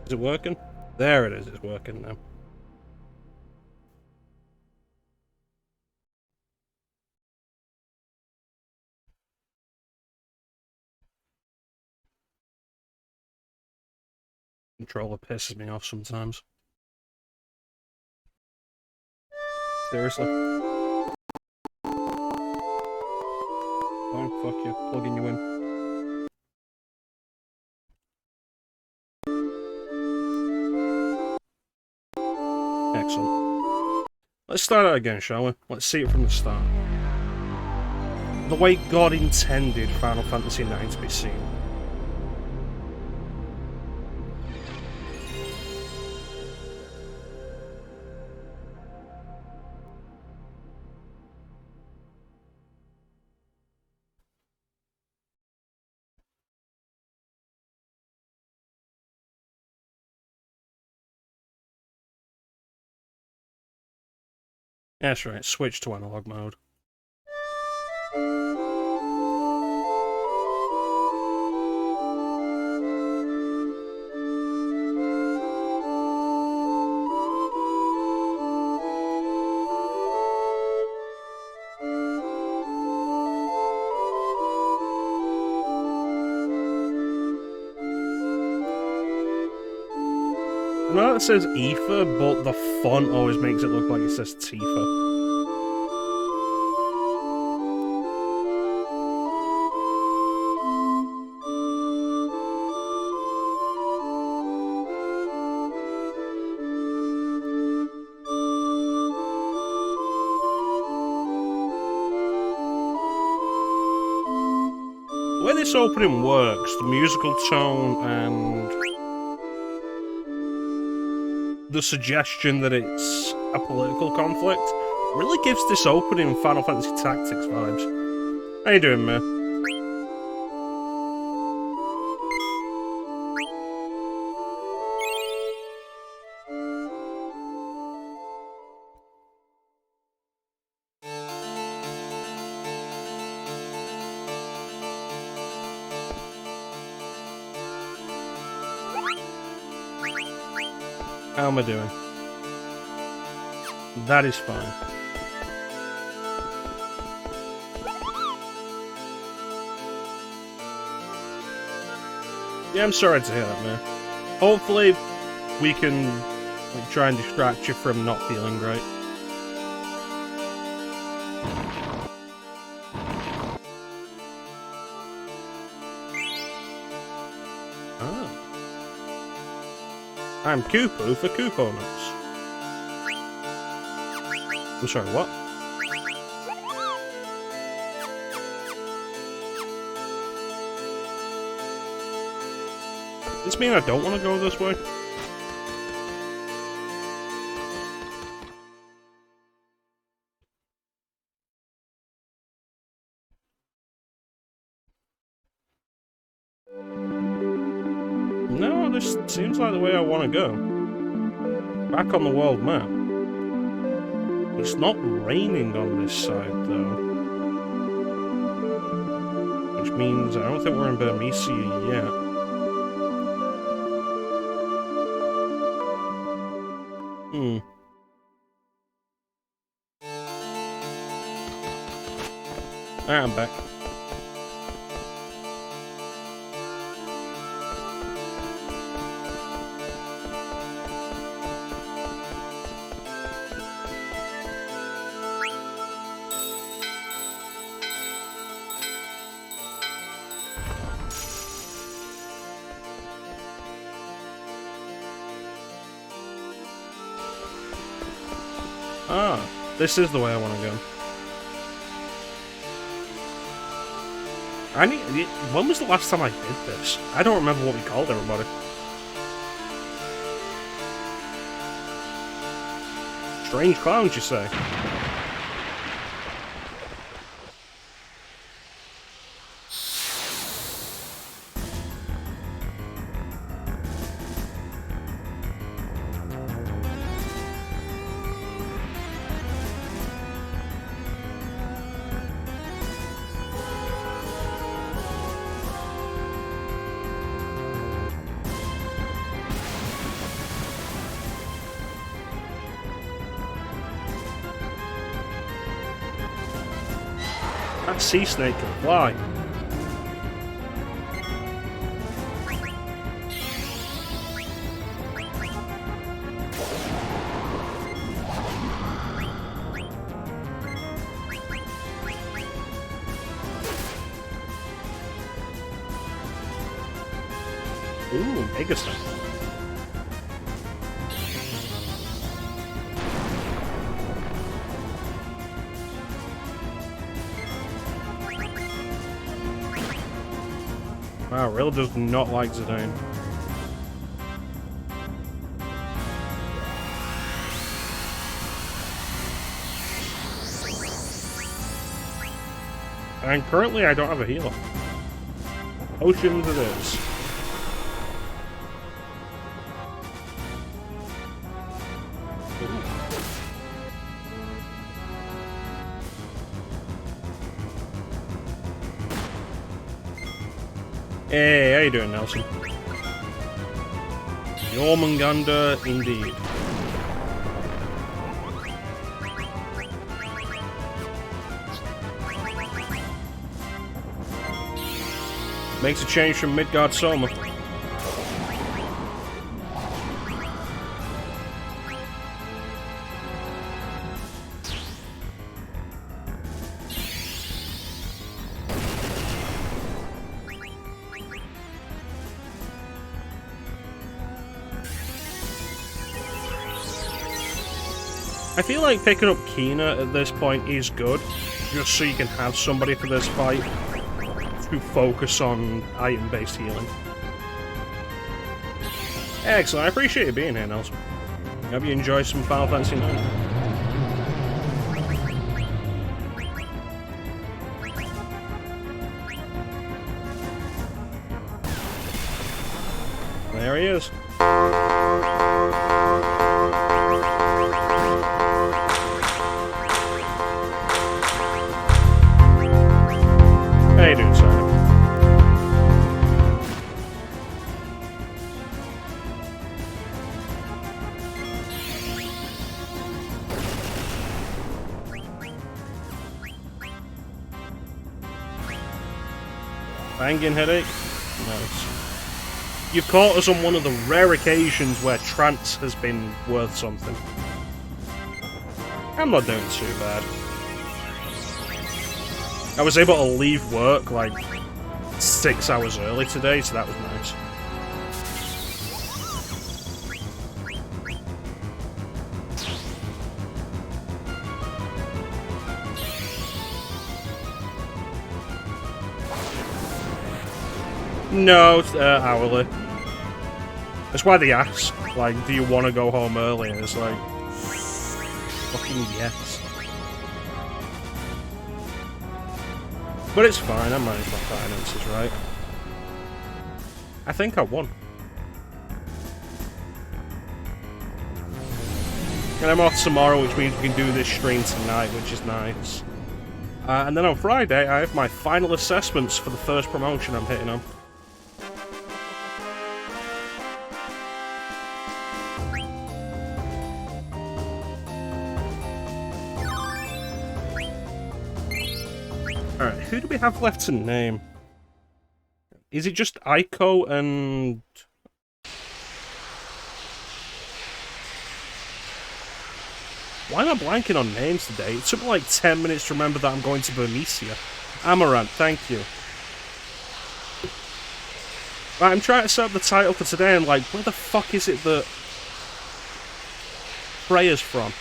Is it working? There it is, it's working now. Controller pisses me off sometimes. Seriously. Oh, fuck you. Plugging you in. Excellent. Let's start out again, shall we? Let's see it from the start. The way God intended Final Fantasy IX to be seen. That's right, switch to analog mode. I know it says Aoife, but the font always makes it look like it says Tifa. The way this opening works, the musical tone and the suggestion that it's a political conflict really gives this opening Final Fantasy Tactics vibes. How you doing, man? How am I doing? That is fine. Yeah, I'm sorry to hear that, man. Hopefully, we can try and distract you from not feeling great. I'm Kupu for Kupo Nuts. I'm sorry, what? Does this mean I don't want to go this way? No, this seems like the way I want to go. Back on the world map. It's not raining on this side, though. Which means I don't think we're in Burmecia yet. Alright, I'm back. Ah, this is the way I want to go. When was the last time I did this? I don't remember what we called everybody. Strange clowns, you say? That sea snake can fly. Ooh, mega snake. Wow, really does not like Zidane. And currently I don't have a healer. Potions it is. Hey, how you doing, Nelson? Jormungandr, indeed. Makes a change from Midgard Soma. I feel like picking up Kina at this point is good, just so you can have somebody for this fight to focus on item-based healing. Excellent, I appreciate you being here, Nelson. Hope you enjoy some Final Fantasy IX. There he is. How you doing, Simon? Banging headache? Nice. You've caught us on one of the rare occasions where trance has been worth something. I'm not doing too bad. I was able to leave work like 6 hours early today, so that was nice. No, it's hourly. That's why they ask, like, do you want to go home early? And it's like, fucking yes. But it's fine, I managed my finances, right? I think I won. And I'm off tomorrow, which means we can do this stream tonight, which is nice. And then on Friday, I have my final assessments for the first promotion I'm hitting on. Alright, who do we have left to name? Is it just Aiko and... Why am I blanking on names today? It took me like 10 minutes to remember that I'm going to Bernicia. Amaranth, thank you. Right, I'm trying to set up the title for today and like, where the fuck is it that Freya's from?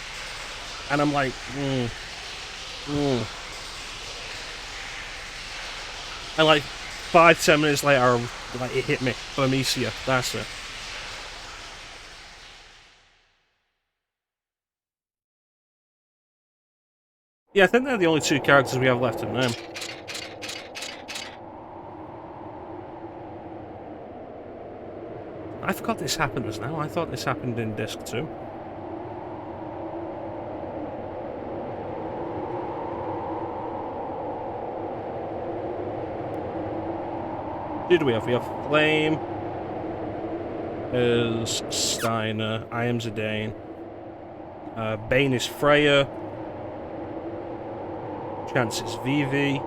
And I'm like, And like 5-10 minutes later, like it hit me. Bernicia, that's it. Yeah, I think they're the only two characters we have left to name. I forgot this happens now. I thought this happened in Disc 2. Who do we have? We have Flame is Steiner. I am Zidane. Bane is Freya. Chance is Vivi.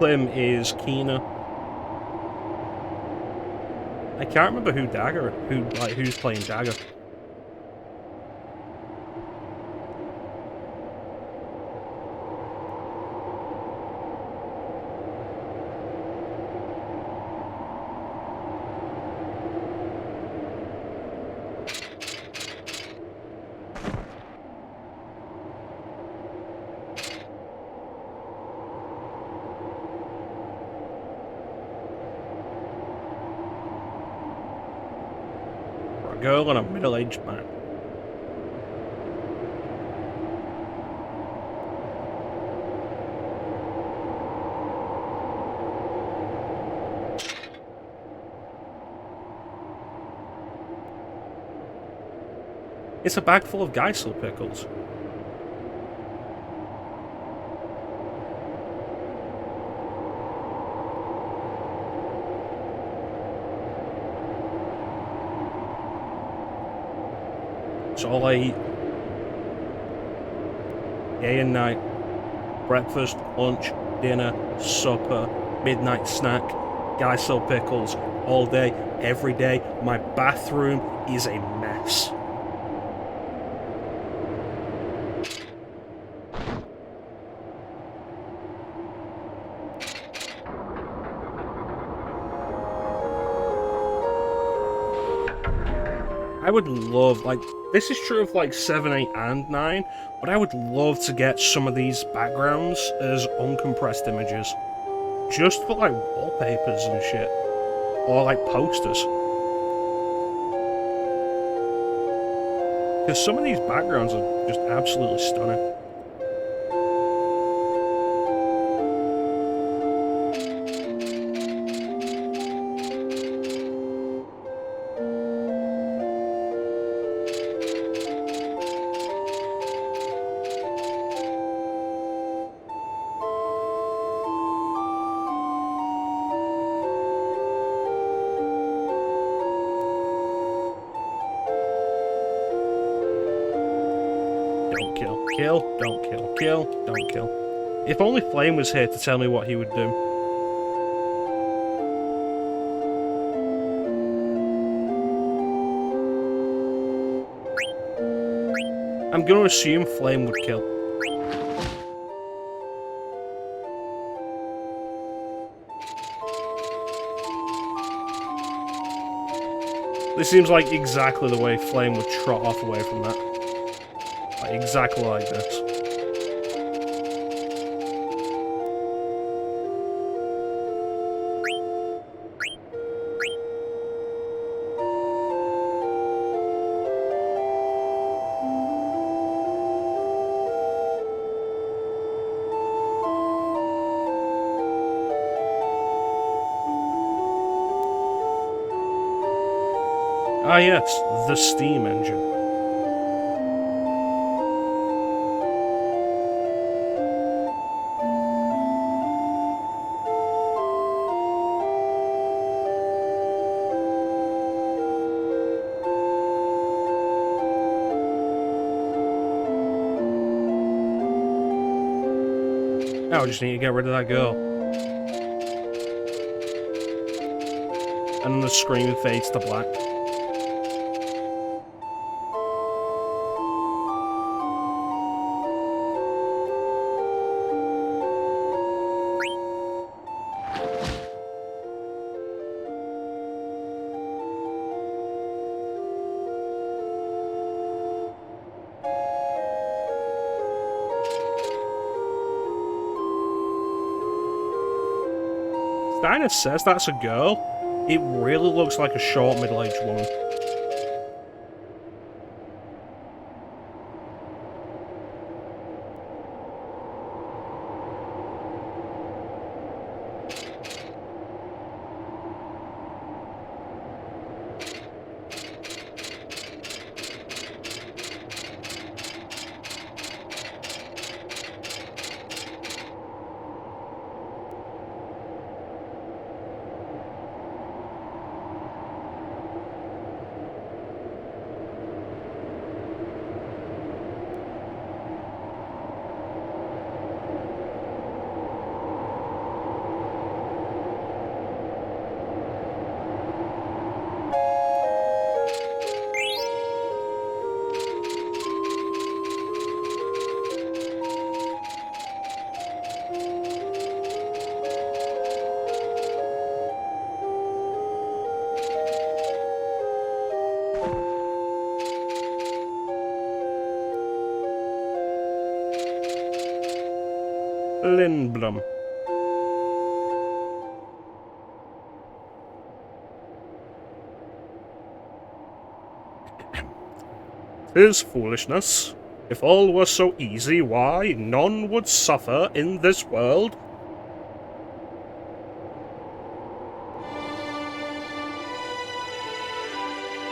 Klim is Kina. I can't remember who's playing Dagger. Girl and a middle-aged man. It's a bag full of Geisel pickles. It's all I eat. Day and night. Breakfast, lunch, dinner, supper, midnight snack, Geisel pickles, all day, every day. My bathroom is a mess. I would love, like, this is true of like 7, 8, and 9, but I would love to get some of these backgrounds as uncompressed images. Just for like wallpapers and shit. Or like posters. Because some of these backgrounds are just absolutely stunning. Don't kill, kill, don't kill, kill, don't kill. If only Flame was here to tell me what he would do. I'm gonna assume Flame would kill. This seems like exactly the way Flame would trot off away from that. Like, exactly like this. Ah yes, the steam engine. Now I just need to get rid of that girl. And then the screen fades to black. Steiner says that's a girl. It really looks like a short, middle-aged woman. Lindblom. 'Tis foolishness. If all were so easy, why, none would suffer in this world.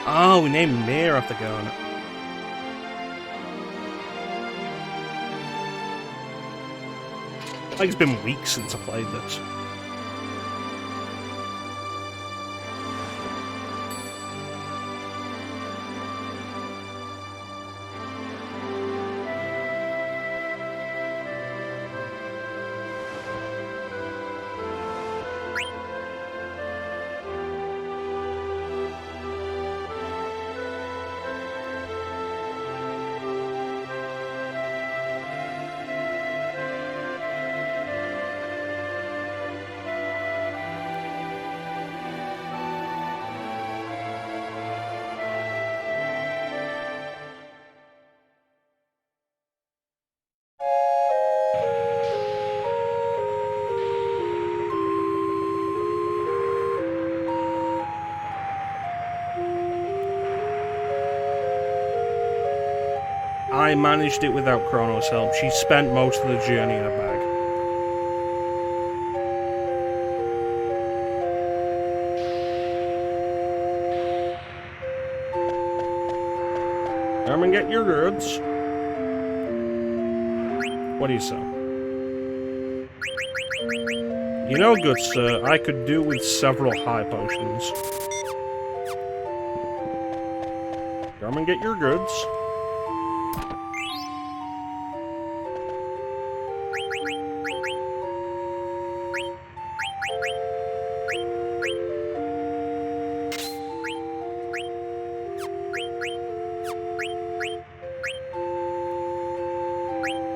Oh, we named Mir after Garnet. Like it's been weeks since I played this. I managed it without Chrono's help. She spent most of the journey in a bag. Come and get your goods. What do you say? You know, good sir, I could do with several high potions. Come and get your goods.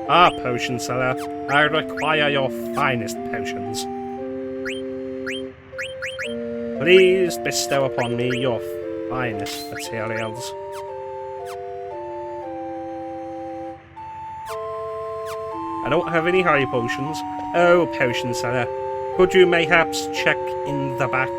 Ah, potion seller. I require your finest potions. Please bestow upon me your finest materials. I don't have any high potions. Oh, potion seller. Could you mayhaps check in the back?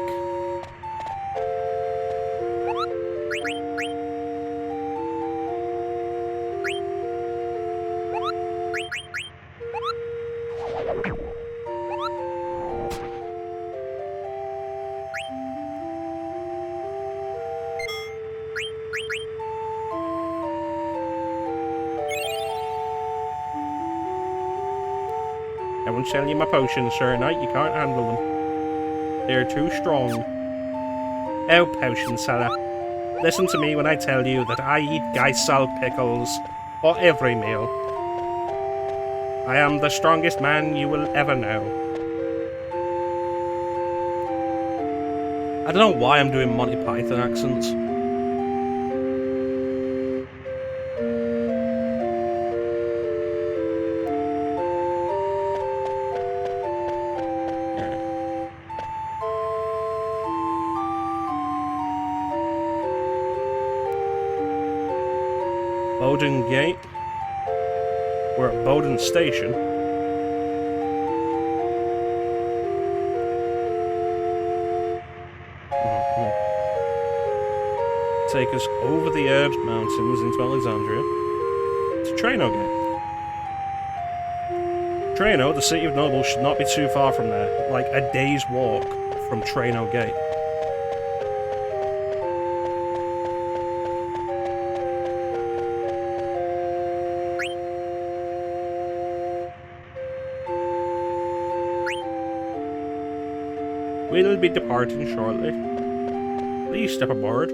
I won't sell you my potions, sir. Knight, you can't handle them. They're too strong. Oh, potion seller. Listen to me when I tell you that I eat Geisel pickles for every meal. I am the strongest man you will ever know. I don't know why I'm doing Monty Python accents. Bowden Gate. We're at Bowden Station. Take us over the Herbs Mountains into Alexandria to Traino Gate. Traino, the city of nobles, should not be too far from there, like a day's walk from Traino Gate. We'll be departing shortly. Please step aboard.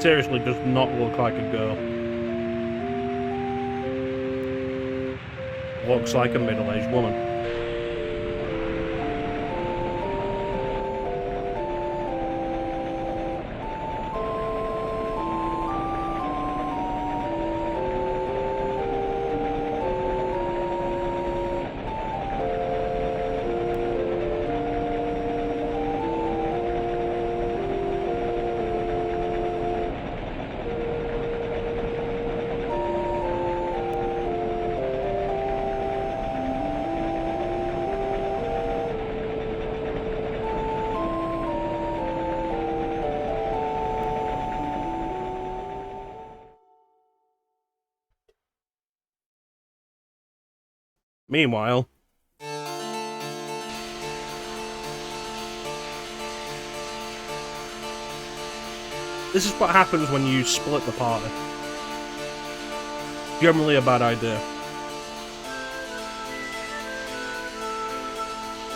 Seriously, does not look like a girl. Looks like a middle-aged woman. Meanwhile... This is what happens when you split the party. Generally a bad idea.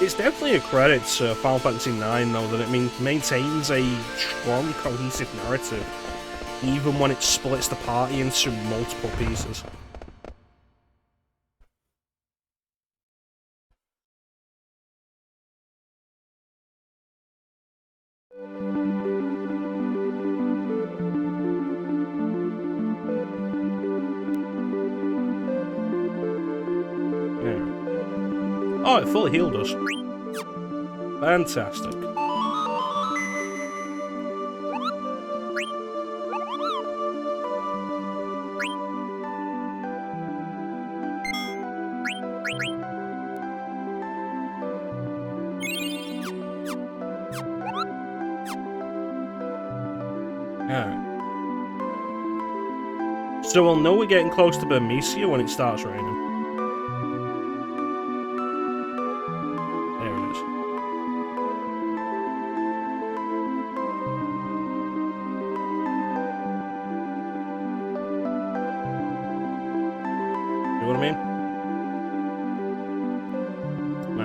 It's definitely a credit to Final Fantasy IX, though, that it maintains a strong, cohesive narrative, even when it splits the party into multiple pieces. Oh, it fully healed us. Fantastic. Alright. So we'll know we're getting close to Bermesia when it starts raining.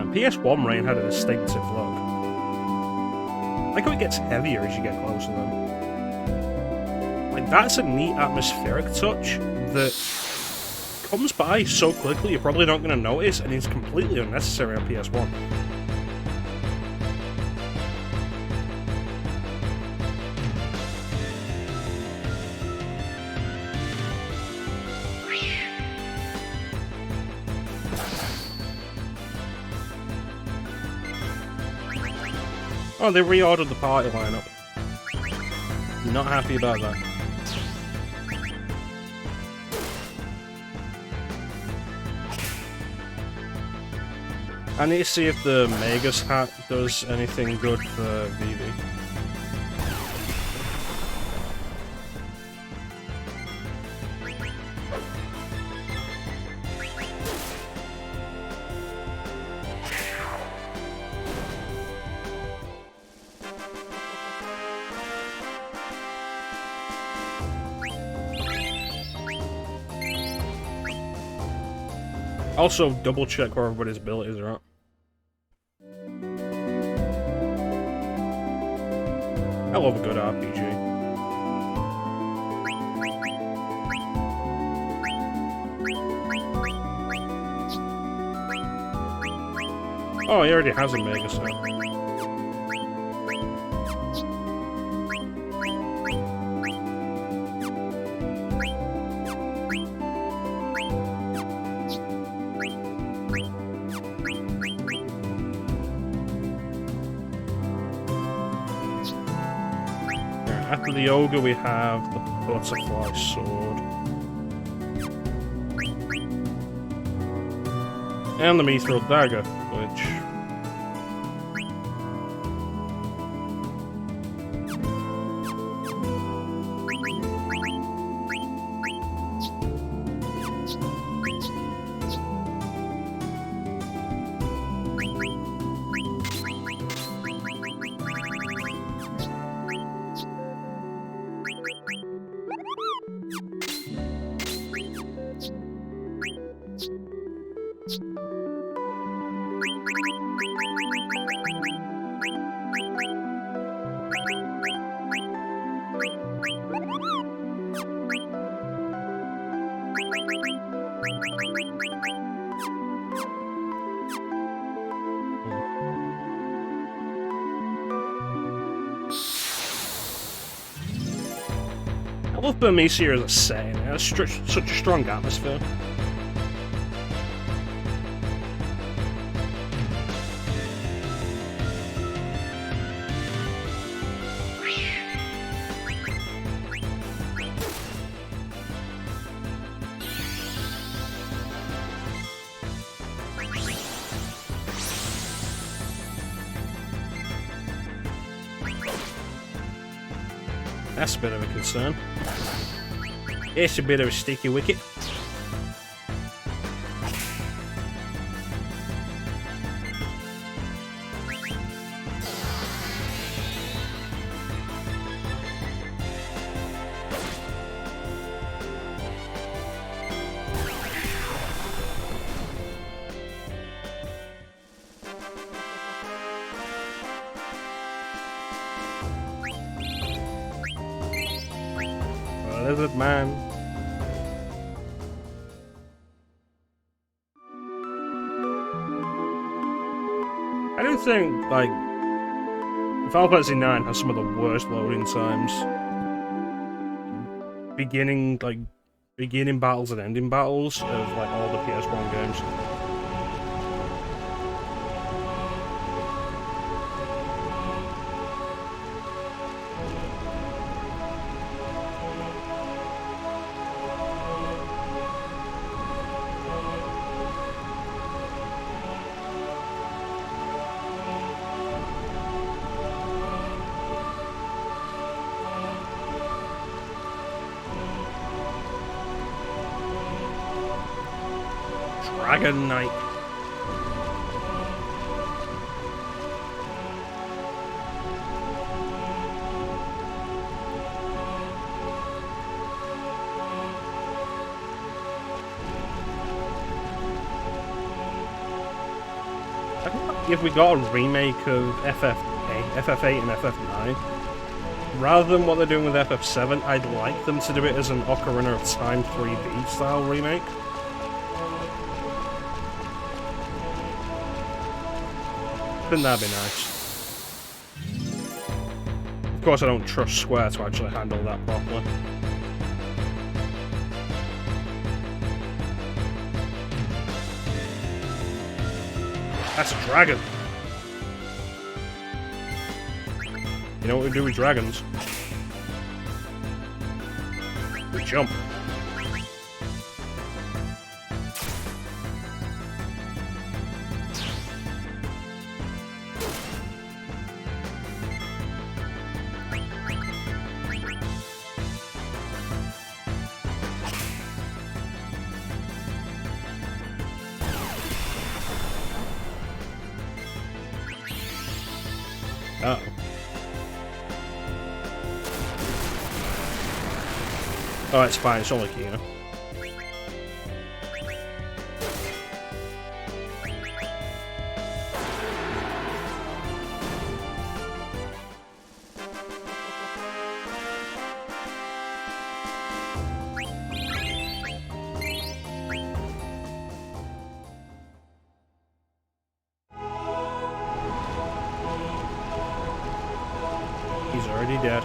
PS1 rain had a distinctive look. I like how it gets heavier as you get closer to them. Like, that's a neat atmospheric touch that comes by so quickly you're probably not going to notice, and is completely unnecessary on PS1. Oh, they reordered the party lineup. Not happy about that. I need to see if the Magus hat does anything good for Vivi. Also, double check where everybody's abilities are at. I love a good RPG. Oh, he already has a Mega set. After the ogre, we have the butterfly sword. And the mithril dagger, which... I love Bermesia as a setting. It has such a strong atmosphere. That's a bit of a concern. It's a bit of a sticky wicket. Lizard Man. I do think, like, Final Fantasy IX has some of the worst loading times. Beginning battles and ending battles of, like, all the PS1 games. Dragon Knight. I think if we got a remake of FF8 and FF9, rather than what they're doing with FF7, I'd like them to do it as an Ocarina of Time 3D style remake. I think that'd be nice. Of course, I don't trust Square to actually handle that properly. That's a dragon. You know what we do with dragons? We jump. Uh-oh. Oh, it's fine. It's only Kina. He's already dead.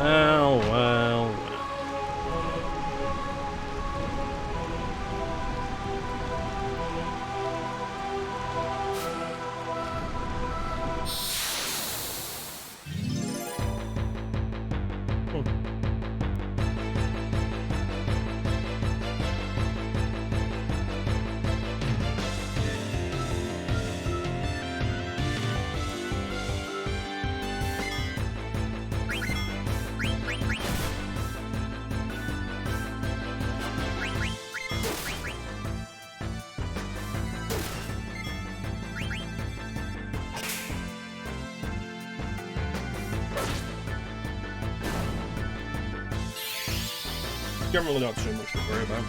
Oh, well. Generally not too much to worry about.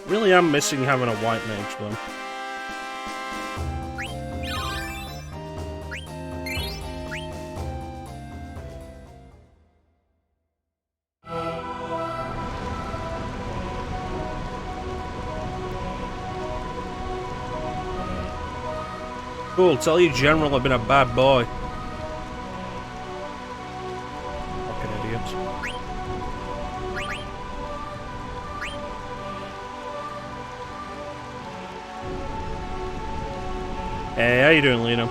Really am missing having a white mage though. Cool, tell your general I've been a bad boy. Fucking idiots. Hey, how you doing, Lena?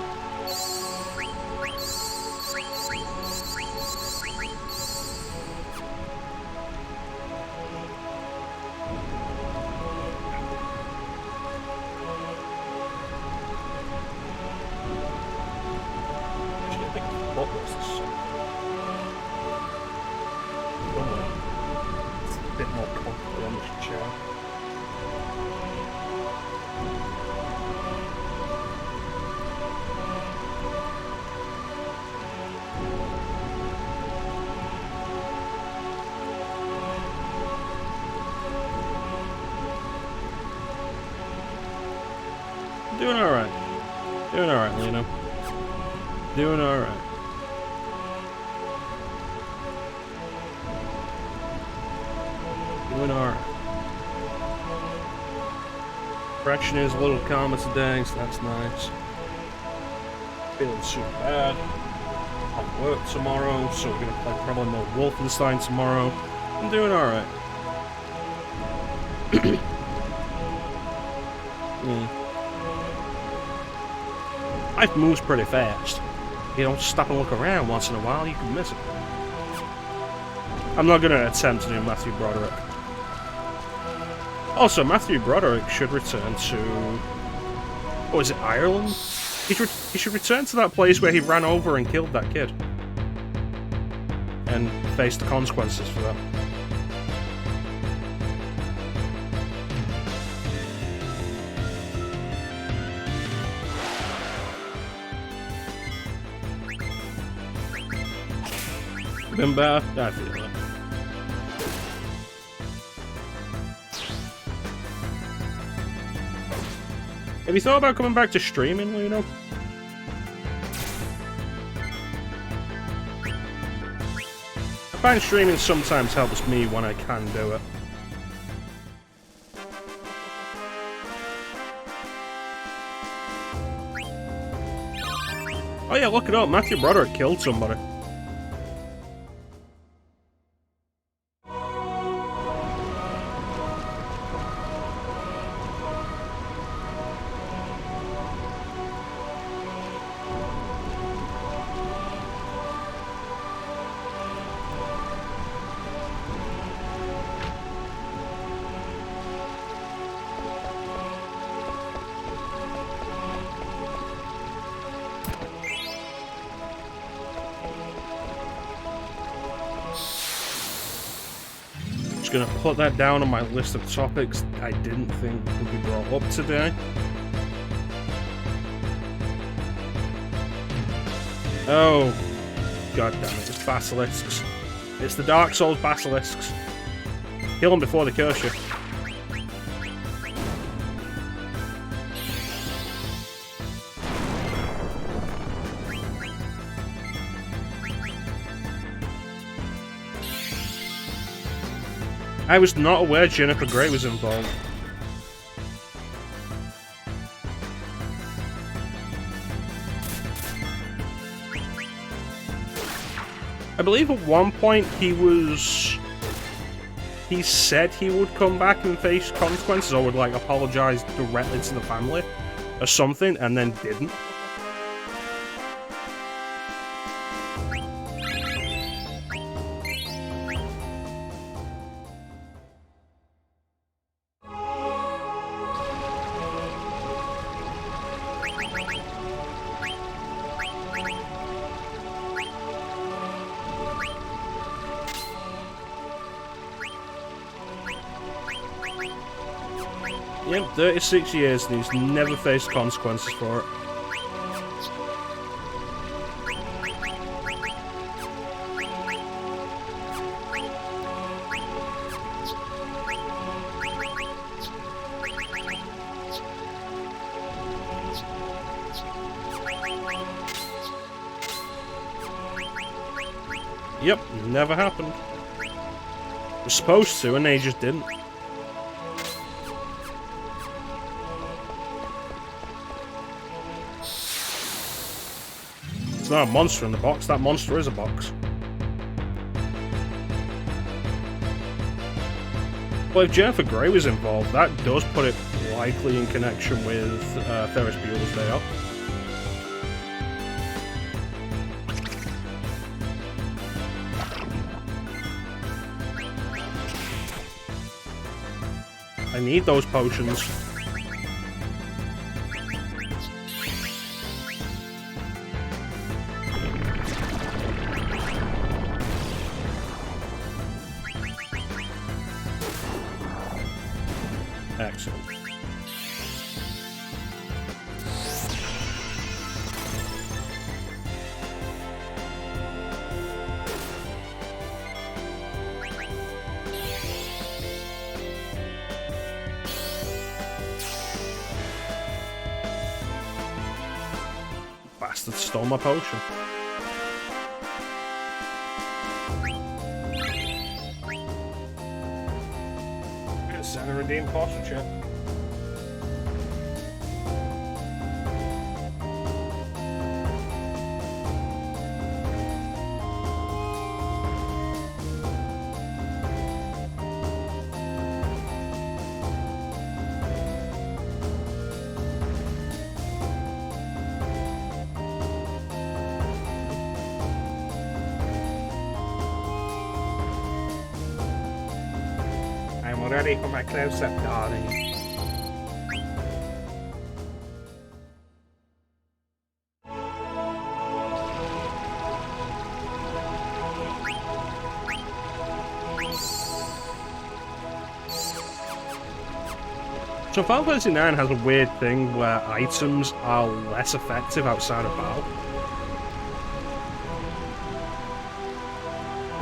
Doing alright. Doing alright, Lena. Doing alright. Doing alright. Fraction is a little calmer today, so that's nice. Feeling super bad. I'll work tomorrow, so we're gonna play probably more Wolfenstein tomorrow. I'm doing alright. Life moves pretty fast. You don't stop and look around once in a while, you can miss it. I'm not gonna attempt to do Matthew Broderick. Also, Matthew Broderick should return to... Oh, is it Ireland? He should return to that place where he ran over and killed that kid. And face the consequences for that. Been bad? I feel it. Have you thought about coming back to streaming, Luno? I find streaming sometimes helps me when I can do it. Oh yeah, look it up. Matthew Broderick killed somebody. Gonna put that down on my list of topics I didn't think would be brought up today. Oh, god damn it, it's basilisks. It's the Dark Souls basilisks. Kill them before they curse you. I was not aware Jennifer Grey was involved. I believe at one point he said he would come back and face consequences or would like apologize directly to the family or something and then didn't. Yep, 36 years and he's never faced consequences for it. Yep, never happened. Was supposed to and they just didn't. It's not a monster in the box, that monster is a box. Well, if Jennifer Grey was involved, that does put it likely in connection with Ferris Bueller's Day Off. I need those potions. Excellent. bastard stole my potion. Send a redeem posture check. I'm ready for my close-up, darling. So Final Fantasy IX has a weird thing where items are less effective outside of battle.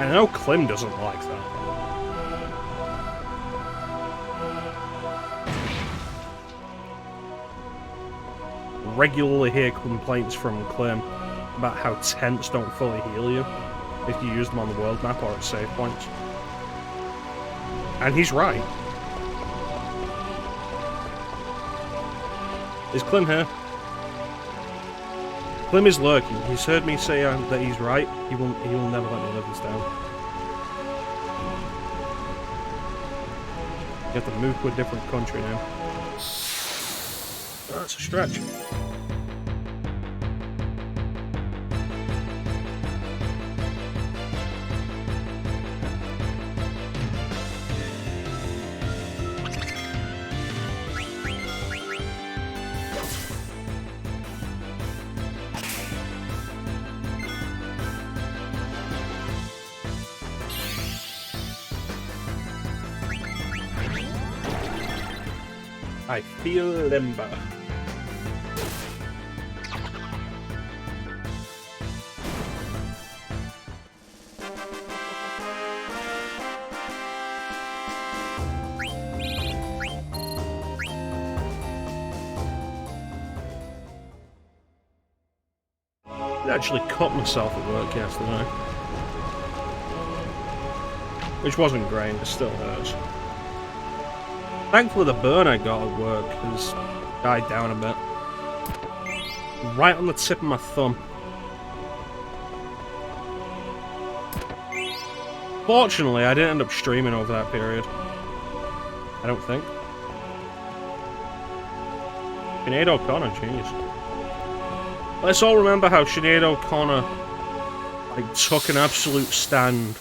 And I know Klim doesn't like that. Regularly hear complaints from Klim about how tents don't fully heal you if you use them on the world map or at save points. And he's right. Is Klim here? Klim is lurking. He's heard me say that he's right. He will never let me live this down. You have to move to a different country now. That's a stretch. I feel limber. I actually cut myself at work yesterday. Which wasn't great, it still hurts. Thankfully the burn I got at work has died down a bit. Right on the tip of my thumb. Fortunately, I didn't end up streaming over that period. I don't think. Sinead O'Connor, jeez. Let's all remember how Sinead O'Connor took an absolute stand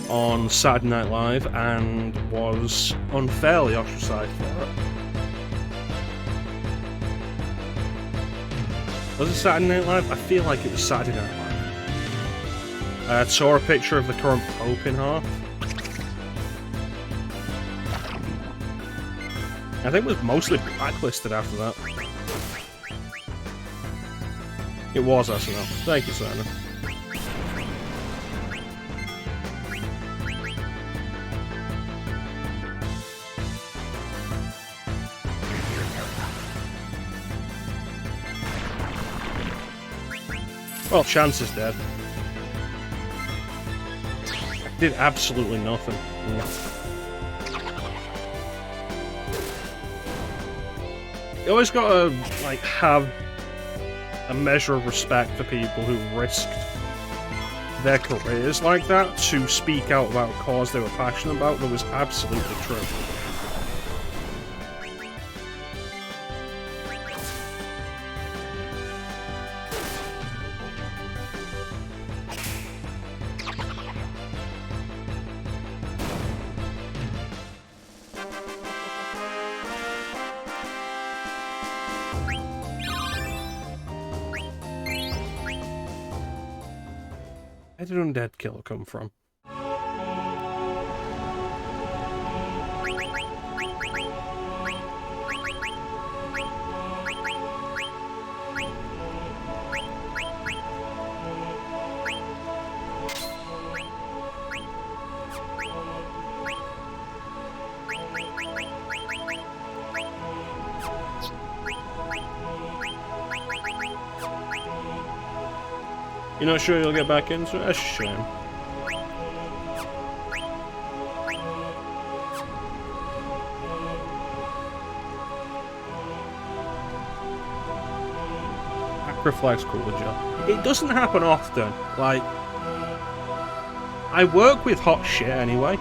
on Saturday Night Live and was unfairly ostracized for it. Was it Saturday Night Live? I feel like it was Saturday Night Live. I saw a picture of the current Pope in half. I think it was mostly blacklisted after that. It was SNL. Thank you, Simon. Well, Chance is dead. Did absolutely nothing. You always gotta, have a measure of respect for people who risked their careers like that to speak out about a cause they were passionate about. That was absolutely true. Where did Undead Killer come from? You're not sure you'll get back into it? That's a shame. Reflex cooler gel. It doesn't happen often. Like, I work with hot shit anyway.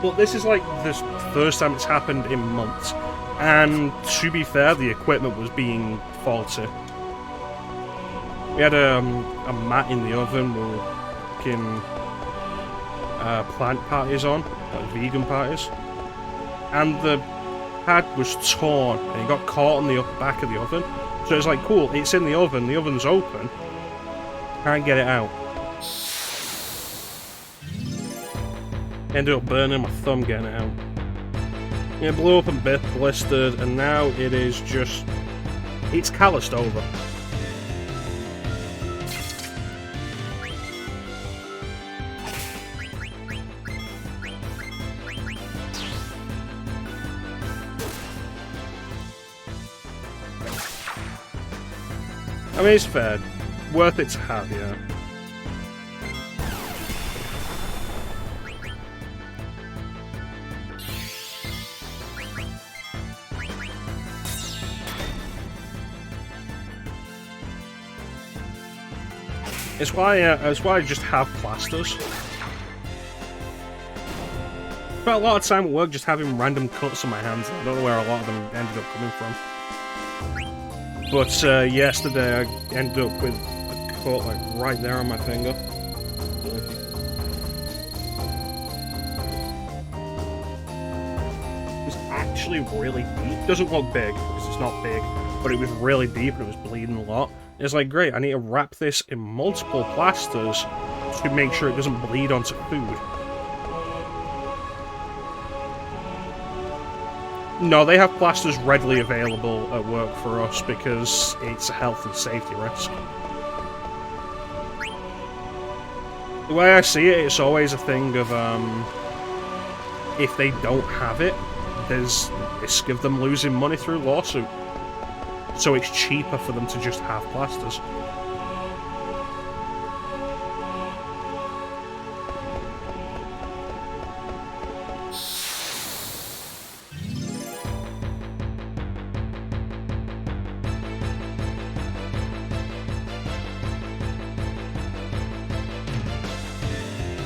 But this is like the first time it's happened in months. And to be fair, the equipment was being faulty. We had a mat in the oven. We were cooking plant patties on, like vegan patties. And the pad was torn and it got caught on the back of the oven. So it's like, cool, it's in the oven's open. Can't get it out. Ended up burning my thumb getting it out. It blew up and blistered, and now it is just... it's calloused over. I mean, it's fair. Worth it to have, yeah. It's why I just have plasters. Spent a lot of time at work just having random cuts on my hands. I don't know where a lot of them ended up coming from. But yesterday I ended up with a cut like right there on my finger. It was actually really deep. It doesn't look big because it's not big, but it was really deep and it was bleeding a lot. It's like, great, I need to wrap this in multiple plasters to make sure it doesn't bleed onto food. No, they have plasters readily available at work for us because it's a health and safety risk. The way I see it, it's always a thing of, if they don't have it, there's risk of them losing money through lawsuit. So it's cheaper for them to just have plasters.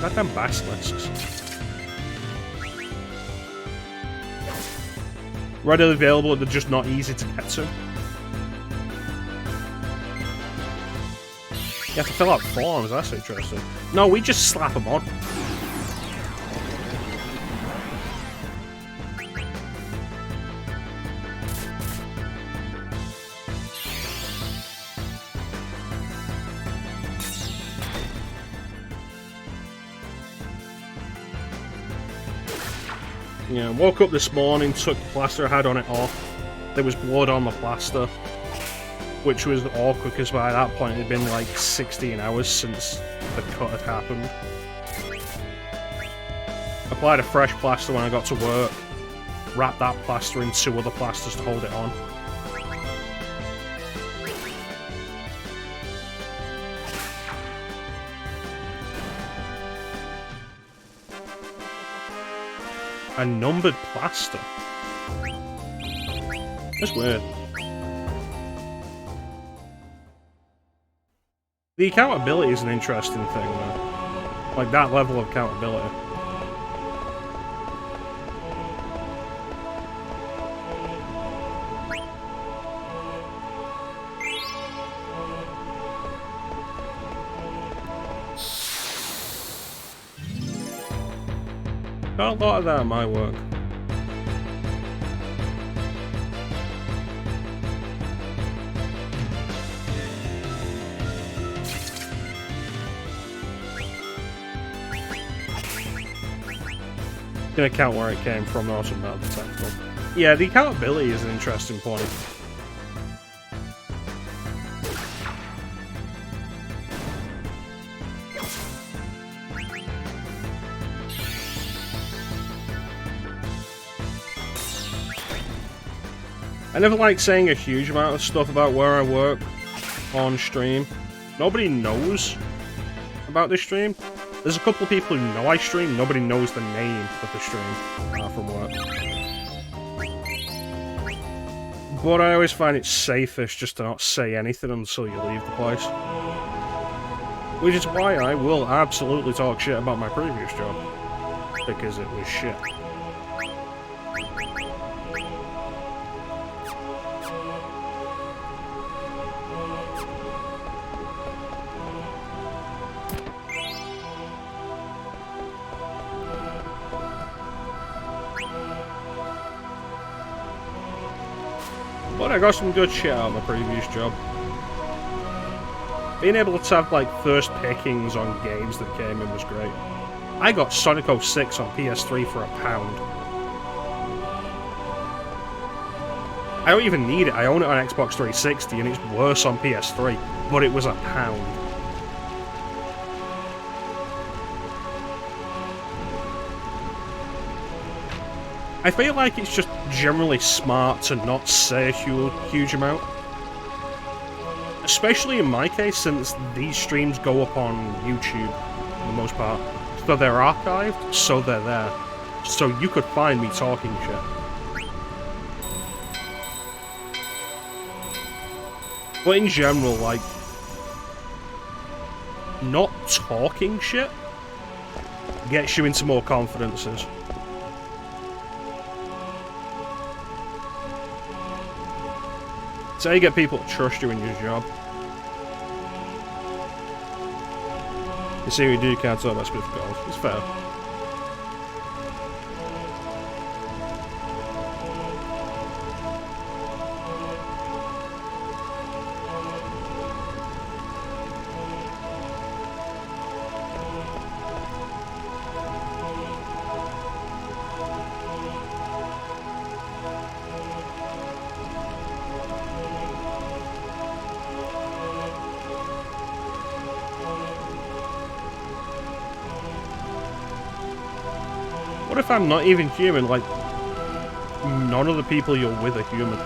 Goddamn basilisks. Readily available, they're just not easy to get to. You have to fill out forms, that's interesting. No, we just slap them on. Yeah, woke up this morning, took the plaster I had on it off. There was blood on the plaster, which was awkward because by that point it had been like 16 hours since the cut had happened. Applied a fresh plaster when I got to work, wrapped that plaster in 2 other plasters to hold it on. A numbered plaster? That's weird. The accountability is an interesting thing, though. Like, that level of accountability. Got a lot of that at my work. Gonna count where it came from, also not detectable. Yeah, the accountability is an interesting point. I never like saying a huge amount of stuff about where I work, on stream. Nobody knows about this stream. There's a couple of people who know I stream. Nobody knows the name of the stream from work. But I always find it safest just to not say anything until you leave the place. Which is why I will absolutely talk shit about my previous job. Because it was shit. But I got some good shit out of my previous job. Being able to have, like, first pickings on games that came in was great. I got Sonic 06 on PS3 for £1. I don't even need it. I own it on Xbox 360 and it's worse on PS3, but it was £1. I feel like it's just generally smart to not say a huge amount. Especially in my case, since these streams go up on YouTube, for the most part. So they're archived, so they're there. So you could find me talking shit. But in general, like, not talking shit gets you into more confidences. It's how you get people to trust you in your job. You see, we do can't talk about specific goals. It's fair. What if I'm not even human? Like, none of the people you're with are human.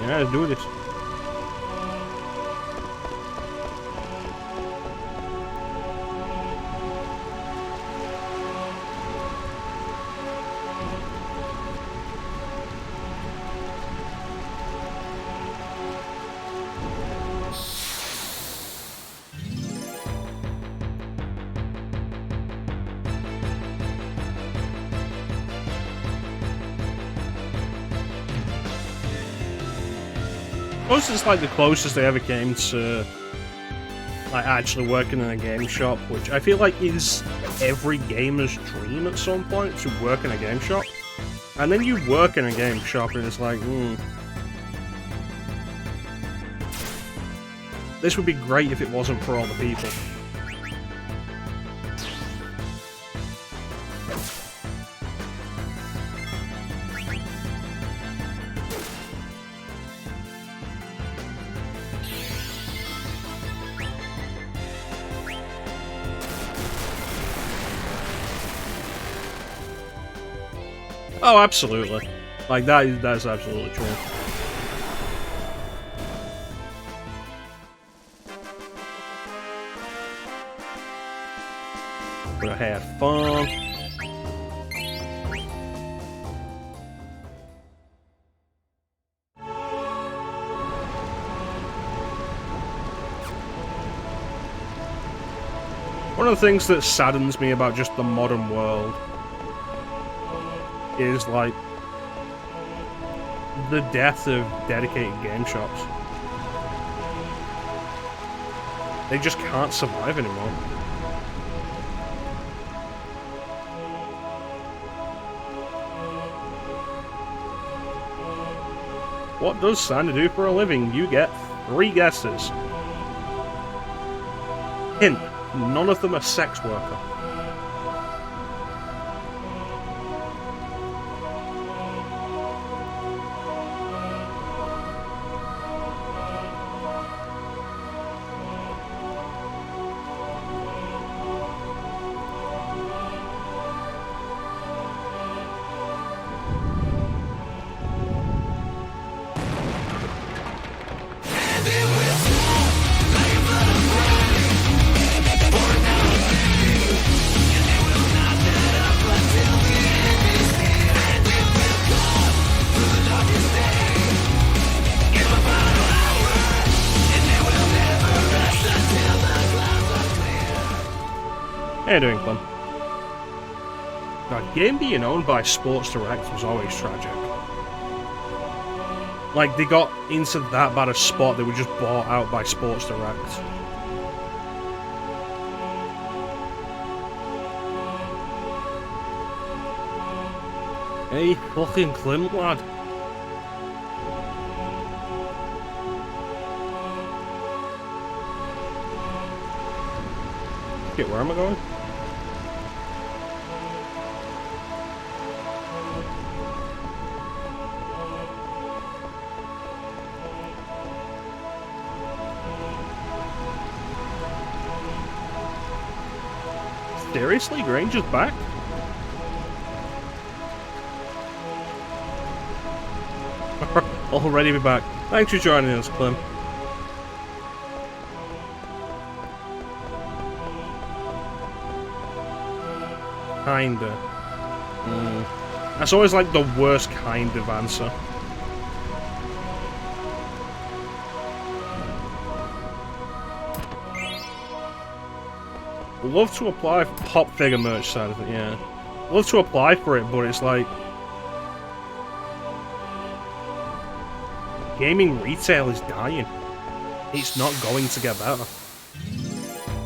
Yeah, let's do this. Suppose it's like the closest they ever came to like actually working in a game shop, which I feel like is every gamer's dream at some point, to work in a game shop. And then you work in a game shop and it's like, this would be great if it wasn't for all the people. Oh, absolutely. Like, that's absolutely true. But I had fun. One of the things that saddens me about just the modern world is, like, the death of dedicated game shops. They just can't survive anymore. What does Santa do for a living? You get 3 guesses. Hint, none of them are sex worker. How you doing, Clem? Now, game being owned by Sports Direct was always tragic. Like, they got into that bad a spot, they were just bought out by Sports Direct. Hey, fucking Clem, lad. Okay, where am I going? Seriously? Granger's back? Already be back. Thanks for joining us, Clem. Kinda. That's always like the worst kind of answer. Love to apply for pop figure merch side of it, yeah. Love to apply for it, but it's like gaming retail is dying. It's not going to get better.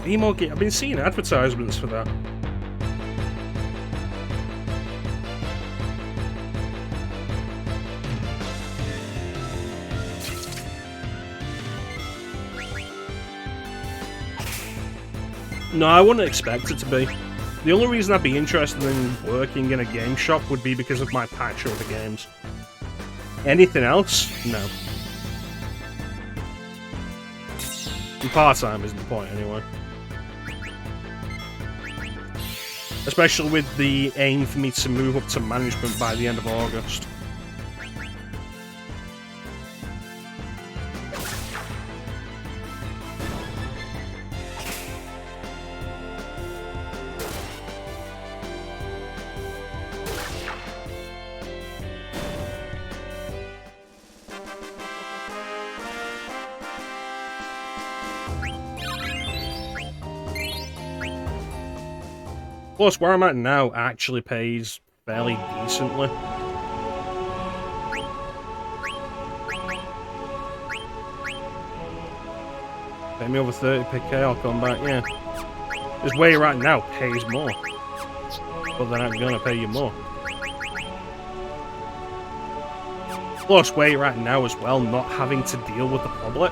I've been seeing advertisements for that. No, I wouldn't expect it to be. The only reason I'd be interested in working in a game shop would be because of my passion for the games. Anything else? No. And part-time isn't the point anyway. Especially with the aim for me to move up to management by the end of August. Plus, where I'm at now actually pays fairly decently. Pay me over 30k, I'll come back, yeah. This where you're at now pays more. But they're not gonna pay you more. Plus, where you're at now as well, not having to deal with the public.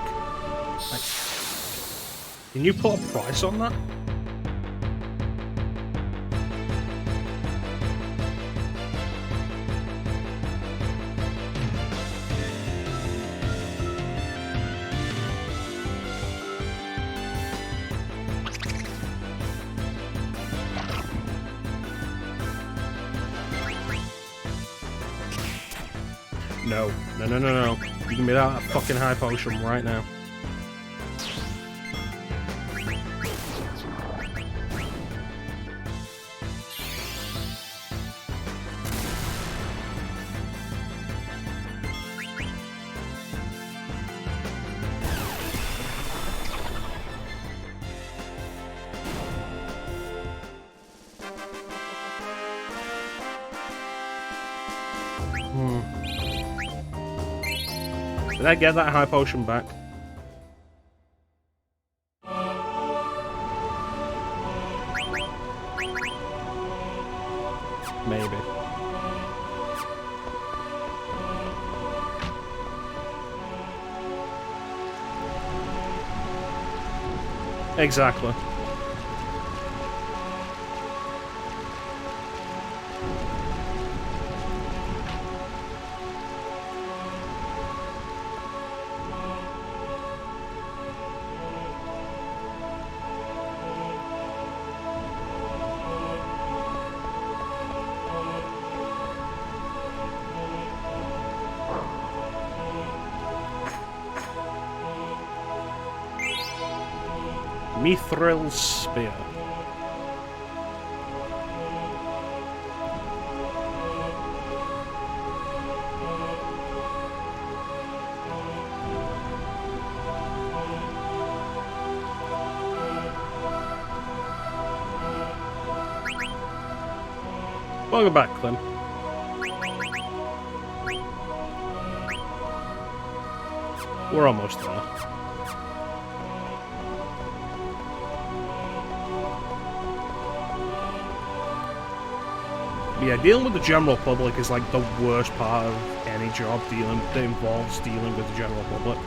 Like, can you put a price on that? No. No, no, no, no. You can be out a fucking high potion right now. Did I get that high potion back? Maybe. Exactly. Mithril Spear. Welcome back, Clem. We're almost there. Yeah, dealing with the general public is like the worst part of any job that involves dealing with the general public.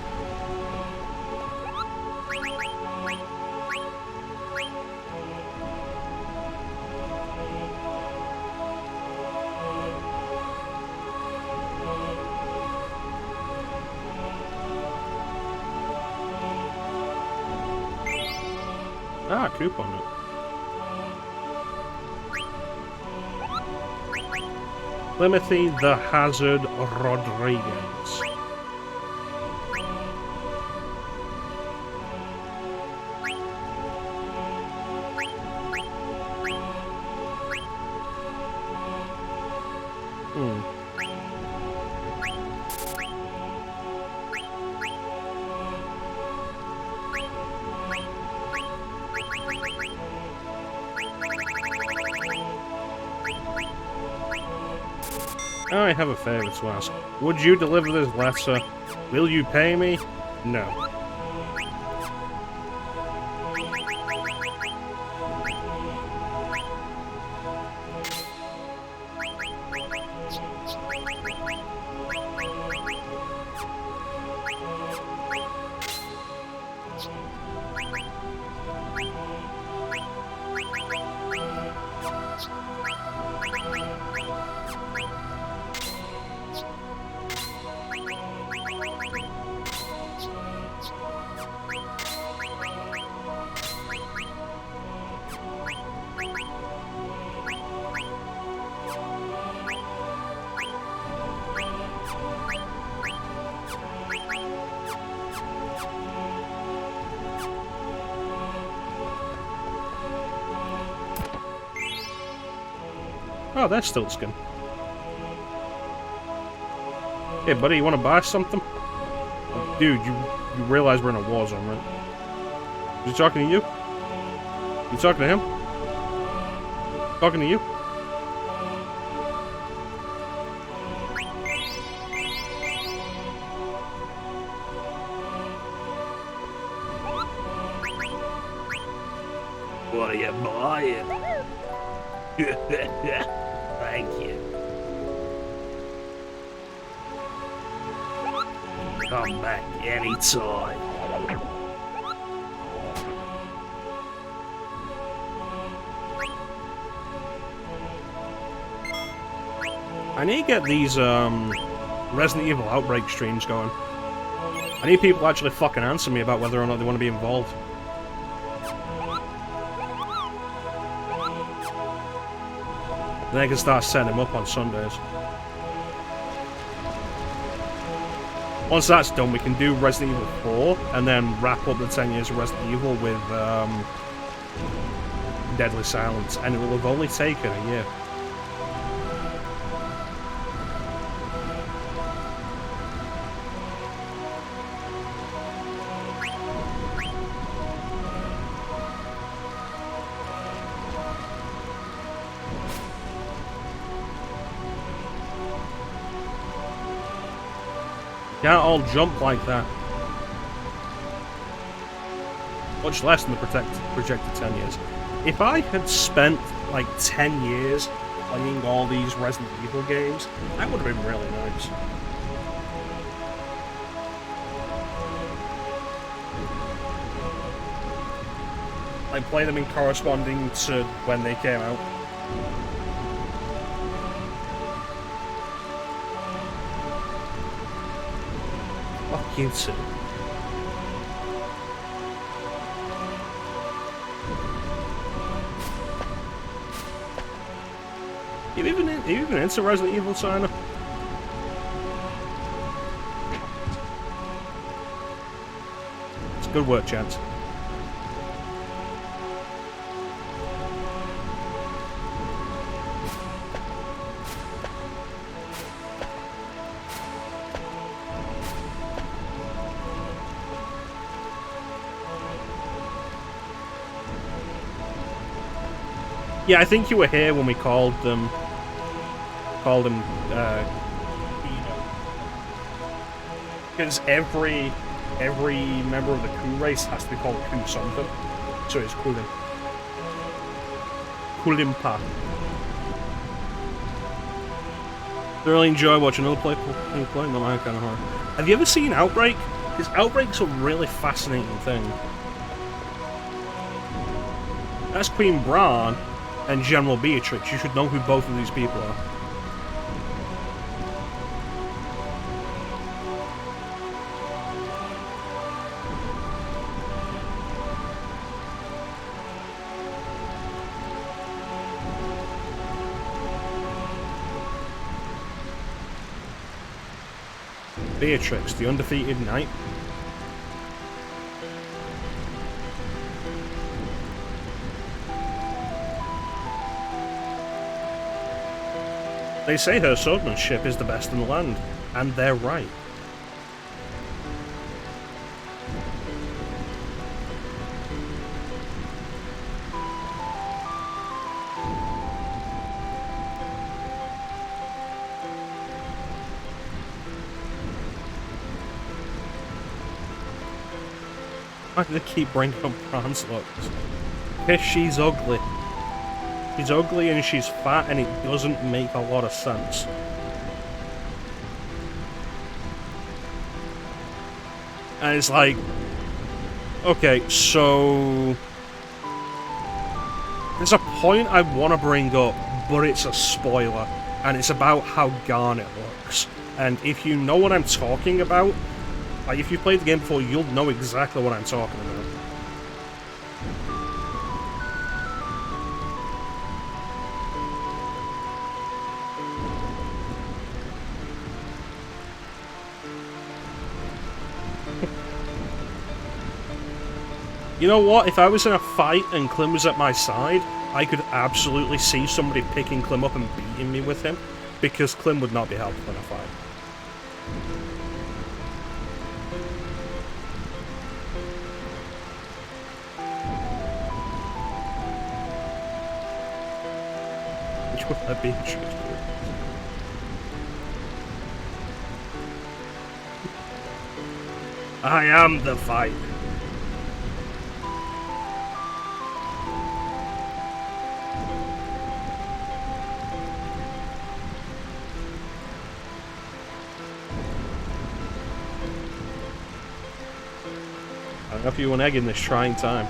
Ah, coupon it. Timothy the Hazard Rodriguez. I have a favour to ask. Would you deliver this letter? Will you pay me? No. Oh, that's still skin. Hey, buddy, you want to buy something? Dude, you realize we're in a war zone, right? Is he talking to you? You talking to him? Talking to you? What are you buying? Thank you. Come back anytime. I need to get these Resident Evil Outbreak streams going. I need people to actually fucking answer me about whether or not they want to be involved. Then I can start setting them up on Sundays. Once that's done, we can do Resident Evil 4, and then wrap up the 10 years of Resident Evil with Deadly Silence, and it will have only taken a year. Can't all jump like that. Much less than the projected 10 years. If I had spent like 10 years playing all these Resident Evil games, that would have been really nice. I play them in corresponding to when they came out. Fuck you two. Are you even into Resident Evil, China? It's good work, Chance. Yeah, I think you were here when we called them. Because every member of the Ku race has to be called Ku something. So it's Kulim. Kulimpa. Thoroughly enjoy watching other people playing the man kind of horror. Have you ever seen Outbreak? Because Outbreak's a really fascinating thing. That's Queen Bran and General Beatrix. You should know who both of these people are. Beatrix, the undefeated knight. They say her swordsmanship is the best in the land, and they're right. Why do they keep bringing up Bran's looks? Because she's ugly. She's ugly and she's fat and it doesn't make a lot of sense. And it's like... Okay, so... There's a point I want to bring up, but it's a spoiler. And it's about how Garnet looks. And if you know what I'm talking about, like if you've played the game before, you'll know exactly what I'm talking about. You know what? If I was in a fight and Clem was at my side, I could absolutely see somebody picking Clem up and beating me with him, because Clem would not be helpful in a fight. Which would that be? I am the fight. I'll have you an egg in this trying time.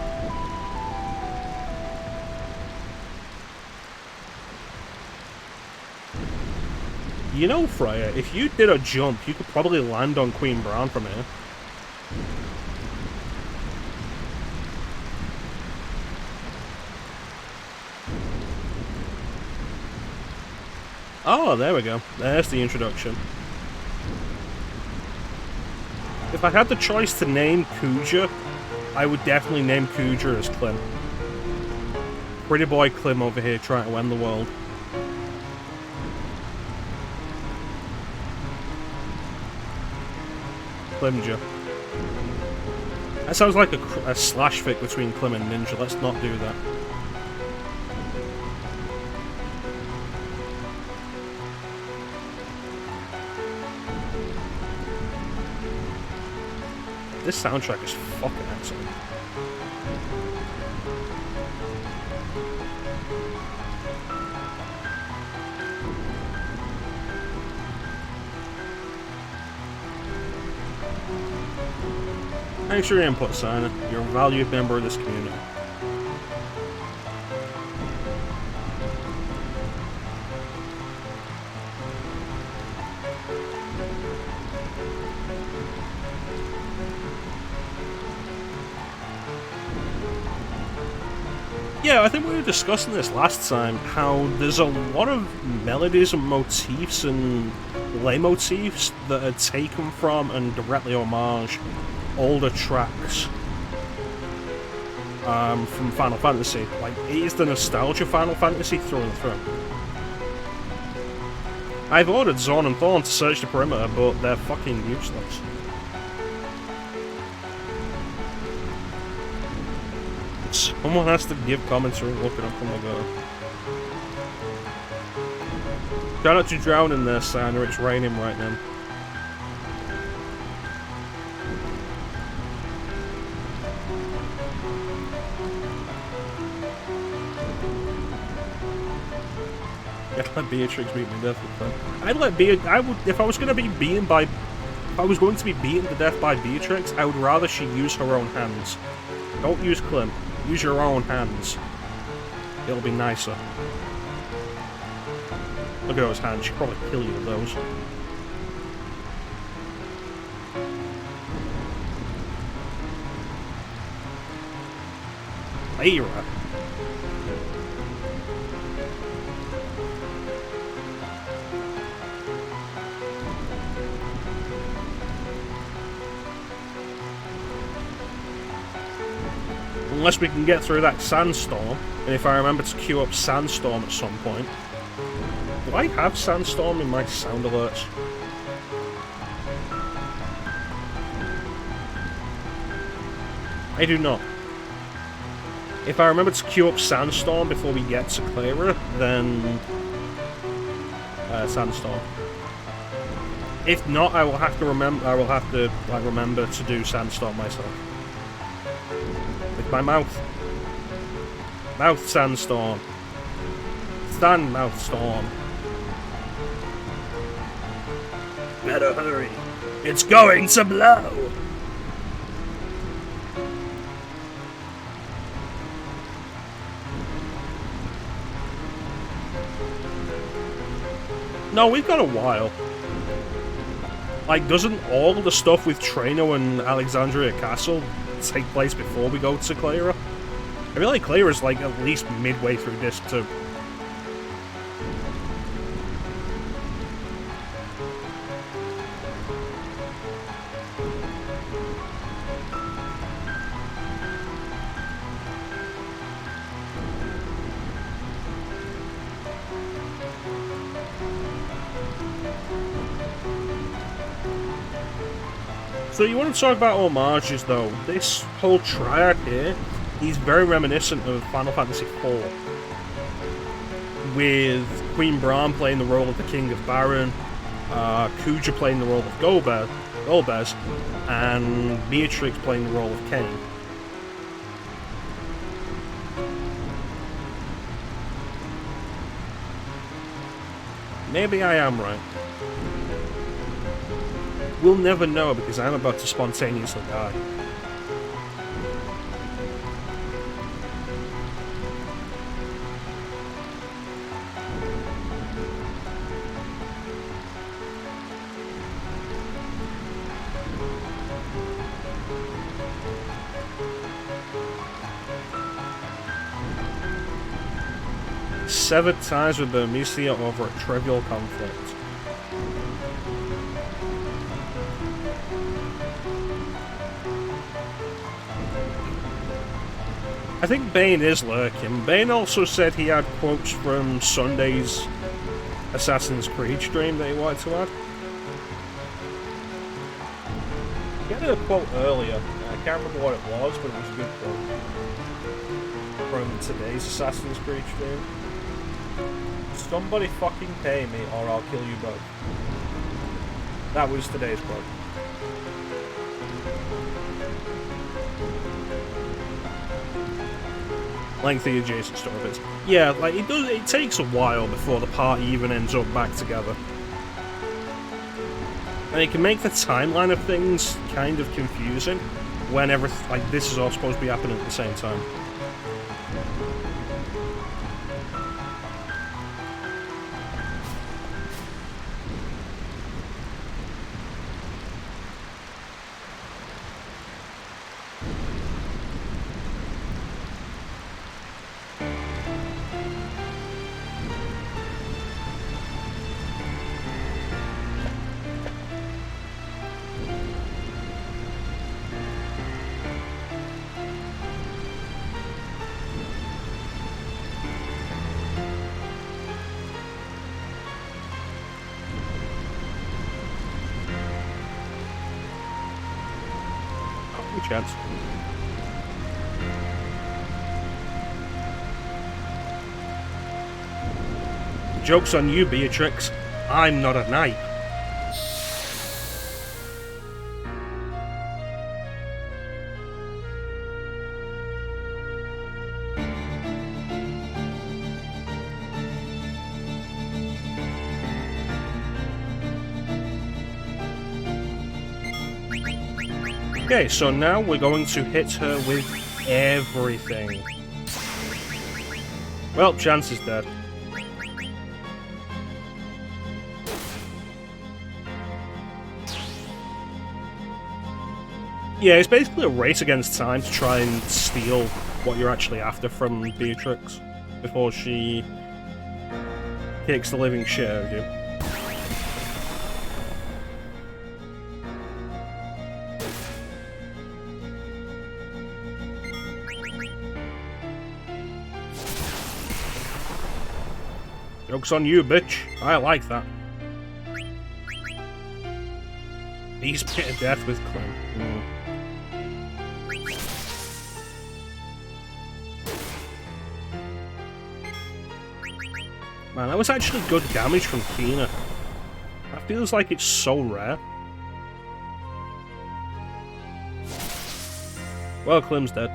You know, Freya, if you did a jump, you could probably land on Queen Bran from here. Oh, there we go. There's the introduction. If I had the choice to name Kuja, I would definitely name Kuja as Clem. Pretty boy Clem over here trying to win the world. Clemja. That sounds like a slash fic between Clem and Ninja. Let's not do that. This soundtrack is fucking excellent. Thanks for your input, Simon. You're a valued member of this community. Yeah, I think we were discussing this last time, how there's a lot of melodies and motifs and leitmotifs that are taken from and directly homage older tracks from Final Fantasy. Like, it is the nostalgia Final Fantasy through and through. I've ordered Zorn and Thorn to search the perimeter, but they're fucking useless. Someone has to give commentary and look it up on the go. Try not to drown in there, Santa, it's raining right now. I'd let Beatrix beat me to death with that. I would, if I was going to be beaten by, if I was going to be beaten to death by Beatrix, I would rather she use her own hands. Don't use Clint. Use your own hands. It'll be nicer. Look at those hands. She'll probably kill you with those. Lyra. Unless we can get through that sandstorm, and if I remember to queue up sandstorm at some point. Do I have sandstorm in my sound alerts? I do not. If I remember to queue up sandstorm before we get to Clara, then sandstorm. If not, I will have to remember. I will have to remember to do sandstorm myself. With my mouth. Mouth sandstorm. Stand mouth storm. Better hurry. It's going to blow. No, we've got a while. Like, doesn't all the stuff with Treno and Alexandria Castle take place before we go to Clara? I feel like Clara's like at least midway through Disc 2. So you want to talk about homages though, this whole triad here is very reminiscent of Final Fantasy IV. With Queen Brahm playing the role of the King of Baron, Kuja playing the role of Golbez, and Beatrix playing the role of Kain. Maybe I am right. We'll never know because I'm about to spontaneously die. Severed ties with Burmecia over a trivial conflict. I think Bane is lurking. Bane also said he had quotes from Sunday's Assassin's Creed stream that he wanted to add. He had a quote earlier. I can't remember what it was, but it was a good quote from today's Assassin's Creed stream. Somebody fucking pay me or I'll kill you both. That was today's quote. lengthy adjacent story bits. Yeah, like it does. It takes a while before the party even ends up back together, and it can make the timeline of things kind of confusing whenever like this is all supposed to be happening at the same time. Chance. Joke's on you, Beatrix. I'm not a knight. Okay, so now we're going to hit her with everything. Well, Chance is dead. Yeah, it's basically a race against time to try and steal what you're actually after from Beatrix before she kicks the living shit out of you. Joke's on you, bitch. I like that. He's pit of death with Clem. Man, that was actually good damage from Kina. That feels like it's so rare. Well, Clem's dead.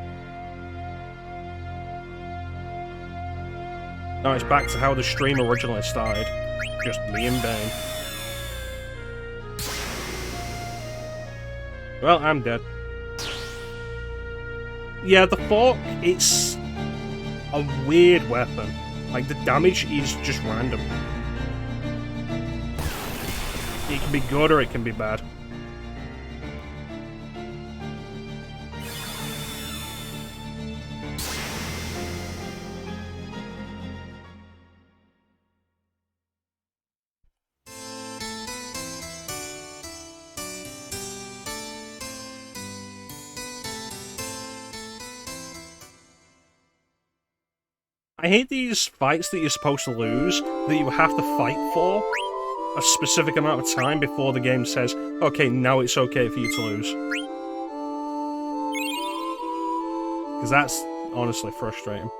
Now it's back to how the stream originally started. Just me and Bane. Well, I'm dead. Yeah, the fork, it's a weird weapon. Like, the damage is just random. It can be good or it can be bad. I hate these fights that you're supposed to lose, that you have to fight for a specific amount of time before the game says, okay, now it's okay for you to lose. Because that's honestly frustrating.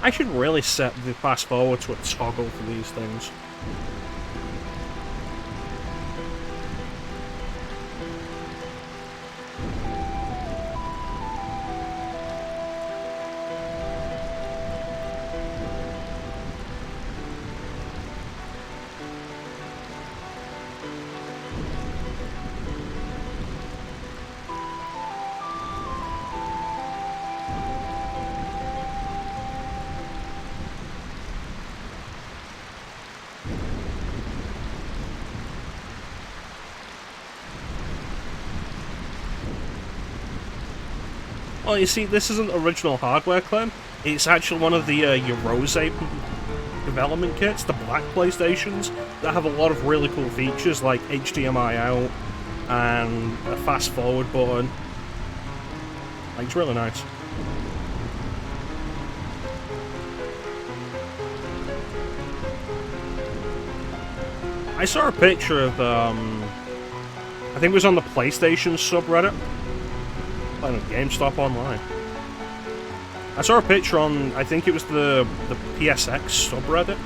I should really set the fast forward to a toggle for these things. Oh, you see, this isn't original hardware claim. It's actually one of the Eurose development kits, the black PlayStations, that have a lot of really cool features like HDMI out and a fast forward button. Like, it's really nice. I saw a picture of, I think it was on the PlayStation subreddit, playing on GameStop Online. I saw a picture on, I think it was the PSX subreddit.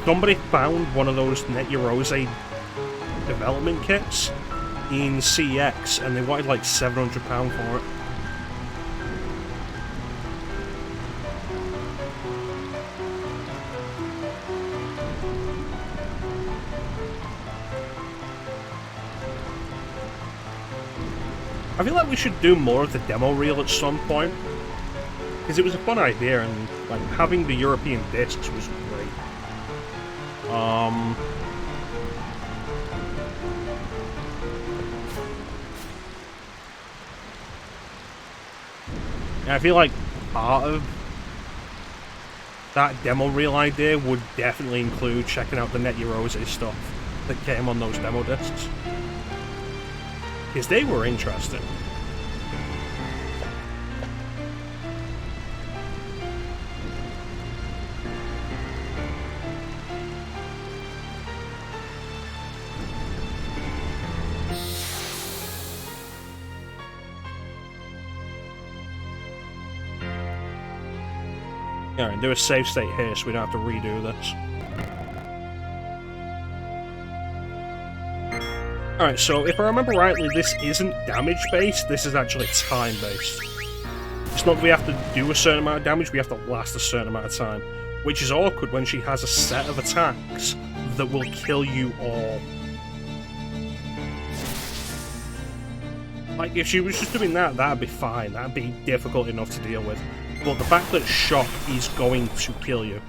Somebody found one of those Net-Eurose development kits in CX, and they wanted like £700 for it. I feel like we should do more of the demo reel at some point, because it was a fun idea, and like having the European discs was great. Yeah, I feel like part of that demo reel idea would definitely include checking out the Net-Eurose stuff that came on those demo discs, because they were interesting. Yeah, and do a save state here so we don't have to redo this. Alright, so if I remember rightly, this isn't damage-based, this is actually time-based. It's not that we have to do a certain amount of damage, we have to last a certain amount of time. Which is awkward when she has a set of attacks that will kill you all. Like, if she was just doing that, that'd be fine, that'd be difficult enough to deal with. But the fact that shock is going to kill you.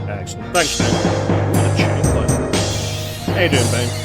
Excellent. Thanks, man. How you doing, Bane?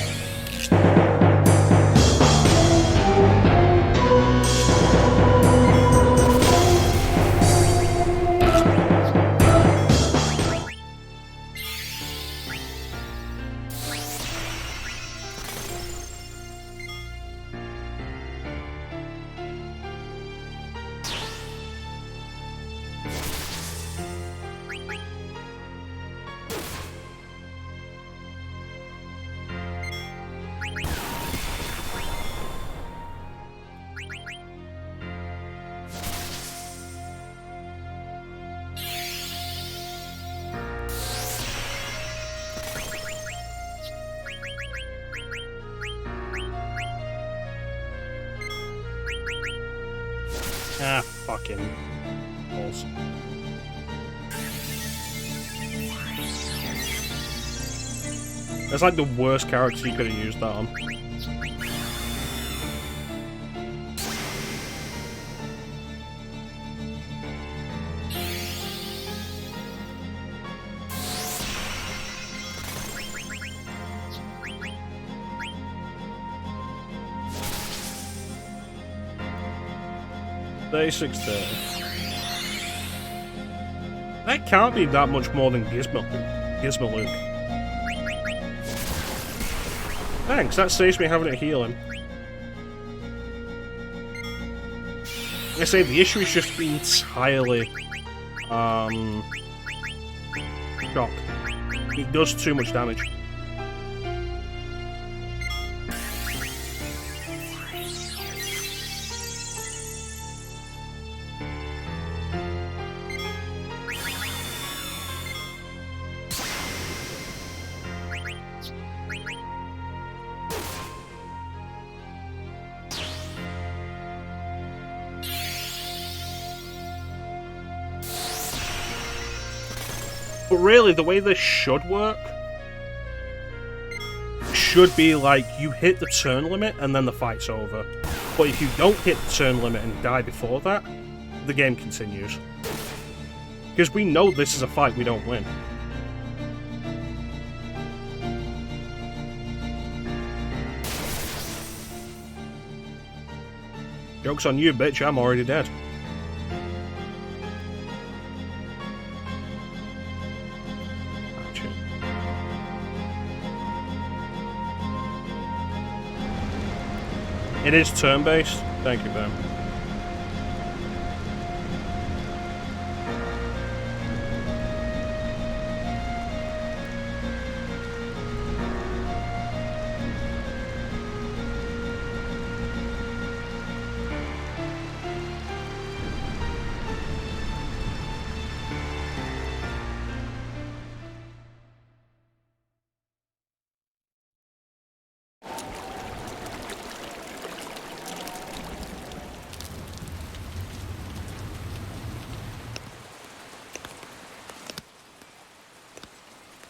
Ah, fucking balls. That's like the worst character you could have used that on. That can't be that much more than Gizmo Luke. Thanks, that saves me having to heal him. Like I say, the issue is just entirely shock. It does too much damage. But really, the way this should work should be like you hit the turn limit and then the fight's over. But if you don't hit the turn limit and die before that, the game continues. Because we know this is a fight we don't win. Joke's on you, bitch, I'm already dead. It is turn-based. Thank you, Ben.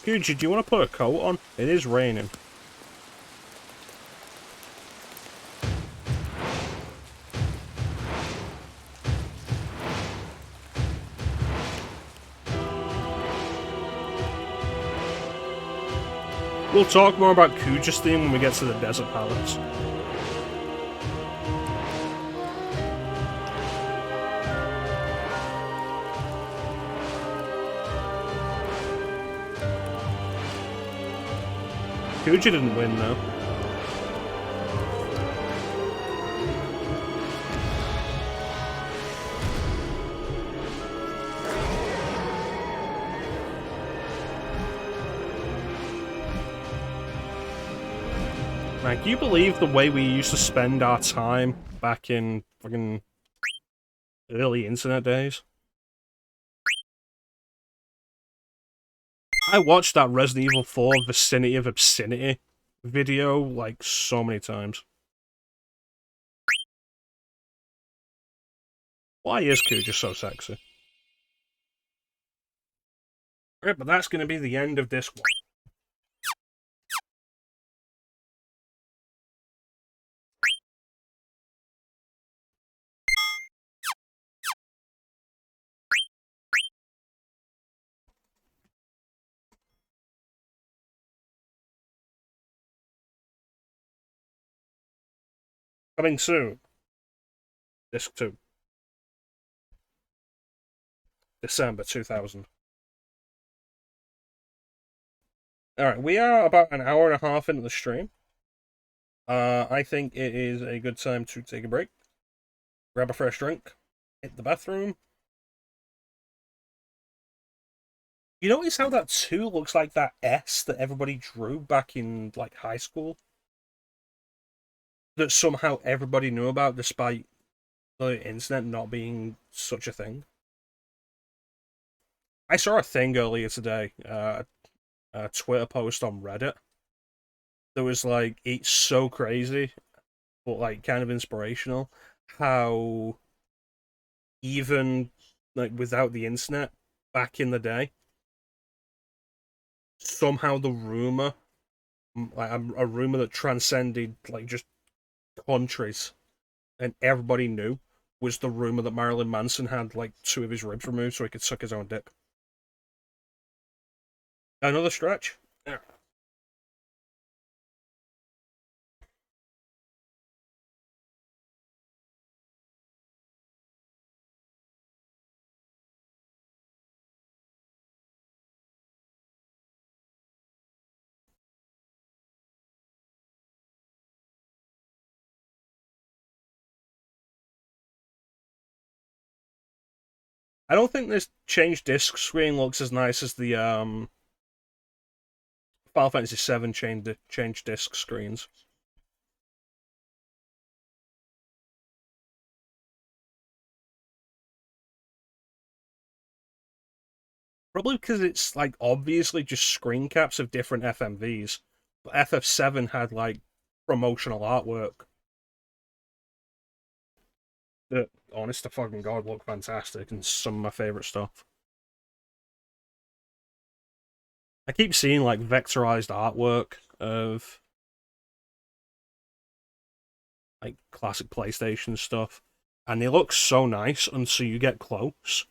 Gucci, do you want to put a coat on? It is raining. We'll talk more about Kuja's theme when we get to the Desert Palace. Kuja didn't win, though. Man, can you believe the way we used to spend our time back in fucking early internet days? I watched that Resident Evil 4 Vicinity of Obscenity video like so many times. Why is Kuja so sexy? Right, but that's going to be the end of this one. Coming soon. Disc 2. December 2000. Alright, we are about an hour and a half into the stream. I think it is a good time to take a break. Grab a fresh drink. Hit the bathroom. You notice how that 2 looks like that S that everybody drew back in, like, high school? That somehow everybody knew about despite the internet not being such a thing. I saw a thing earlier today, a Twitter post on Reddit. That was like, it's so crazy, but like kind of inspirational, how even like without the internet back in the day, somehow the rumor, like a rumor that transcended like just countries and everybody knew, was the rumor that Marilyn Manson had like 2 of his ribs removed so he could suck his own dick. Another stretch? Yeah. I don't think this changed disc screen looks as nice as the Final Fantasy VII changed disc screens. Probably because it's like obviously just screen caps of different FMVs. But FF7 had like promotional artwork that, honest to fucking god, looked fantastic and some of my favorite stuff. I keep seeing like vectorized artwork of classic PlayStation stuff, and they look so nice until you get close,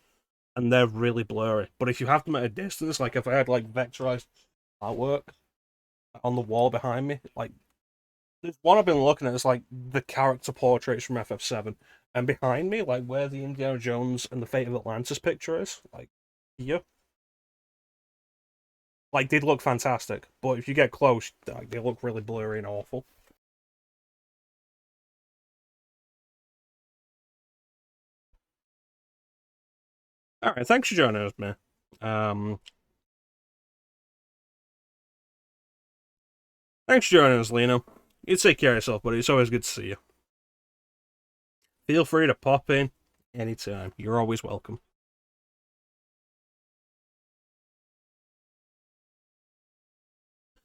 and they're really blurry. But if you have them at a distance, like if I had like vectorized artwork on the wall behind me, like there's one I've been looking at, it's like the character portraits from FF7, and behind me, like where the Indiana Jones and the Fate of Atlantis picture is, like here, like they'd look fantastic. But if you get close, like, they look really blurry and awful. All right, thanks for joining us, man. Um, Thanks for joining us, Lino. You take care of yourself, buddy. It's always good to see you. Feel free to pop in anytime. You're always welcome.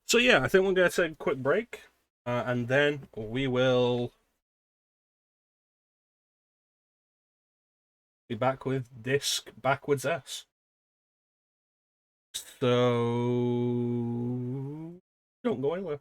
So yeah, I think we're going to take a quick break, and then we will be back with Disc Backwards S. So don't go anywhere.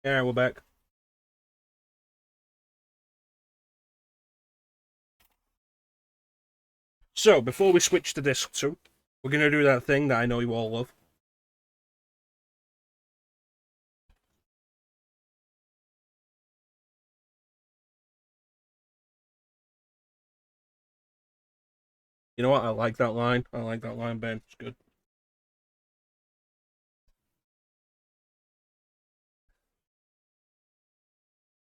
Yeah, we're back. So, before we switch to disc 2, we're going to do that thing that I know you all love. You know what? I like that line. I like that line, Ben. It's good.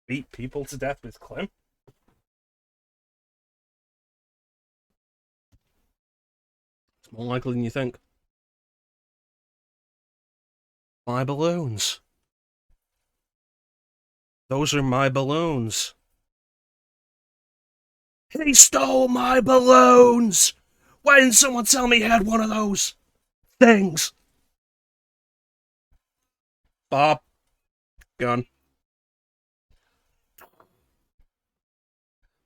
Beat people to death with Clem. It's more likely than you think. My balloons. Those are my balloons. He stole my balloons! Why didn't someone tell me he had one of those things? Bob, gun.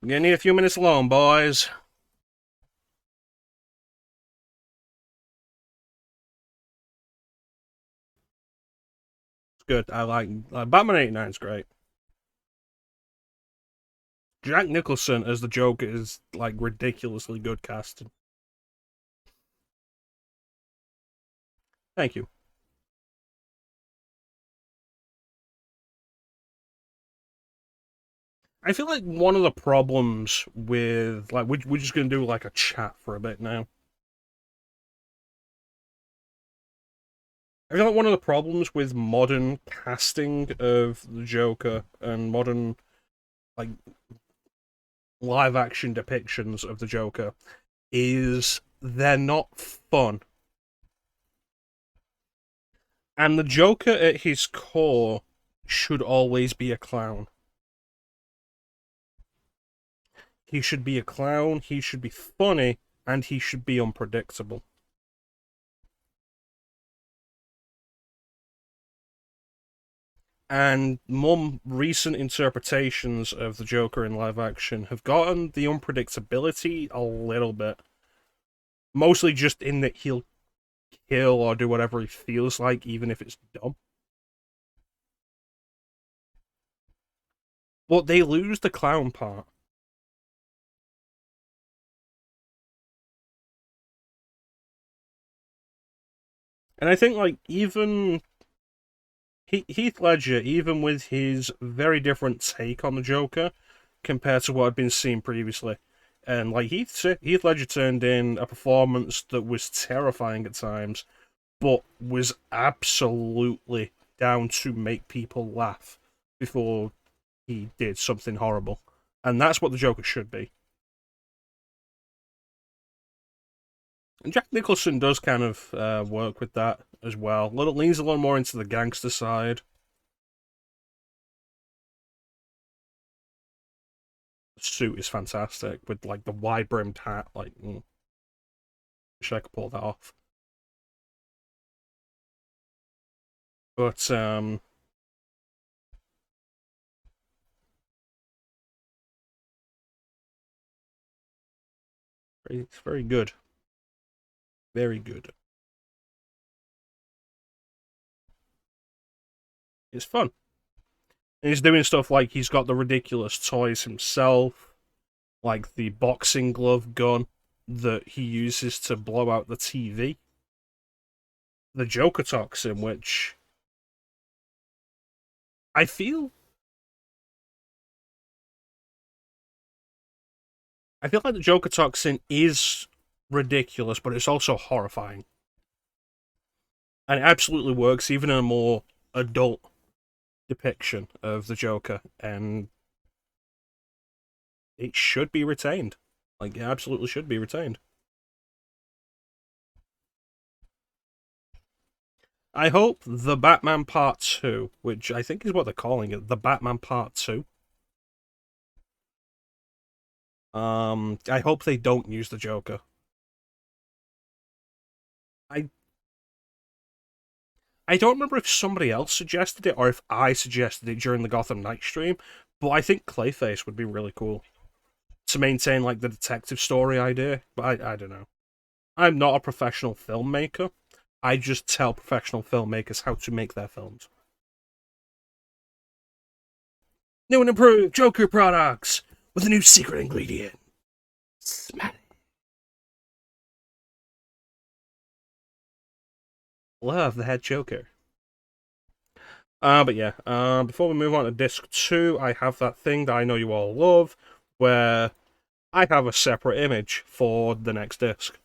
I'm gonna need a few minutes alone, boys. It's good. I like Batman 89 is great. Jack Nicholson as the Joker is like ridiculously good casting. Thank you. I feel like one of the problems with like we're just gonna do like a chat for a bit now. I feel like one of the problems with modern casting of the Joker and modern like live action depictions of the Joker is they're not fun. And the Joker at his core should always be a clown. He should be a clown, he should be funny, and he should be unpredictable. And more recent interpretations of the Joker in live action have gotten the unpredictability a little bit. Mostly just in that he'll kill or do whatever he feels like, even if it's dumb. But they lose the clown part. And I think, like, even Heath Ledger, even with his very different take on the Joker compared to what had been seen previously, and like Heath Ledger turned in a performance that was terrifying at times, but was absolutely down to make people laugh before he did something horrible, and that's what the Joker should be. And Jack Nicholson does kind of work with that as well. Leans a little more into the gangster side. The suit is fantastic with like the wide brimmed hat. Like, wish I could pull that off. But it's very good, very good. It's fun. And he's doing stuff like he's got the ridiculous toys himself, like the boxing glove gun that he uses to blow out the TV, the Joker toxin, which I feel like the Joker toxin is ridiculous, but it's also horrifying. And it absolutely works, even in a more adult depiction of the Joker, and it should be retained. Like, it absolutely should be retained. I hope the Batman Part 2, which I think is what they're calling it, the Batman Part 2. I hope they don't use the Joker. I I don't remember if somebody else suggested it or if I suggested it during the Gotham Knight stream, but I think Clayface would be really cool to maintain like the detective story idea. But I don't know. I'm not a professional filmmaker. I just tell professional filmmakers how to make their films. New and improved Joker products with a new secret ingredient. Smack. Love the head Joker. But yeah, before we move on to disc 2, I have that thing that I know you all love, where I have a separate image for the next disc.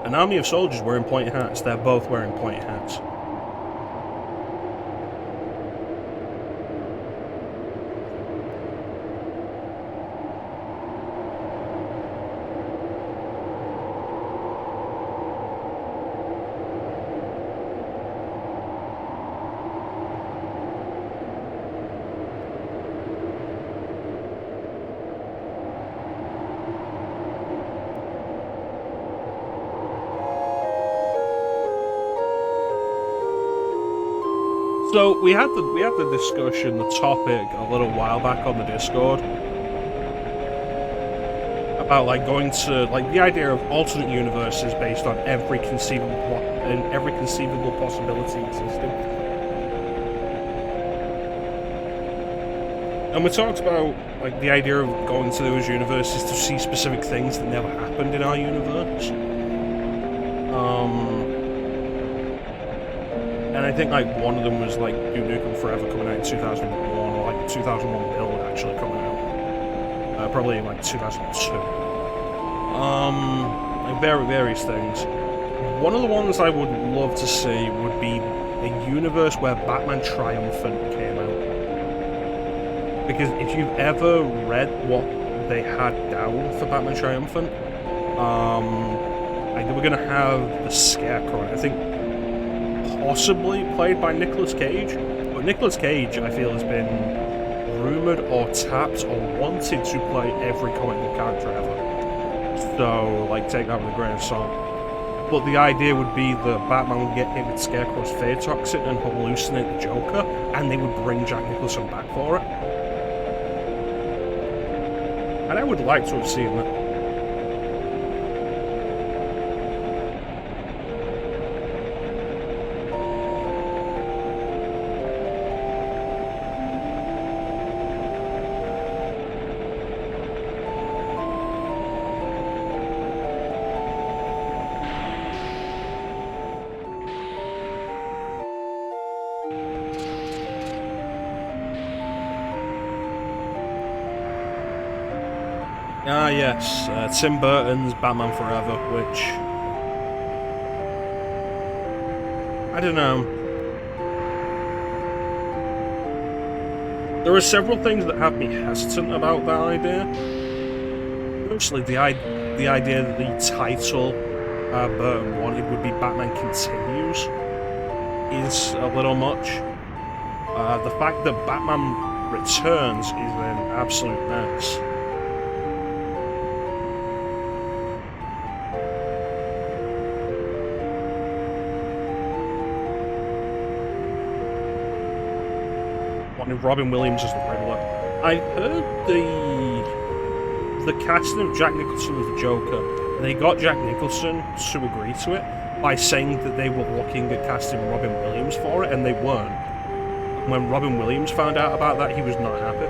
An army of soldiers wearing pointy hats. They're both wearing pointy hats. So we had the discussion, the topic a little while back on the Discord about like going to like the idea of alternate universes based on every conceivable possibility existing. And we talked about like the idea of going to those universes to see specific things that never happened in our universe. And I think like one of them was like Duke Nukem Forever coming out in 2001, or like 2001 build actually coming out, probably in like 2002. Like various things. One of the ones I would love to see would be a universe where Batman Triumphant came out. Because if you've ever read what they had down for Batman Triumphant, like they were gonna have the Scarecrow. I think possibly played by Nicolas Cage, but Nicolas Cage, I feel, has been rumoured or tapped or wanted to play every comic book character ever. So, like, take that with a grain of salt. But the idea would be that Batman would get hit with Scarecrow's fear toxin and hallucinate the Joker, and they would bring Jack Nicholson back for it. And I would like to have seen that. Ah, yes, Tim Burton's Batman Forever, which I don't know. There are several things that have me hesitant about that idea. Mostly the idea that the title Burton wanted would be Batman Continues is a little much. The fact that Batman Returns is an absolute mess. Robin Williams as the Riddler. I heard the casting of Jack Nicholson as the Joker. They got Jack Nicholson to agree to it by saying that they were looking at casting Robin Williams for it, and they weren't. When Robin Williams found out about that, he was not happy.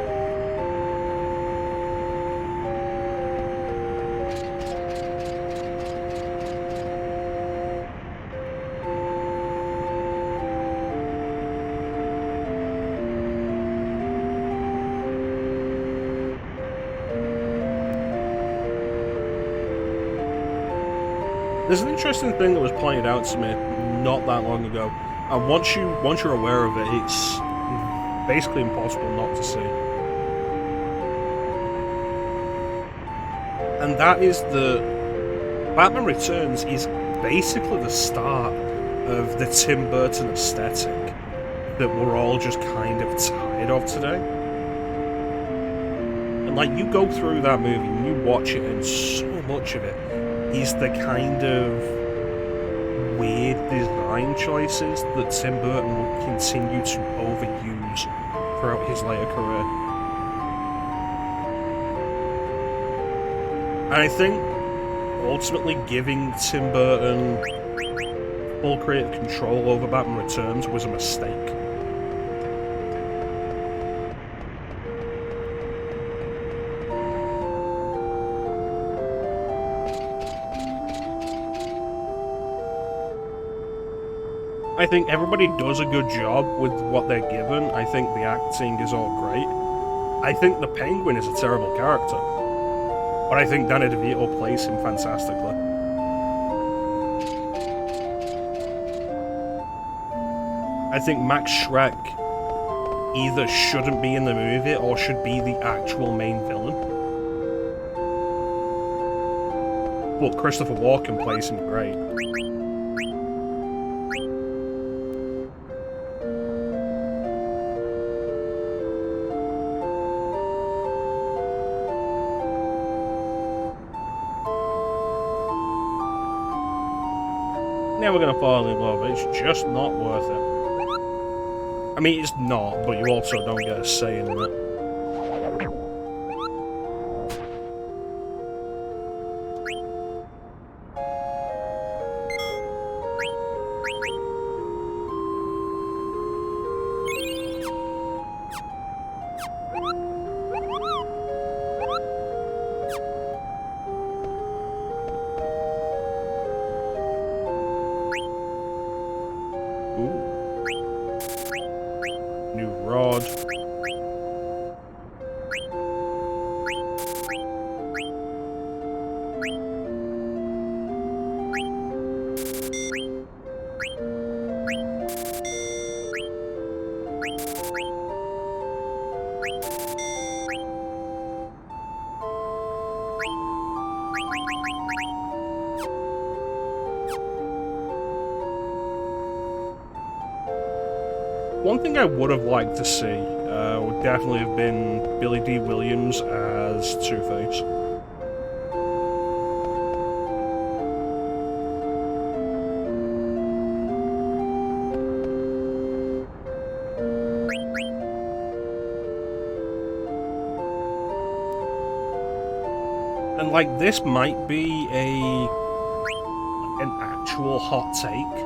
There's an interesting thing that was pointed out to me not that long ago, and once you're aware of it, it's basically impossible not to see. And that is the Batman Returns is basically the start of the Tim Burton aesthetic that we're all just kind of tired of today. And like, you go through that movie and you watch it, and so much of it is the kind of weird design choices that Tim Burton would continue to overuse throughout his later career. And I think ultimately giving Tim Burton full creative control over Batman Returns was a mistake. I think everybody does a good job with what they're given. I think the acting is all great. I think the Penguin is a terrible character, but I think Danny DeVito plays him fantastically. I think Max Schreck either shouldn't be in the movie or should be the actual main villain. But Christopher Walken plays him great. Never gonna fall in love, it's just not worth it. I mean, it's not, but you also don't get a say in it. New rod. One thing I would have liked to see would definitely have been Billy D. Williams as Two-Face. And like, this might be an actual hot take,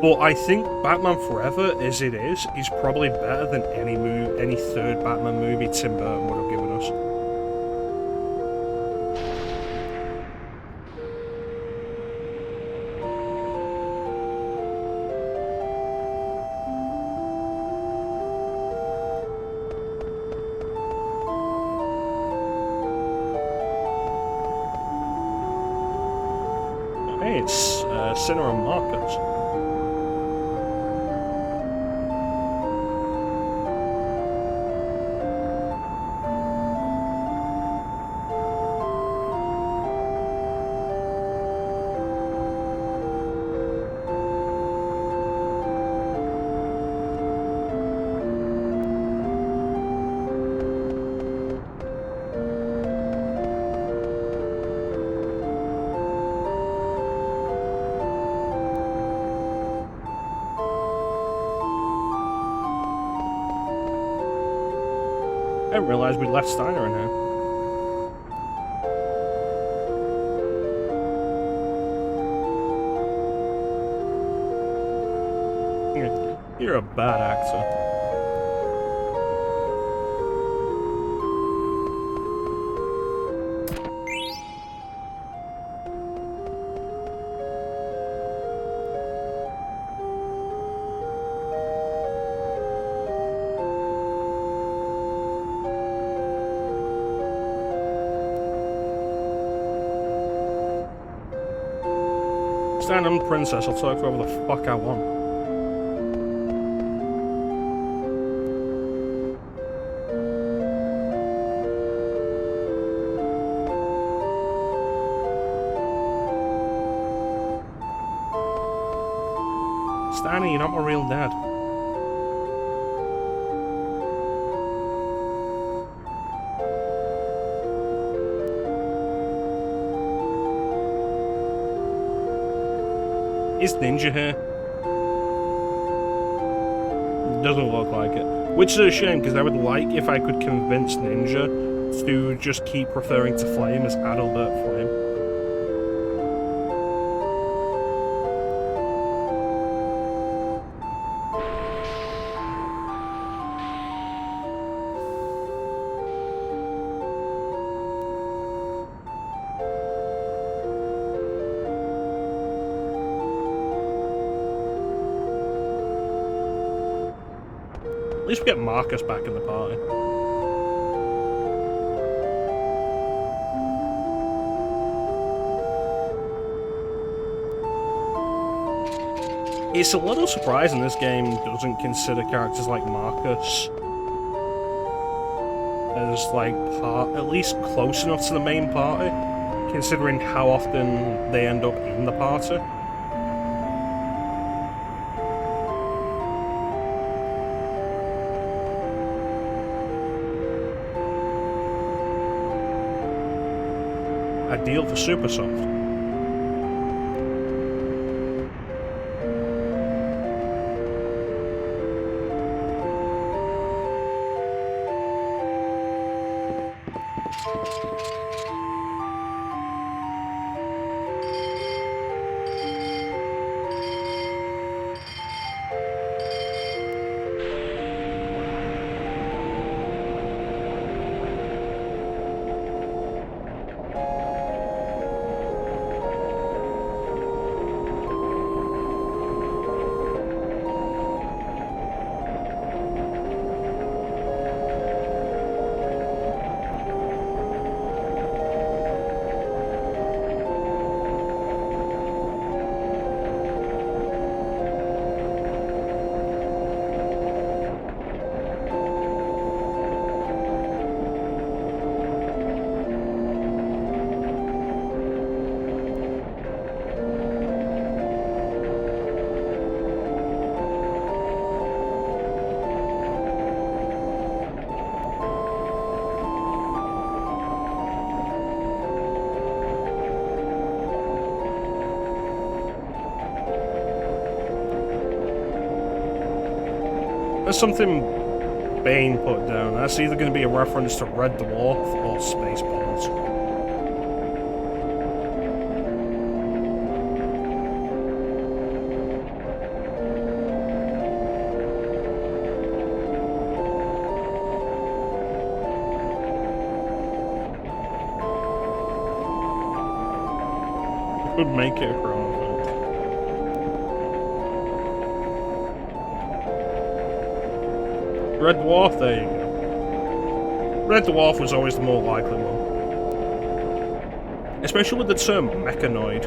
but I think Batman Forever, as it is probably better than any third Batman movie Tim Burton would have given us. Hey, it's Sinner and Marcus. I didn't realise we left Steiner in here. You're a bad actor. Stand on, princess, I'll talk whatever the fuck I want. Annie, you're not my real dad. Is Ninja here? Doesn't look like it. Which is a shame, because I would like if I could convince Ninja to just keep referring to Flame as Adalbert Flame. At least we get Marcus back in the party. It's a little surprising this game doesn't consider characters like Marcus as, like, at least close enough to the main party, considering how often they end up in the party. Ideal for Supersoft. There's something Bane put down. That's either going to be a reference to Red Dwarf or Spaceballs. Could make it a chrono. Red Dwarf, there you go. Red Dwarf was always the more likely one. Especially with the term mechanoid.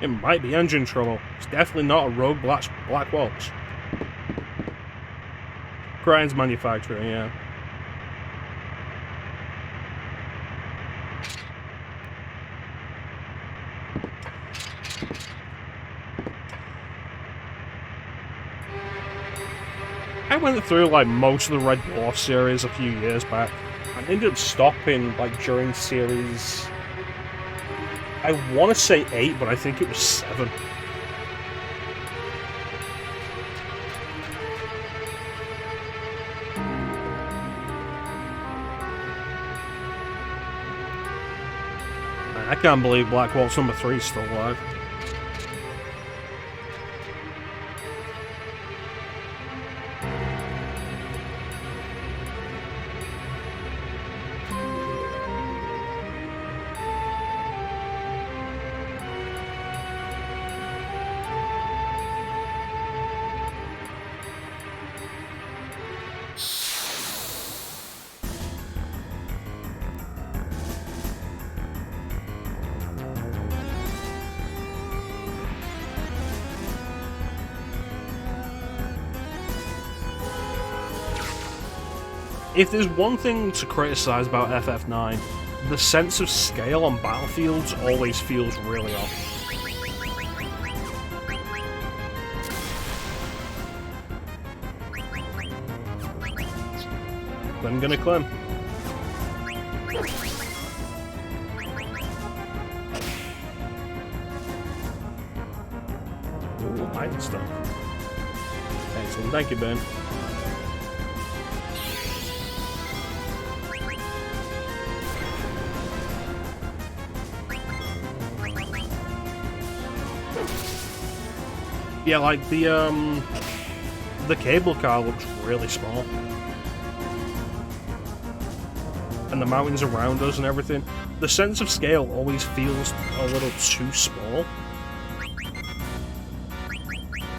It might be engine trouble. It's definitely not a rogue black waltz. Grind's manufacturer, yeah. I went through like most of the Red Dwarf series a few years back. I ended up stopping like during series, I want to say 8, but I think it was 7. I can't believe Black Waltz number 3 is still alive. If there's one thing to criticize about FF9, the sense of scale on battlefields always feels really off. I'm gonna climb. Ooh, iron stuff. Excellent, thank you, Ben. Yeah, like the cable car looks really small. And the mountains around us and everything. The sense of scale always feels a little too small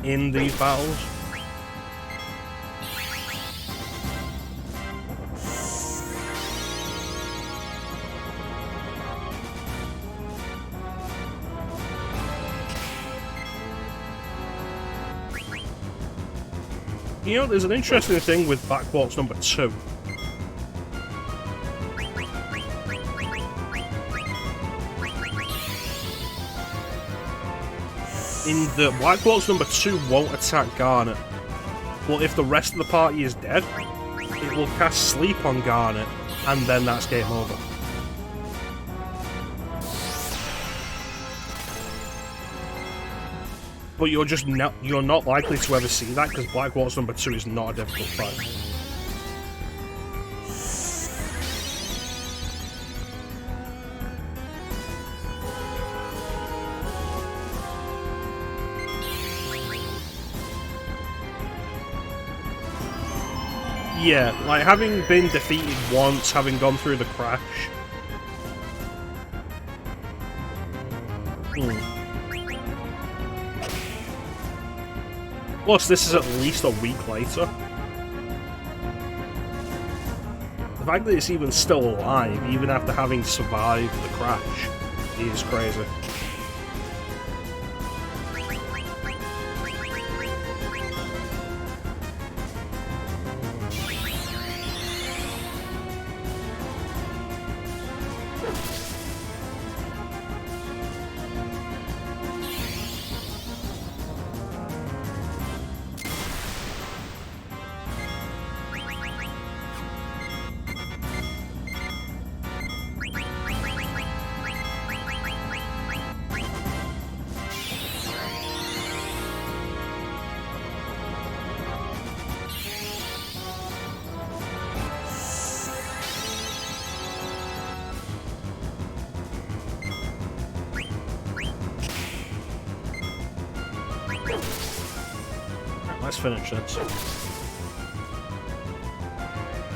in these battles. You know, there's an interesting thing with Backwards number 2. In the Backwards number 2 won't attack Garnet, but if the rest of the party is dead, it will cast Sleep on Garnet, and then that's game over. But you're not likely to ever see that because Backwards number 2 is not a difficult fight. Yeah, like having been defeated once, having gone through the crash. Plus, this is at least a week later. The fact that it's even still alive, even after having survived the crash, is crazy. Let's finish this.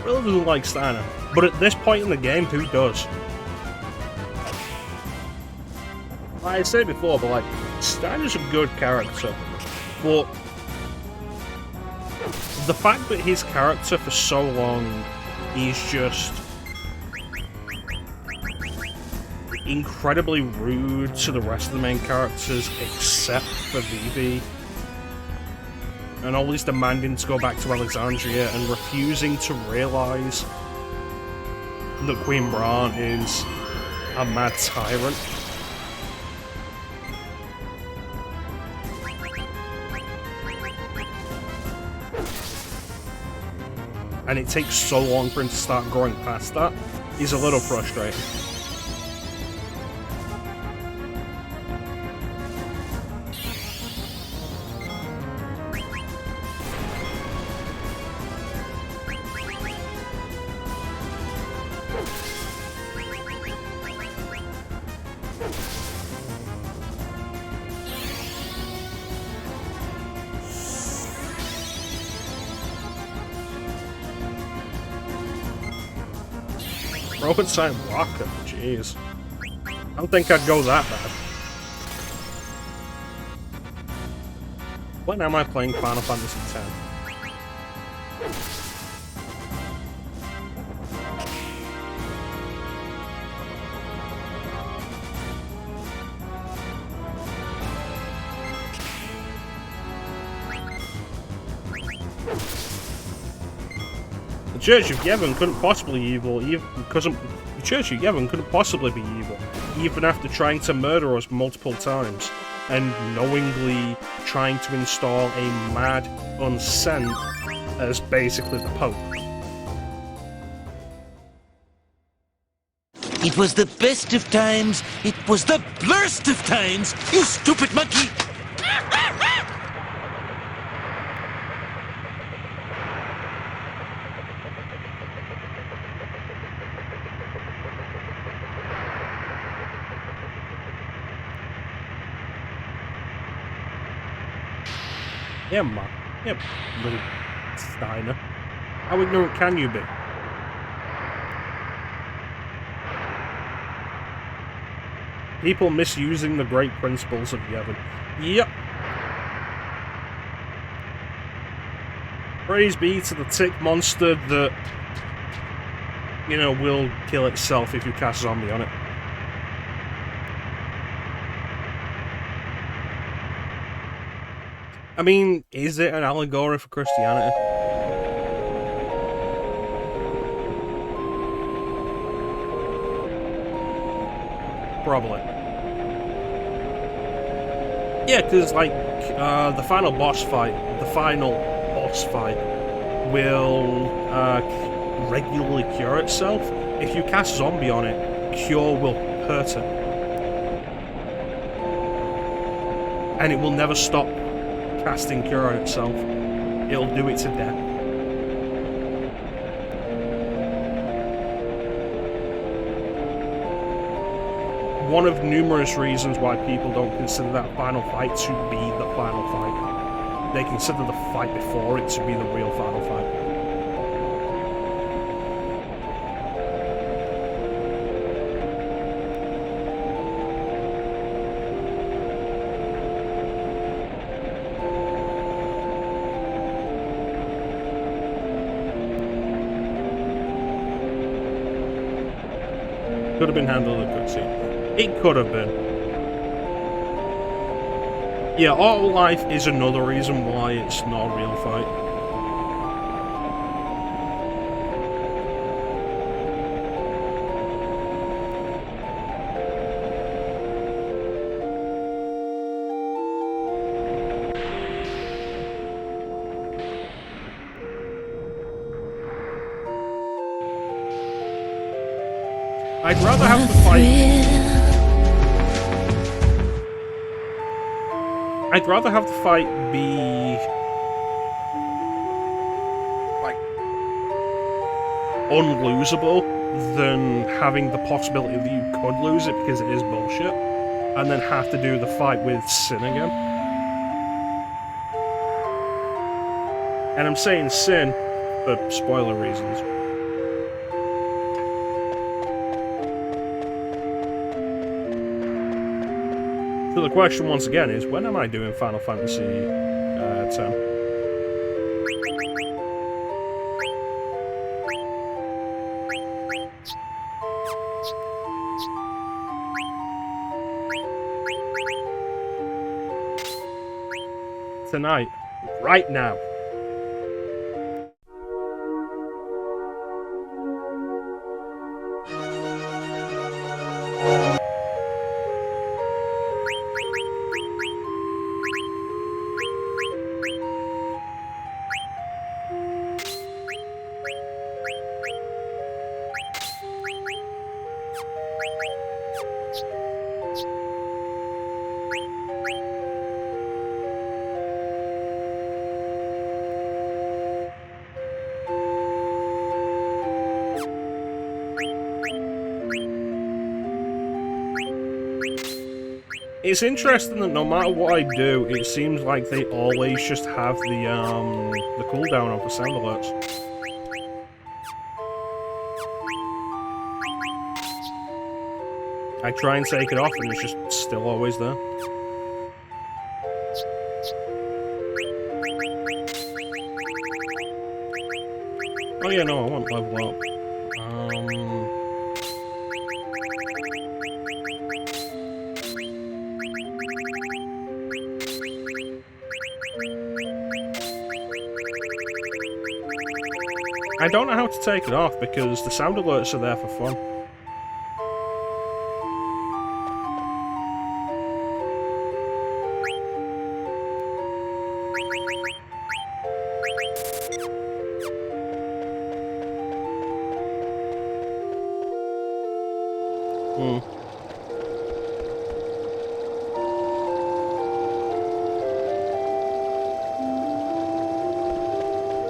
Really doesn't like Steiner, but at this point in the game, who does? Like I said before, but like, Steiner's a good character, but the fact that his character for so long is just incredibly rude to the rest of the main characters except for Vivi, and always demanding to go back to Alexandria and refusing to realise that Queen Bran is a mad tyrant. And it takes so long for him to start growing past that, is a little frustrating. Robot Sign Rocker, jeez. I don't think I'd go that bad. When am I playing Final Fantasy X? The Church of Yevon couldn't possibly be evil, because the Church of Yevon couldn't possibly be evil, even after trying to murder us multiple times, and knowingly trying to install a mad unsent as basically the Pope. It was the best of times, it was the blurst of times, you stupid monkey! Yeah, man. Yeah, little Steiner. How ignorant can you be? People misusing the great principles of Yevon. Yep. Praise be to the tick monster that, you know, will kill itself if you cast zombie on it. I mean, is it an allegory for Christianity? Probably. Yeah, because, like, the final boss fight will regularly cure itself. If you cast zombie on it, cure will hurt it. And it will never stop casting cure on itself. It'll do it to death. One of numerous reasons why people don't consider that final fight to be the final fight. They consider the fight before it to be the real final fight. Could have been handled in a cutscene. It could have been. Yeah, auto life is another reason why it's not a real fight. I'd rather have the fight. I'd rather have the fight be like unlosable than having the possibility that you could lose it because it is bullshit, and then have to do the fight with Sin again. And I'm saying Sin for spoiler reasons. So the question once again is, when am I doing Final Fantasy X? Tonight. Right now. It's interesting that no matter what I do, it seems like they always just have the cooldown of the sound alerts. I try and take it off and it's just still always there. Oh yeah, no, I want to level up. I don't know how to take it off because the sound alerts are there for fun.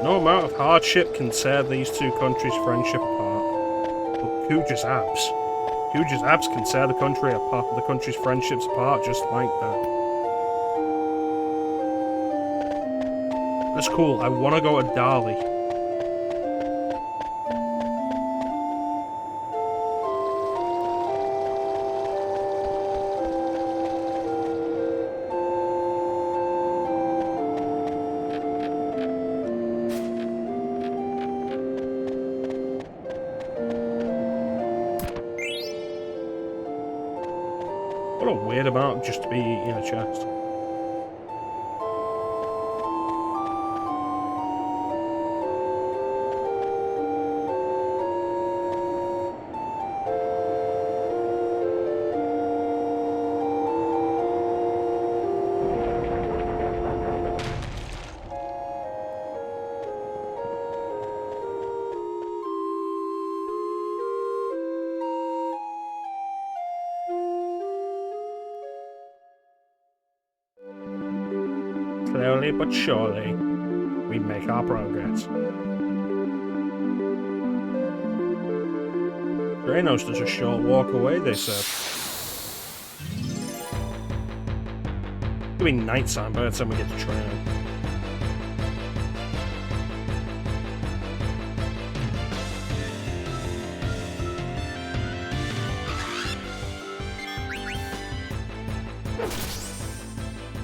No amount of hardship can tear these two countries' friendship apart. But Kuja's abs can tear the country's friendships apart just like that. That's cool. I want to go to Dali. What a weird amount just to be in a chest. Slowly but surely, we make our progress. Drainos does a short walk away, they said. It'll be nighttime by the time we get to Traino.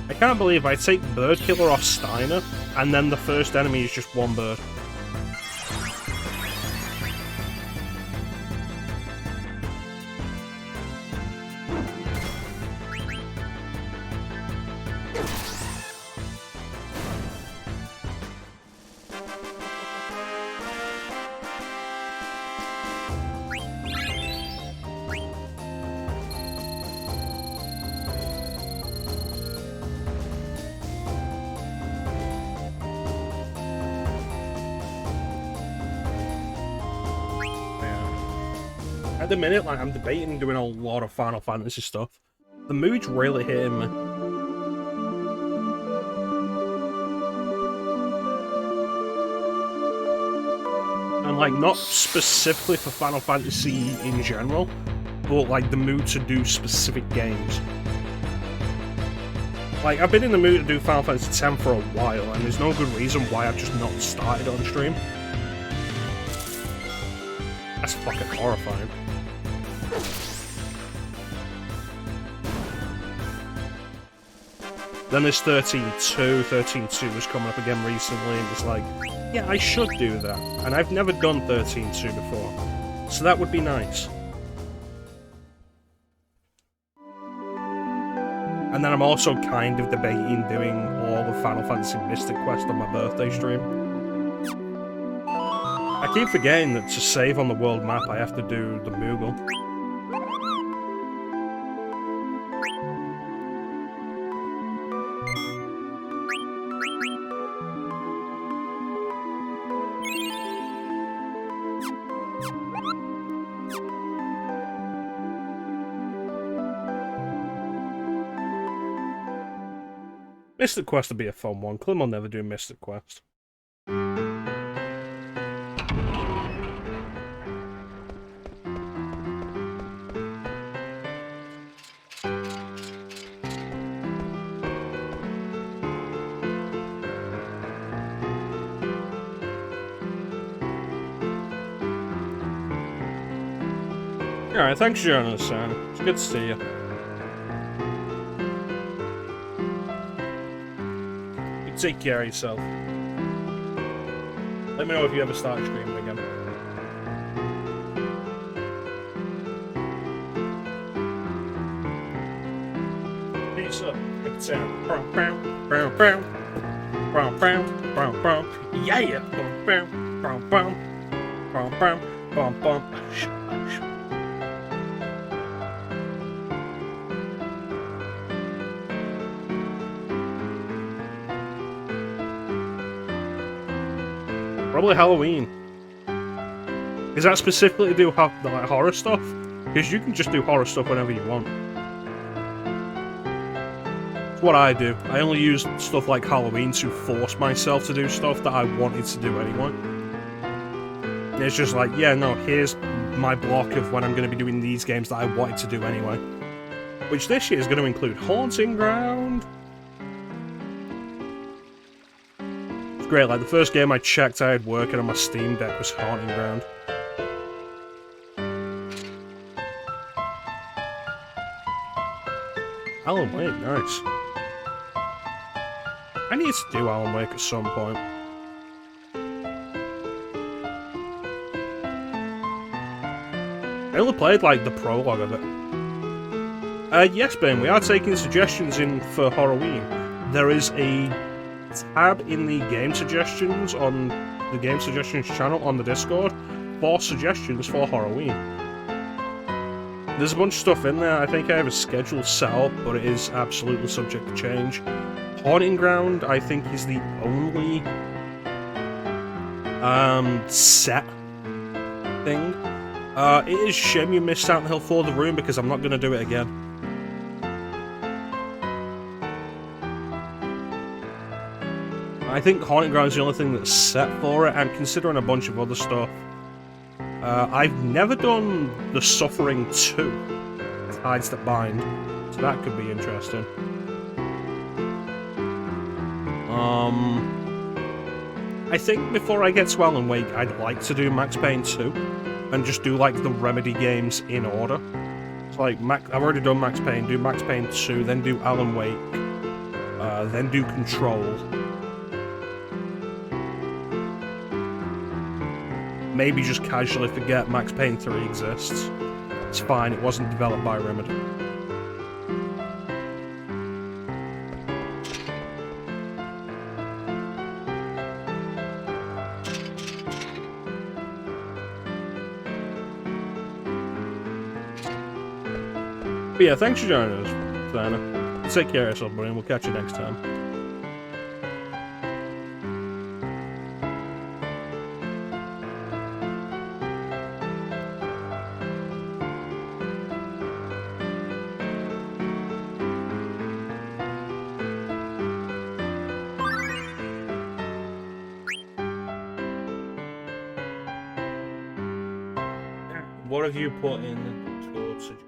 I can't believe I take Bird Killer off Steiner, and then the first enemy is just one bird. At the minute, like, I'm debating doing a lot of Final Fantasy stuff. The mood's really hitting me. And, like, not specifically for Final Fantasy in general, but, like, the mood to do specific games. Like, I've been in the mood to do Final Fantasy X for a while, and there's no good reason why I've just not started on stream. That's fucking horrifying. Then there's 13.2. 13.2 was coming up again recently, and it's like, yeah, I should do that. And I've never done 13.2 before, so that would be nice. And then I'm also kind of debating doing all the Final Fantasy Mystic Quest on my birthday stream. I keep forgetting that to save on the world map I have to do the Moogle. Mystic Quest would be a fun one. Clem will never do Mystic Quest. Alright, thanks for joining us, Shaun. It's good to see you. You take care of yourself. Let me know if you ever start streaming again. Peace up. Good sound. Yeah! Bum, bum, bum, bum. Probably Halloween. Is that specifically to do like horror stuff? Because you can just do horror stuff whenever you want. It's what I do. I only use stuff like Halloween to force myself to do stuff that I wanted to do anyway. And it's just like, yeah, no, here's my block of when I'm going to be doing these games that I wanted to do anyway. Which this year is going to include Haunting Ground. It's great, like the first game I checked I had working on my Steam Deck was Haunting Ground. Alan Wake, nice. I need to do Alan Wake at some point. I only played like the prologue of it. Yes, Ben, we are taking suggestions in for Halloween. There is a tab in the game suggestions on the game suggestions channel on the Discord for suggestions for Halloween. There's a bunch of stuff in there. I think I have a schedule set up, but it is absolutely subject to change. Haunting Ground, I think, is the only set thing. It is a shame you missed out on Hill for the Room because I'm not going to do it again. I think Haunting Ground is the only thing that's set for it, and considering a bunch of other stuff. I've never done The Suffering 2, Tides That Bind, so that could be interesting. I think before I get to Alan Wake, I'd like to do Max Payne 2, and just do like the Remedy games in order. So like, I've already done Max Payne, do Max Payne 2, then do Alan Wake, then do Control. Maybe just casually forget Max Payne 3 exists. It's fine, it wasn't developed by Remedy. But yeah, thanks for joining us, Diana. Take care of yourself, buddy, and we'll catch you next time. What have you put in the Discord suggestion?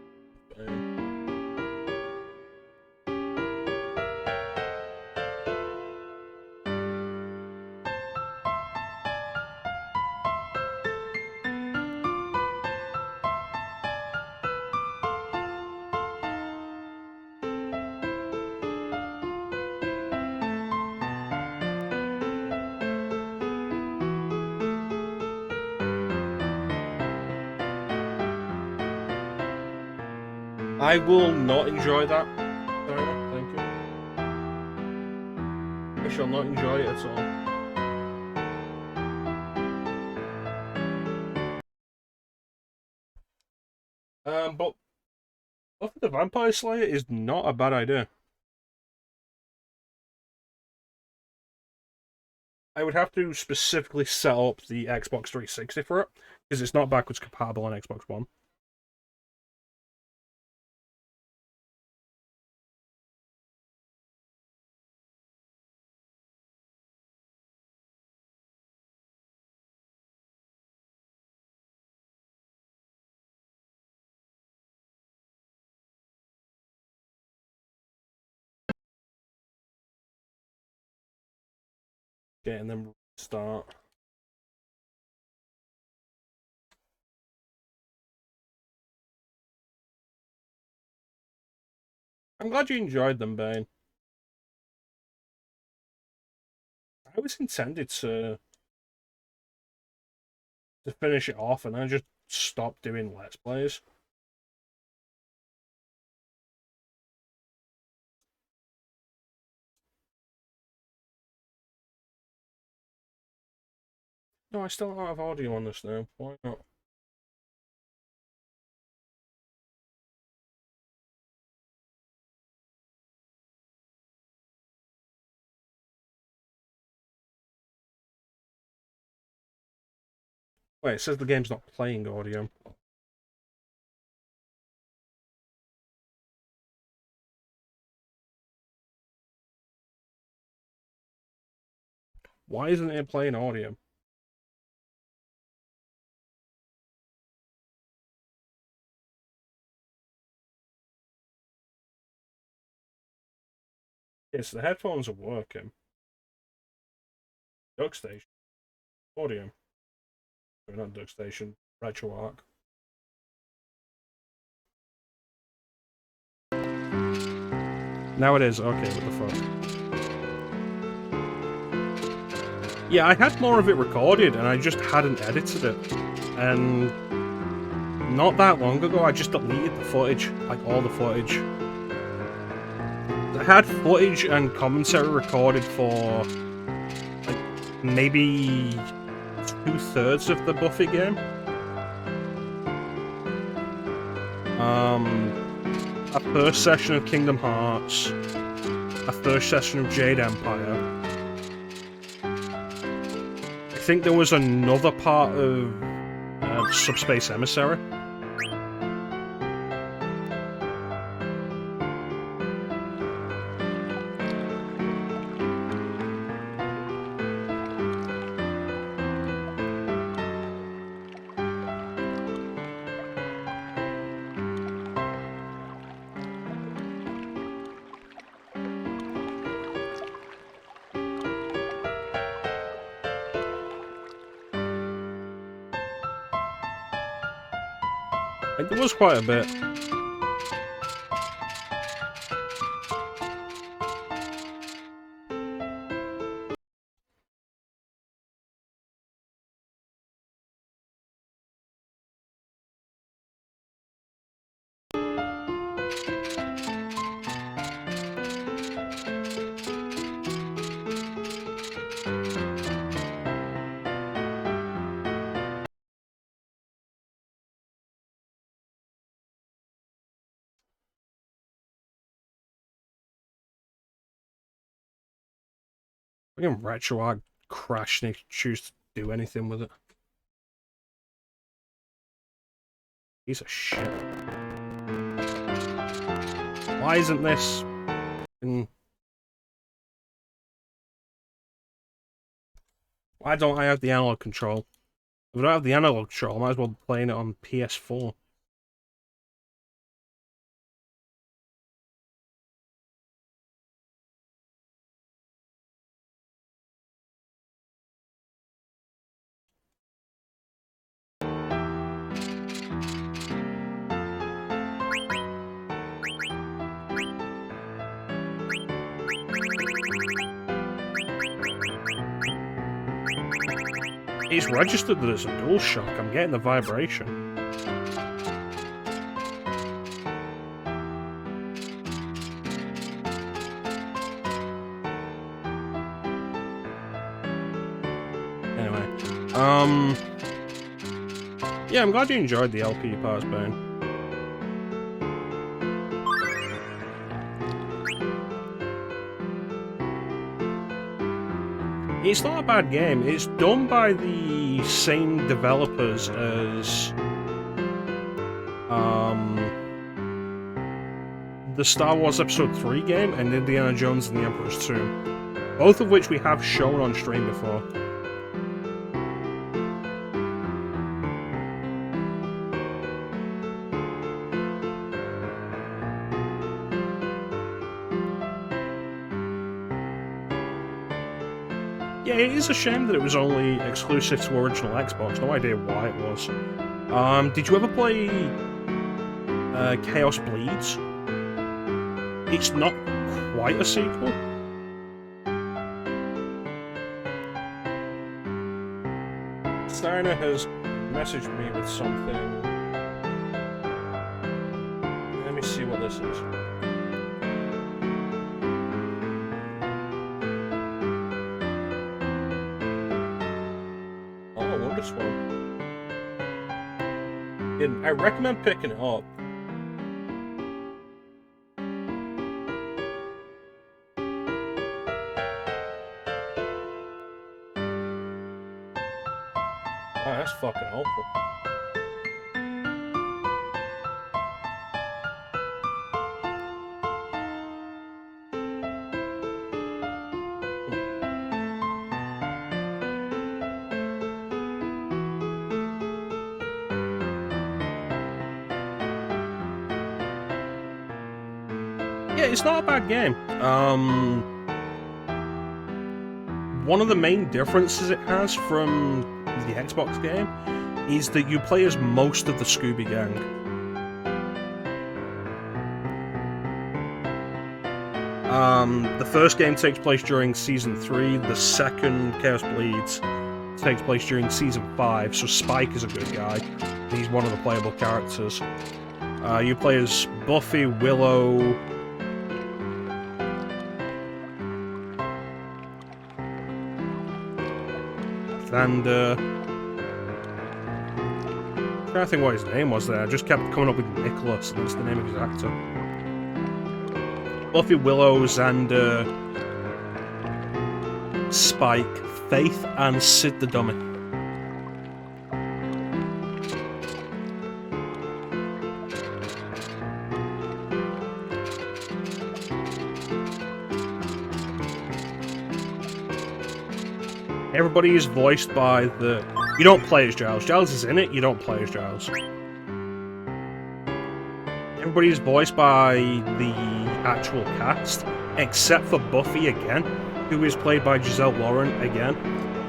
I will not enjoy that. Sorry, thank you. I shall not enjoy it at all. But Buffy the Vampire Slayer is not a bad idea. I would have to specifically set up the Xbox 360 for it, because it's not backwards compatible on Xbox One. Okay, and then start. I'm glad you enjoyed them, Bane. I was intended to finish it off, and I just stopped doing Let's Plays. No, I still don't have audio on this now. Why not? Wait, it says the game's not playing audio. Why isn't it playing audio? Yes, the headphones are working. Duck Station. Audio. Sorry, not Duck Station. RetroArch. Now it is. Okay, what the fuck? Yeah, I had more of it recorded, and I just hadn't edited it. And not that long ago, I just deleted the footage. Like, all the footage. I had footage and commentary recorded for, like, maybe 2/3 of the Buffy game. A first session of Kingdom Hearts, a first session of Jade Empire. I think there was another part of Subspace Emissary. Like, there was quite a bit. Fucking RetroArch crashed and they choose to do anything with it. Piece of shit. Why isn't this Why don't I have the analog control? If I don't have the analog control, I might as well be playing it on PS4. It's registered that it's a DualShock. I'm getting the vibration. Anyway, yeah, I'm glad you enjoyed the LP parts, Bane. It's not a bad game. It's done by the same developers as the Star Wars Episode 3 game and Indiana Jones and the Emperor's Tomb. Both of which we have shown on stream before. Yeah, it is a shame that it was only exclusive to original Xbox. No idea why it was. Did you ever play Chaos Bleeds? It's not quite a sequel. Steiner has messaged me with something. Let me see what this is. Oh. I recommend picking it up. Oh, that's fucking awful. Yeah, it's not a bad game. One of the main differences it has from the Xbox game is that you play as most of the Scooby Gang. The first game takes place during Season 3, the second, Chaos Bleeds, takes place during Season 5, so Spike is a good guy. He's one of the playable characters. You play as Buffy, Willow, and I'm trying to think what his name was there. I just kept coming up with Nicholas, and that's the name of his actor. Buffy, Willow, Xander, Spike, Faith, and Sid the Dummy. Everybody is voiced by the... You don't play as Giles. Giles is in it, you don't play as Giles. Everybody is voiced by the actual cast, except for Buffy again, who is played by Giselle Lauren again,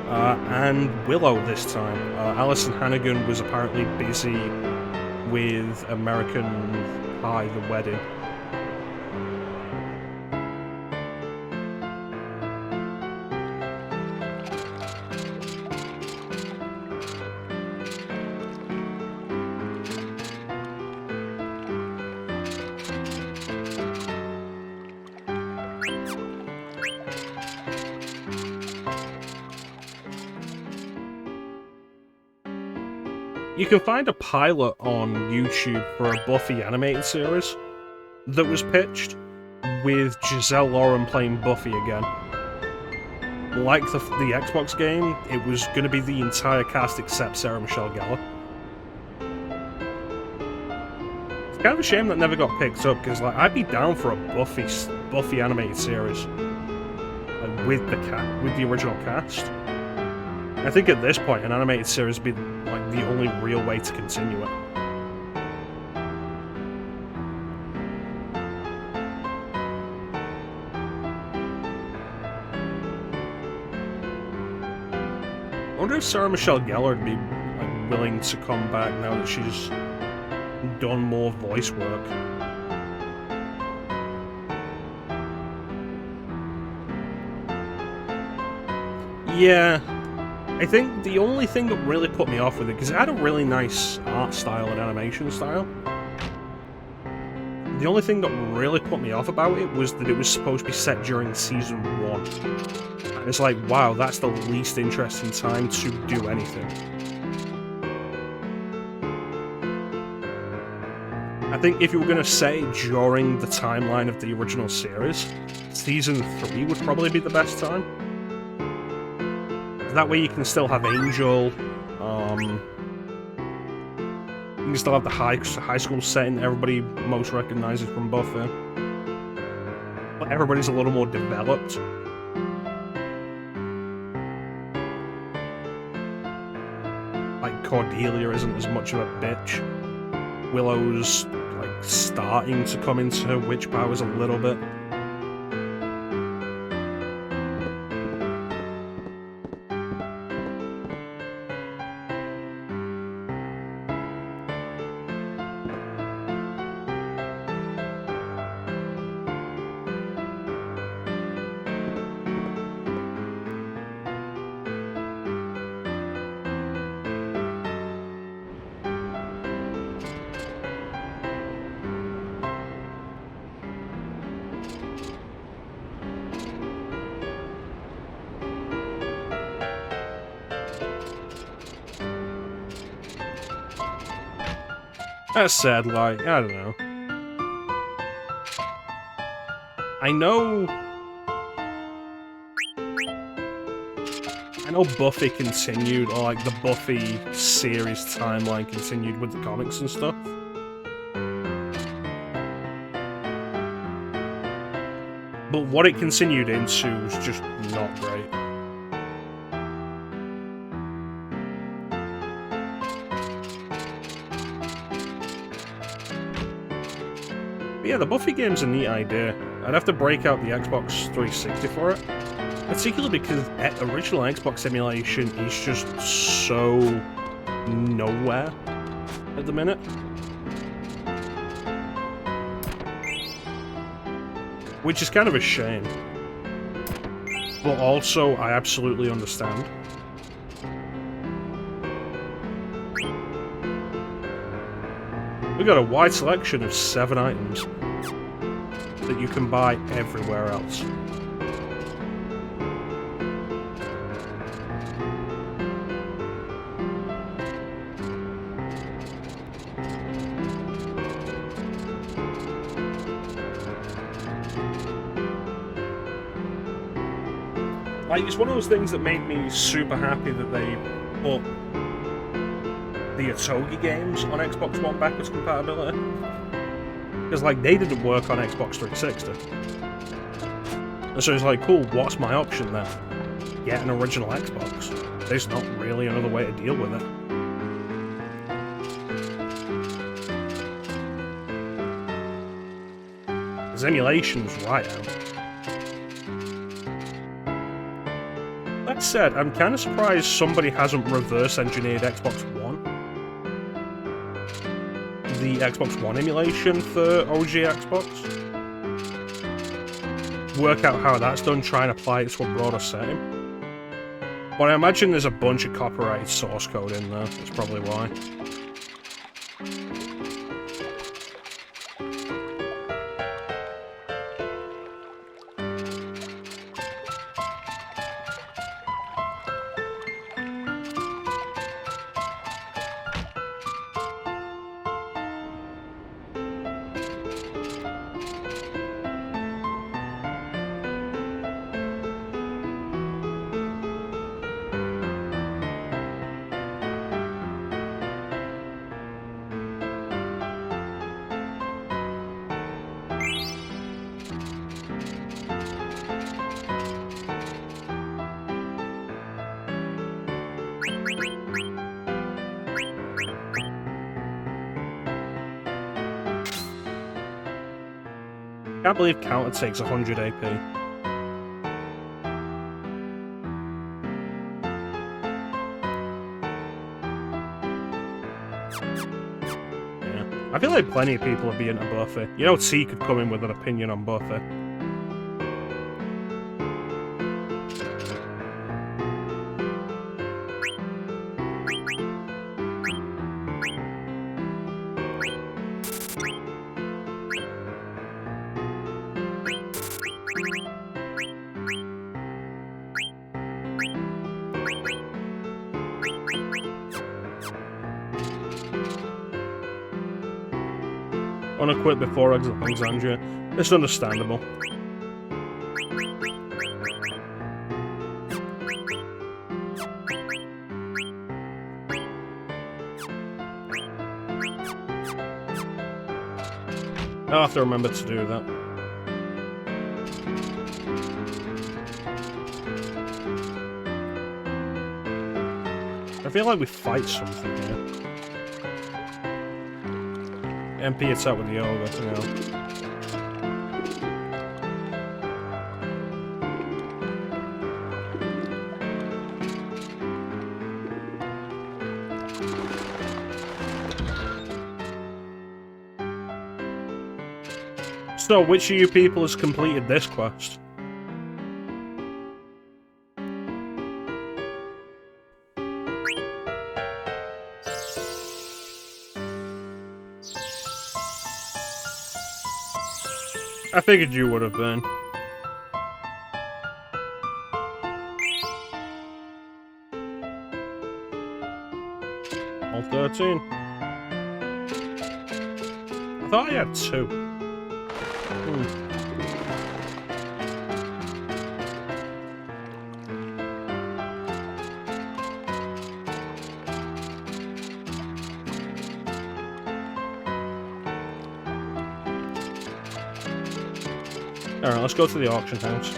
and Willow this time. Alison Hannigan was apparently busy with American Pie, The Wedding. You can find a pilot on YouTube for a Buffy animated series that was pitched with Giselle Lauren playing Buffy again. Like the Xbox game, it was going to be the entire cast except Sarah Michelle Gellar. It's kind of a shame that never got picked up, because like I'd be down for a Buffy animated series like, with the original cast. I think at this point, an animated series would be like the only real way to continue it. I wonder if Sarah Michelle Gellar would be like, willing to come back now that she's done more voice work. Yeah. I think the only thing that really put me off with it, because it had a really nice art style and animation style, the only thing that really put me off about it was that it was supposed to be set during Season 1. And it's like, wow, that's the least interesting time to do anything. I think if you were going to say during the timeline of the original series, Season 3 would probably be the best time. That way you can still have Angel, you can still have the high school setting that everybody most recognizes from Buffy. But everybody's a little more developed. Like Cordelia isn't as much of a bitch. Willow's like starting to come into her witch powers a little bit. That said, like, I don't know. I know Buffy continued, or like the Buffy series timeline continued with the comics and stuff. But what it continued into was just not great. But yeah, the Buffy game's a neat idea. I'd have to break out the Xbox 360 for it. Particularly because original Xbox emulation is just so nowhere at the minute. Which is kind of a shame. But also, I absolutely understand. We've got a wide selection of 7 items that you can buy everywhere else. Like, it's one of those things that made me super happy that they put the Otogi games on Xbox One backwards compatibility. Because, like, they didn't work on Xbox 360. And so it's like, cool, what's my option then? Get an original Xbox. There's not really another way to deal with it. Because emulation's right out. That said, I'm kind of surprised somebody hasn't reverse engineered Xbox One. The Xbox One emulation for OG Xbox. Work out how that's done, try and apply it to a broader setting. But I imagine there's a bunch of copyrighted source code in there, that's probably why. Can't believe counter takes 100 AP. Yeah. I feel like plenty of people are being into Buffy. You know, T could come in with an opinion on Buffy. Unacquit before Alexandria. It's understandable. I'll have to remember to do that. I feel like we fight something here. MP it's out with the ogre, you know. So, which of you people has completed this quest? I figured you would have been. All 13. thought I had 2. Alright, let's go to the auction house.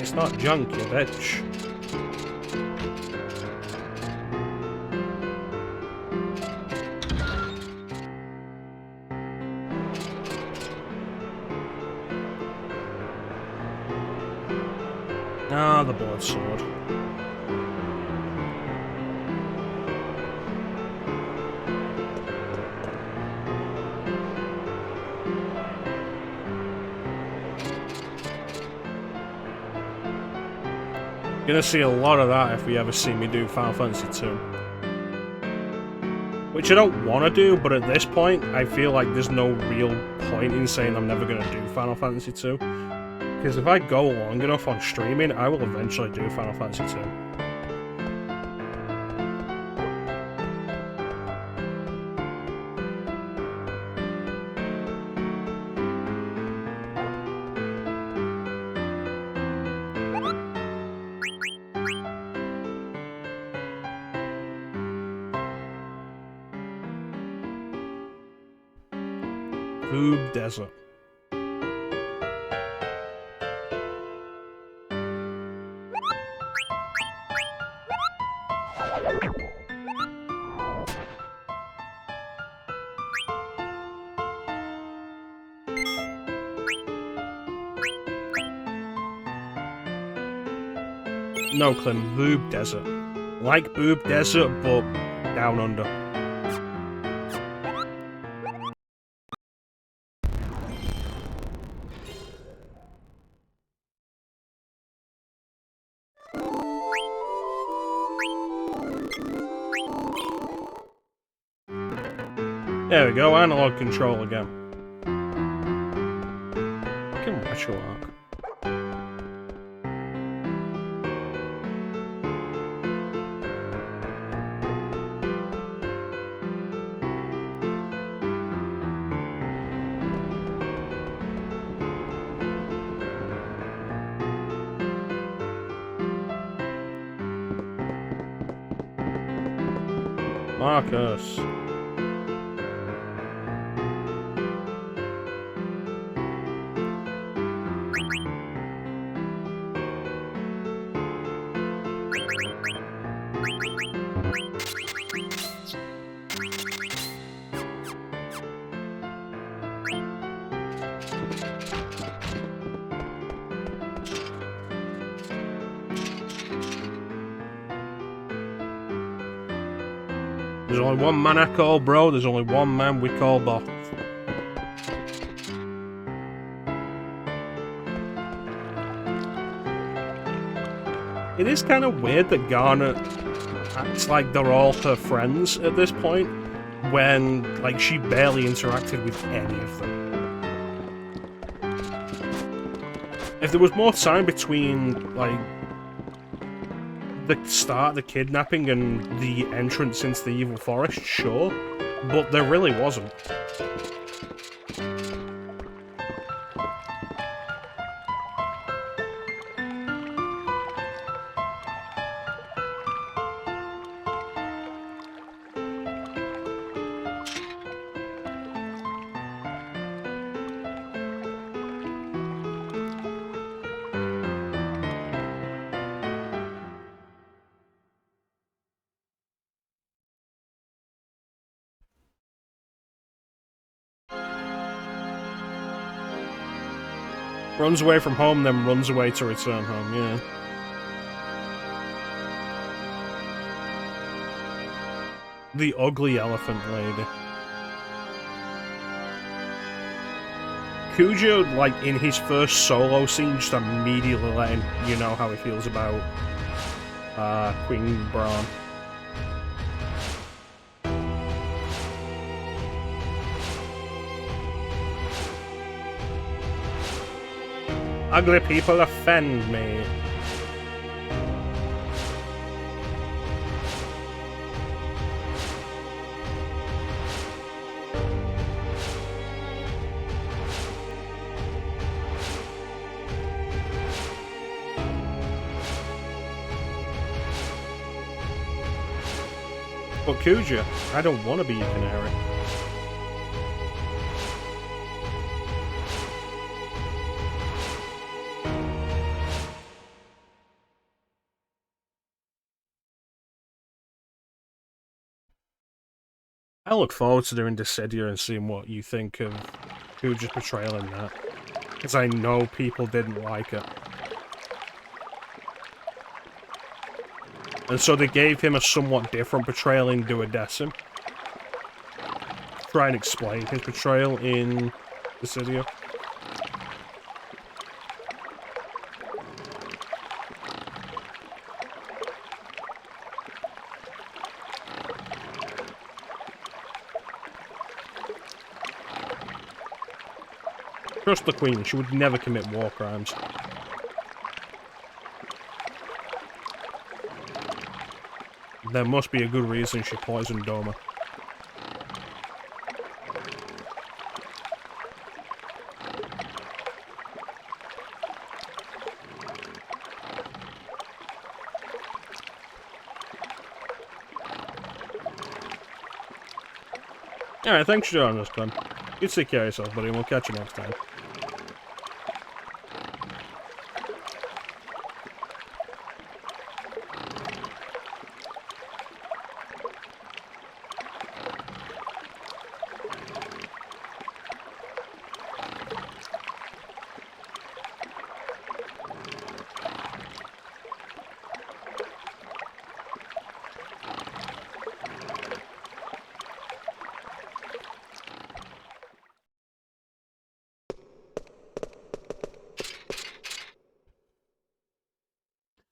It's not junk, you bitch. Ah, the blood sword. You're gonna see a lot of that if we ever see me do Final Fantasy 2. Which I don't want to do, but at this point, I feel like there's no real point in saying I'm never gonna do Final Fantasy 2. Because if I go long enough on streaming, I will eventually do Final Fantasy 2. Boob Desert. No, Clem, Boob Desert. Like Boob Desert, but down under. There we go, analog control again. Fucking retro arc. Marcus. There's only one man I call bro, there's only one man we call boss. It is kind of weird that Garnet acts like they're all her friends at this point, when, like, she barely interacted with any of them. If there was more time between, like, the start of the kidnapping and the entrance into the evil forest, sure, but there really wasn't. Runs away from home, then runs away to return home, yeah. The ugly elephant lady. Cujo, like, in his first solo scene, just immediately letting you know how he feels about Queen Braun. Ugly people offend me. But Cujo, I don't want to be your canary. I look forward to doing Dissidia and seeing what you think of Cujo's portrayal in that. Because I know people didn't like it. And so they gave him a somewhat different portrayal in Duodecim. Try and explain his portrayal in Dissidia. Trust the Queen, she would never commit war crimes. There must be a good reason she poisoned Doma. Alright, thanks for joining us, Clem. You take care of yourself, buddy, and we'll catch you next time.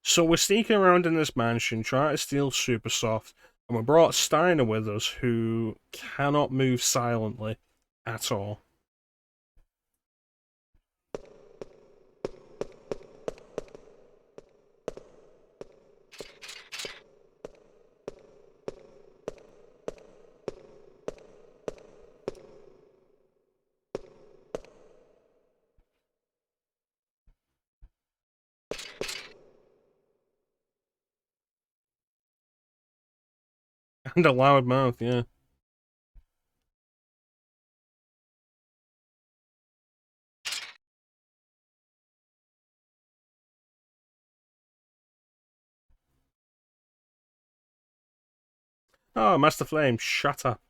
So we're sneaking around in this mansion, trying to steal Super Soft, and we brought Steiner with us, who cannot move silently at all. And a loud mouth, yeah. Oh, Master Flame, shut up.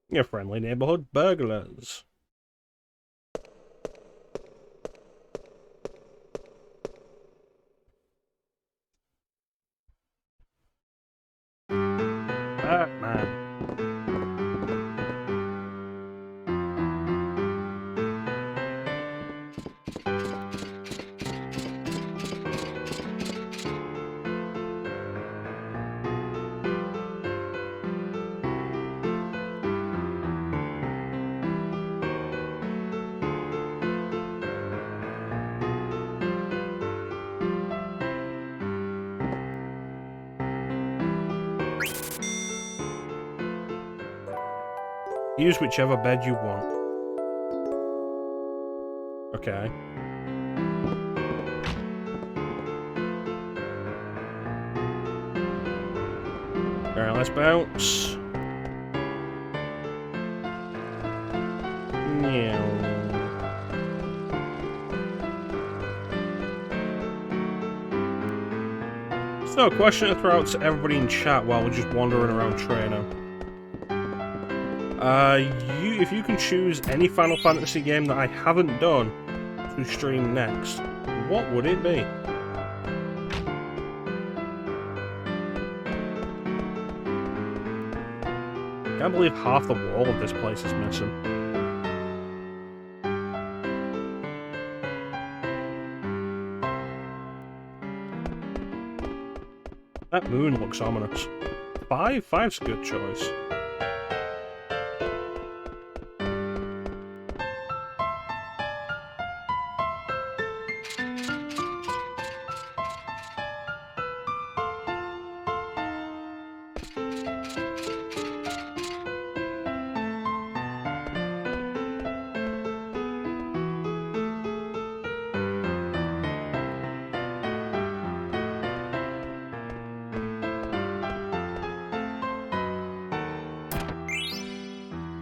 Your friendly neighborhood burglars. Batman. Use whichever bed you want. Okay. Alright, let's bounce. Meow. So, a question to throw out to everybody in chat while we're just wandering around Trano. If you can choose any Final Fantasy game that I haven't done to stream next, what would it be? I can't believe half the wall of this place is missing. That moon looks ominous. Five's a good choice.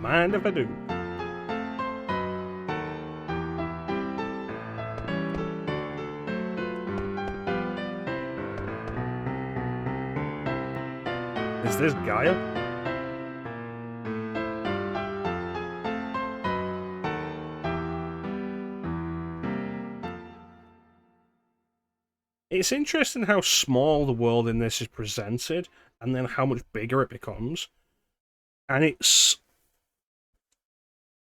Mind if I do? Is this Gaia? It's interesting how small the world in this is presented, and then how much bigger it becomes. And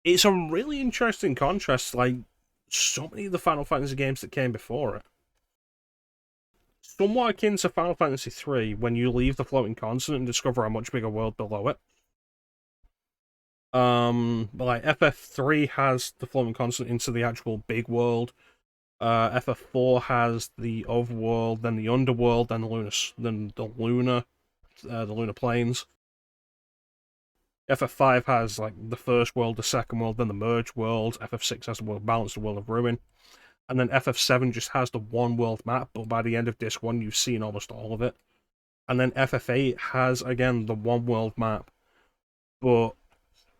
it's a really interesting contrast to, like, so many of the Final Fantasy games that came before it. Somewhat akin to Final Fantasy III, when you leave the floating continent and discover a much bigger world below it. But like FF3 has the floating continent into the actual big world. FF4 has the overworld, then the underworld, then the lunar planes. FF5 has like the first world, the second world, then the merge world. FF6 has the world balance, the world of ruin. And then FF7 just has the one world map, but by the end of disc 1 you've seen almost all of it. And then FF8 has, again, the one world map, but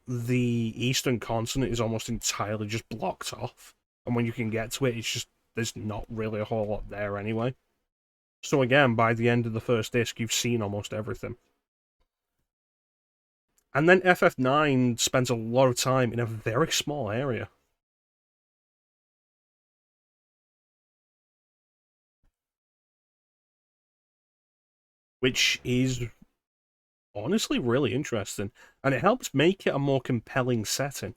the eastern continent is almost entirely just blocked off. And when you can get to it, it's just, there's not really a whole lot there anyway. So again, by the end of the first disc, you've seen almost everything. And then FF9 spends a lot of time in a very small area. Which is honestly really interesting. And it helps make it a more compelling setting.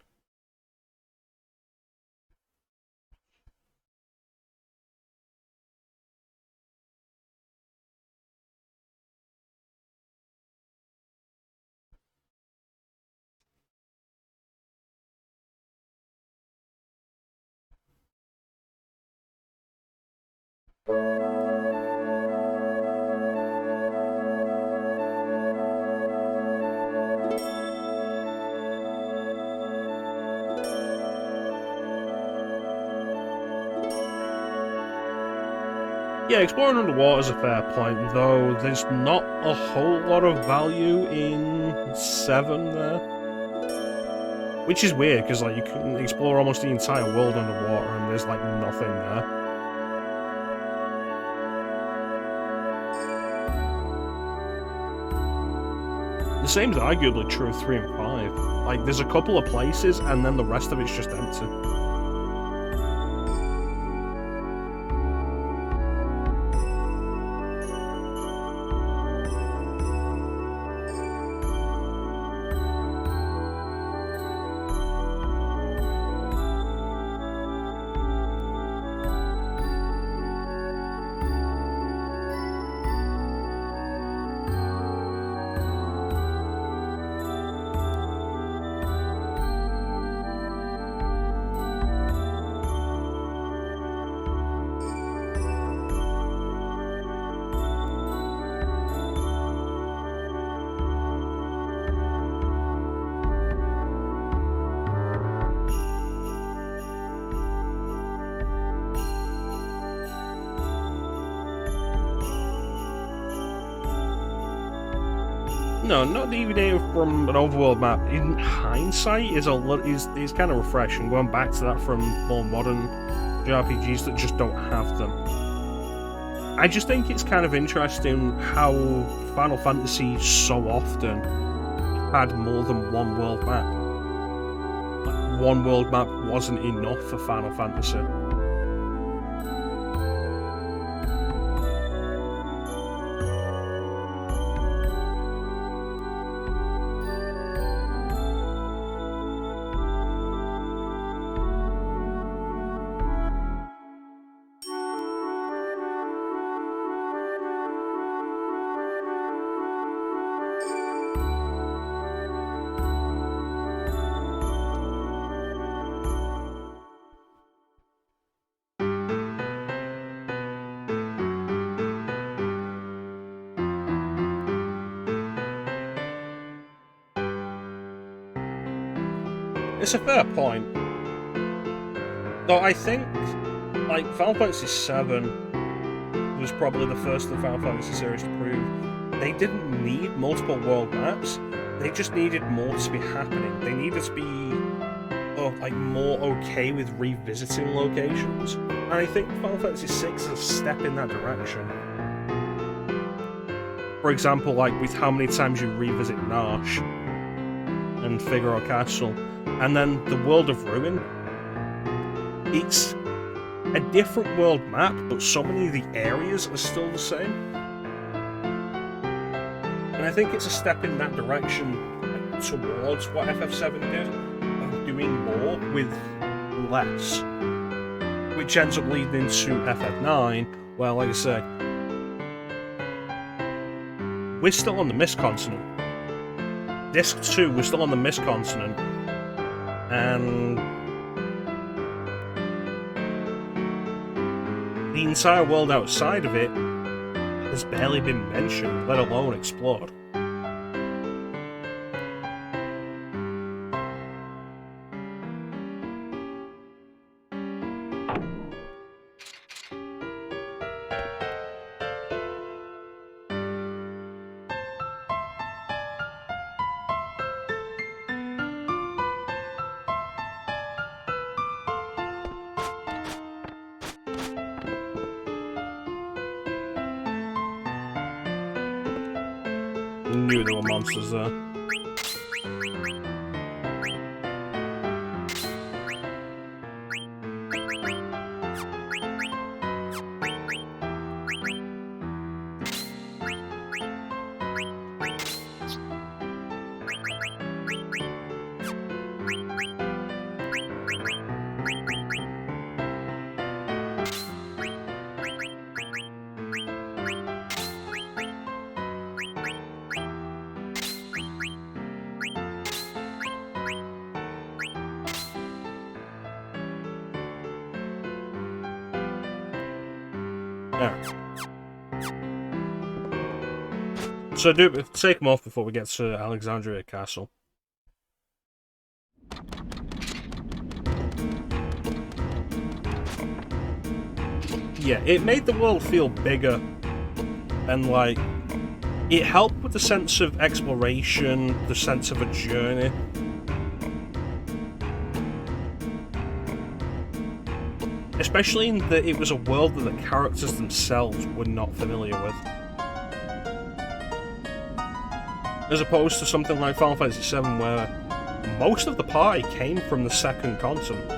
Yeah, exploring underwater is a fair point, though there's not a whole lot of value in 7 there. Which is weird, because like you can explore almost the entire world underwater and there's like nothing there. The same is arguably true of 3 and 5. Like, there's a couple of places, and then the rest of it's just empty. No, not deviating from an overworld map. In hindsight, is kind of refreshing. Going back to that from more modern JRPGs that just don't have them. I just think it's kind of interesting how Final Fantasy so often had more than one world map. Like, one world map wasn't enough for Final Fantasy. It's a fair point. Though I think, like, Final Fantasy VII was probably the first of the Final Fantasy series to prove they didn't need multiple world maps. They just needed more to be happening. They needed to be, like, more okay with revisiting locations. And I think Final Fantasy VI is a step in that direction. For example, like, with how many times you revisit Nash and Figaro Castle. And then the World of Ruin, it's a different world map, but so many of the areas are still the same. And I think it's a step in that direction towards what FF7 did, of doing more with less. Which ends up leading into FF9, where, like I said, we're still on the Mist Continent. Disc 2, we're still on the Mist Continent. And the entire world outside of it has barely been mentioned, let alone explored. Knew there were monsters there. So take them off before we get to Alexandria Castle. Yeah, it made the world feel bigger, and like, it helped with the sense of exploration, the sense of a journey. Especially in that it was a world that the characters themselves were not familiar with. As opposed to something like Final Fantasy VII, where most of the party came from the second continent.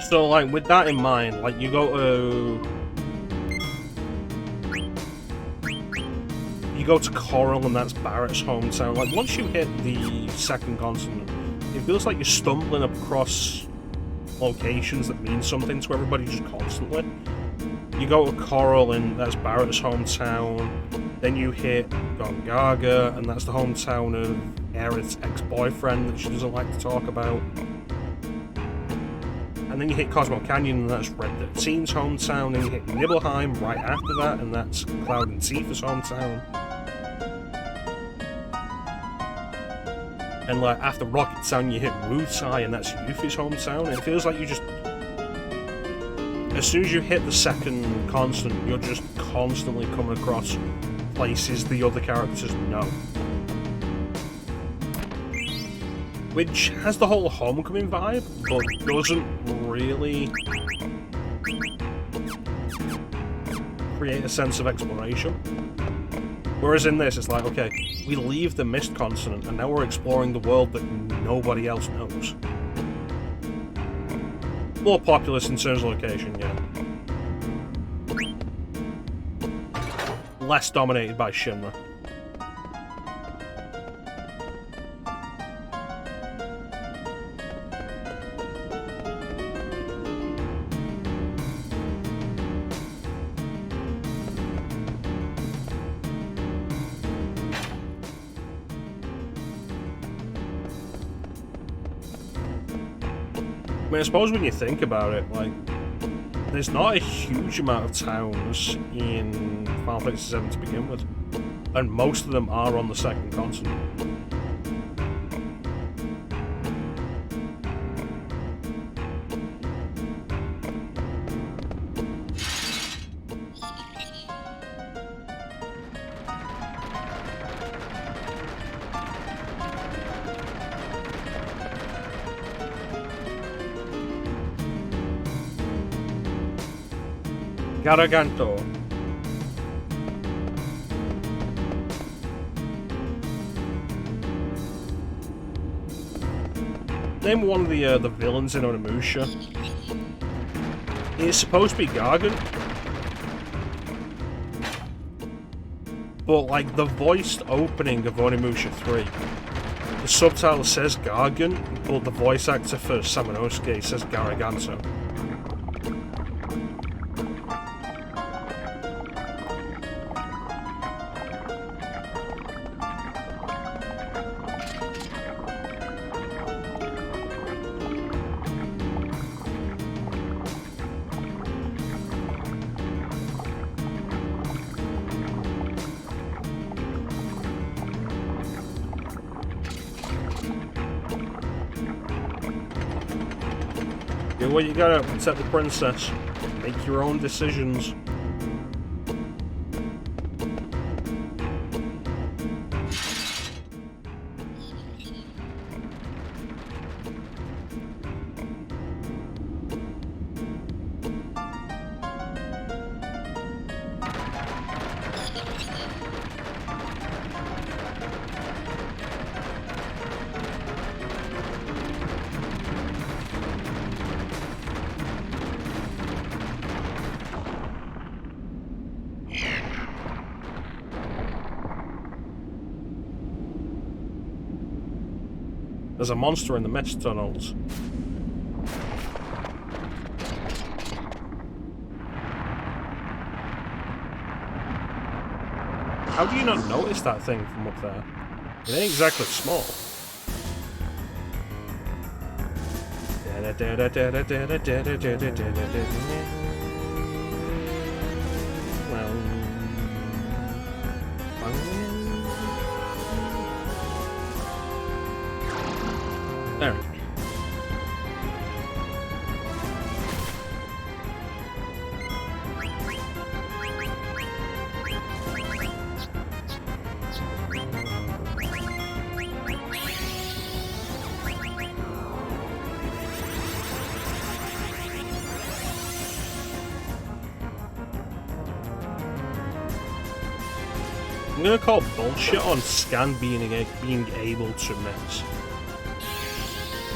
So, like, with that in mind, like, you go to Coral, and that's Barrett's hometown. Like, once you hit the second continent, it feels like you're stumbling across locations that mean something to everybody just constantly. You go to Coral, and that's Barrett's hometown. Then you hit Gongaga, and that's the hometown of Aerith's ex-boyfriend that she doesn't like to talk about. And then you hit Cosmo Canyon, and that's Red 13's hometown. Then you hit Nibelheim right after that, and that's Cloud and Tifa's hometown. And like after Rocket Town, you hit Wutai, and that's Yuffie's hometown. And it feels like you just, as soon as you hit the second constant, you're just constantly coming across places the other characters know. Which has the whole Homecoming vibe, but doesn't really create a sense of exploration. Whereas in this, it's like, okay, we leave the Mist continent, and now we're exploring the world that nobody else knows. More populous in terms of location, yeah. Less dominated by Shinra. I mean, I suppose when you think about it, like, there's not a huge amount of towns in Final Fantasy VII to begin with, and most of them are on the second continent. Garaganto. Name one of the villains in Onimusha. It's supposed to be Gargant, but like the voiced opening of Onimusha 3, the subtitle says Gargant, but the voice actor for Samanosuke says Garaganto. Do what you gotta, protect the princess. Make your own decisions. There's a monster in the mist tunnels. How do you not notice that thing from up there? It ain't exactly small. There we go. I'm gonna call bullshit on Scan being able to miss.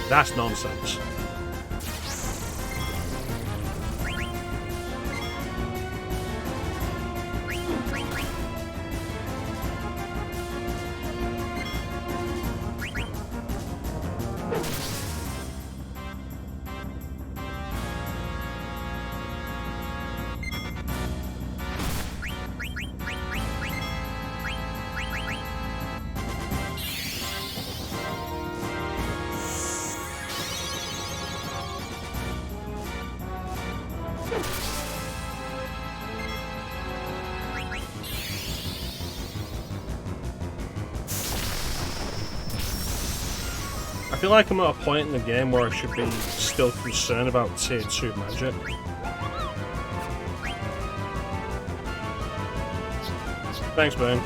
That's nonsense. feel like I'm at a point in the game where I should be still concerned about tier 2 magic. Thanks, Boone.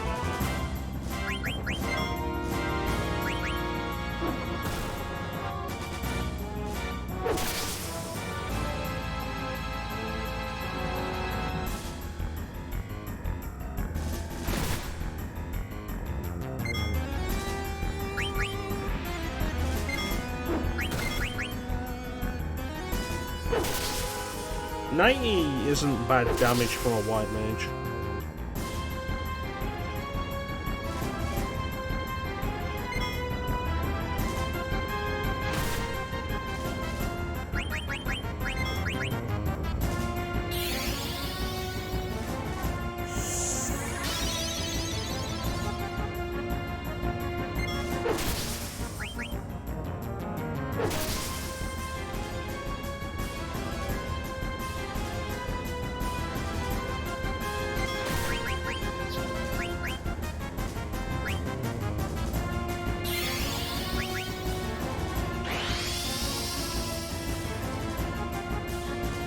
$90 isn't bad damage from a white mage.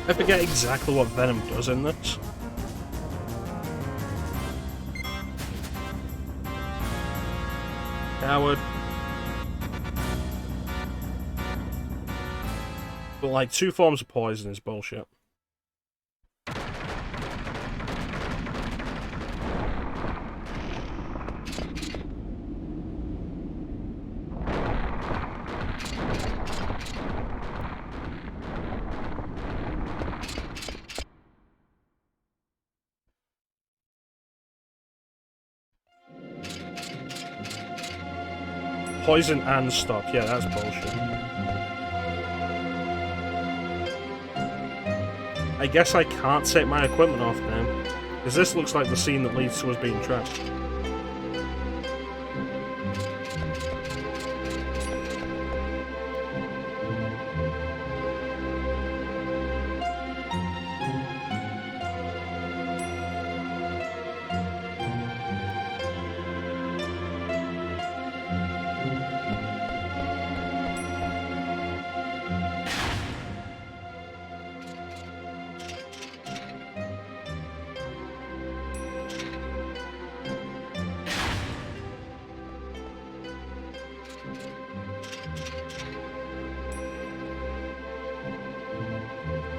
I forget exactly what Venom does in this. Coward. But like 2 forms of poison is bullshit. Poison and stop, yeah, that's bullshit. I guess I can't take my equipment off now, because this looks like the scene that leads to us being trapped.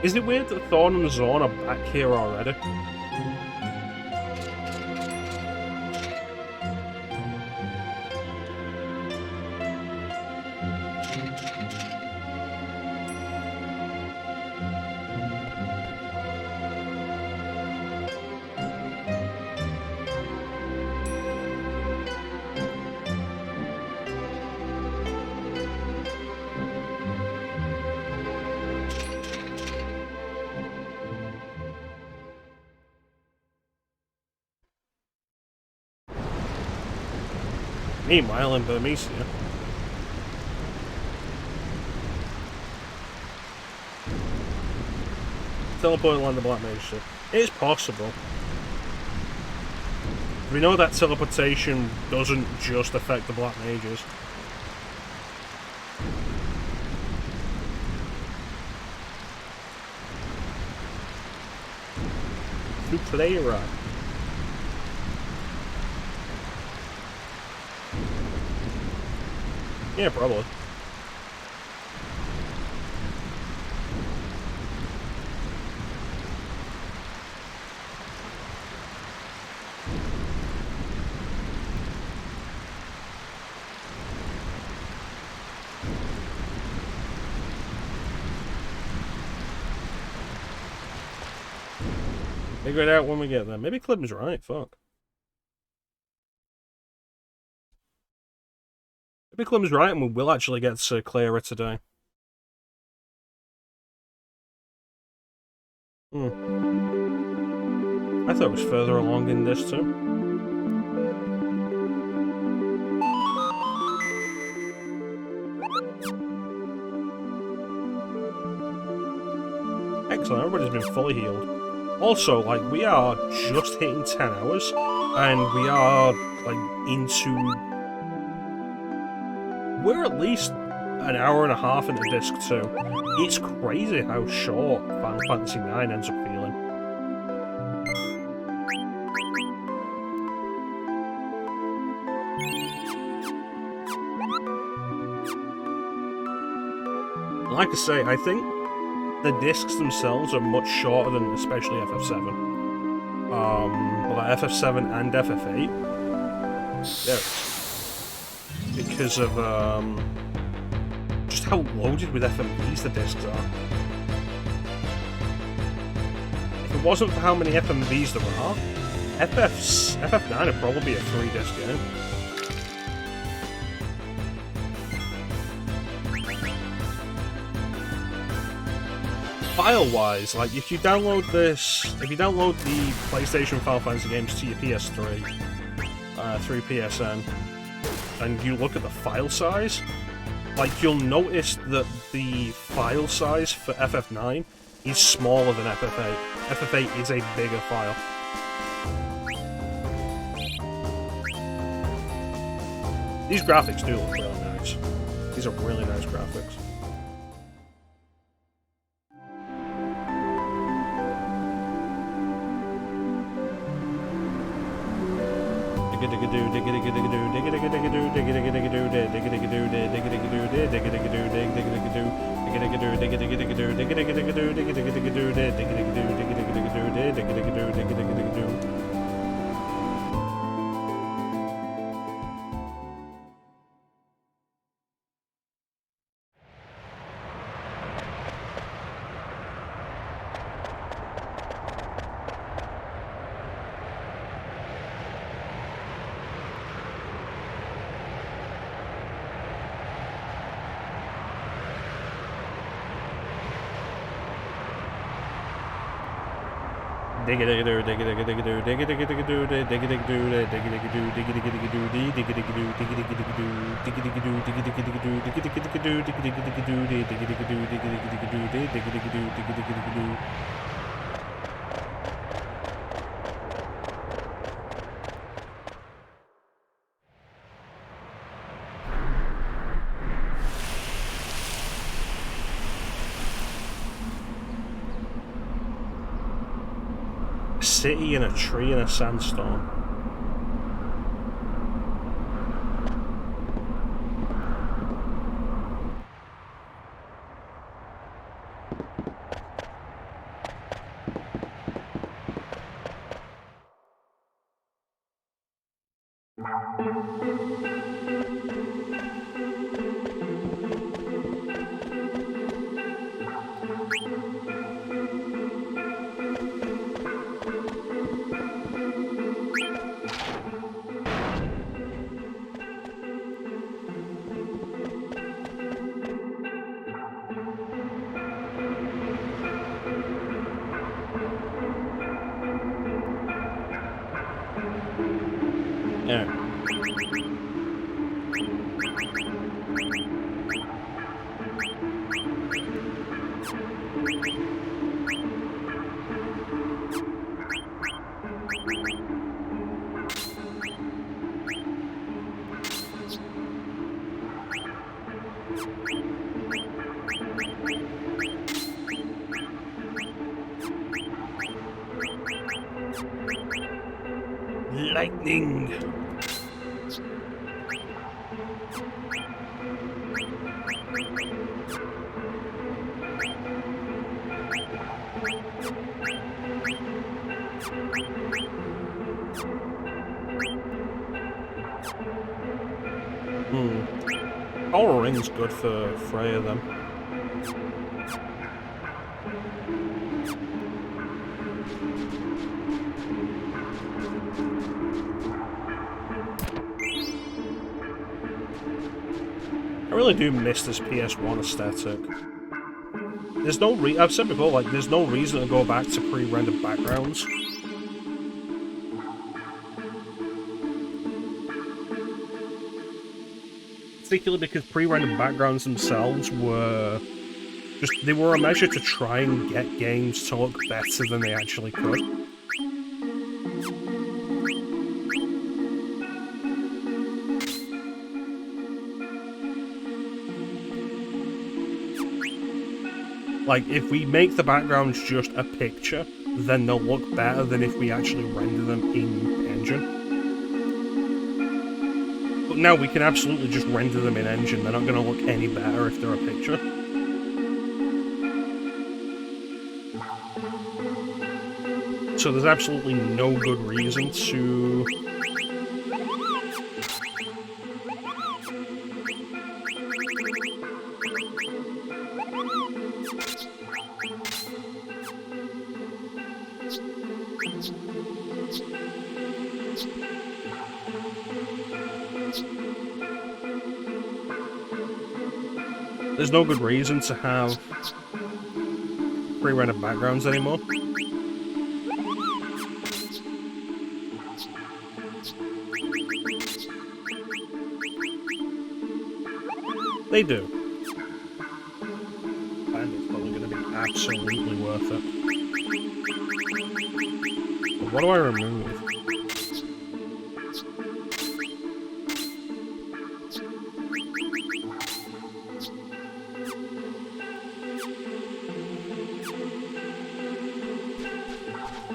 Is it weird that Thorn and Zorn are back here already? Meanwhile, in Burmecia, teleport land the Black Mage ship. It is possible. We know that teleportation doesn't just affect the Black Mages. To play right. Yeah, probably. Figure it out when we get there. Maybe Clinton's right, fuck. Maybe Clem's right and we will actually get to Clara today. I thought it was further along in this too. Excellent, everybody's been fully healed. Also, like, we are just hitting 10 hours, and we are, like, into... We're at least an hour and a half into disc 2. It's crazy how short Final Fantasy IX ends up feeling. Like I say, I think the discs themselves are much shorter than especially FF7. Like FF7 and FF8. There it is. Because of just how loaded with FMVs the discs are. If it wasn't for how many FMVs there are, FF9 would probably be a 3-disc game. File-wise, like if you download the PlayStation Final Fantasy games to your PS3 through PSN, and you look at the file size, like you'll notice that the file size for FF9 is smaller than FF8. FF8 is a bigger file. These graphics do look really nice. These are really nice graphics. City in a tree in a sandstorm. Yeah. Lightning. Power Ring's good for Freya then. I really do miss this PS1 aesthetic. There's no I've said before, like, there's no reason to go back to pre-rendered backgrounds. Particularly because pre-rendered backgrounds themselves were they were a measure to try and get games to look better than they actually could. Like, if we make the backgrounds just a picture, then they'll look better than if we actually render them in engine. But now we can absolutely just render them in engine. They're not going to look any better if they're a picture. So there's absolutely no good reason to... There's no good reason to have pre-rendered backgrounds anymore. They do. And it's probably going to be absolutely worth it. But what do I remove?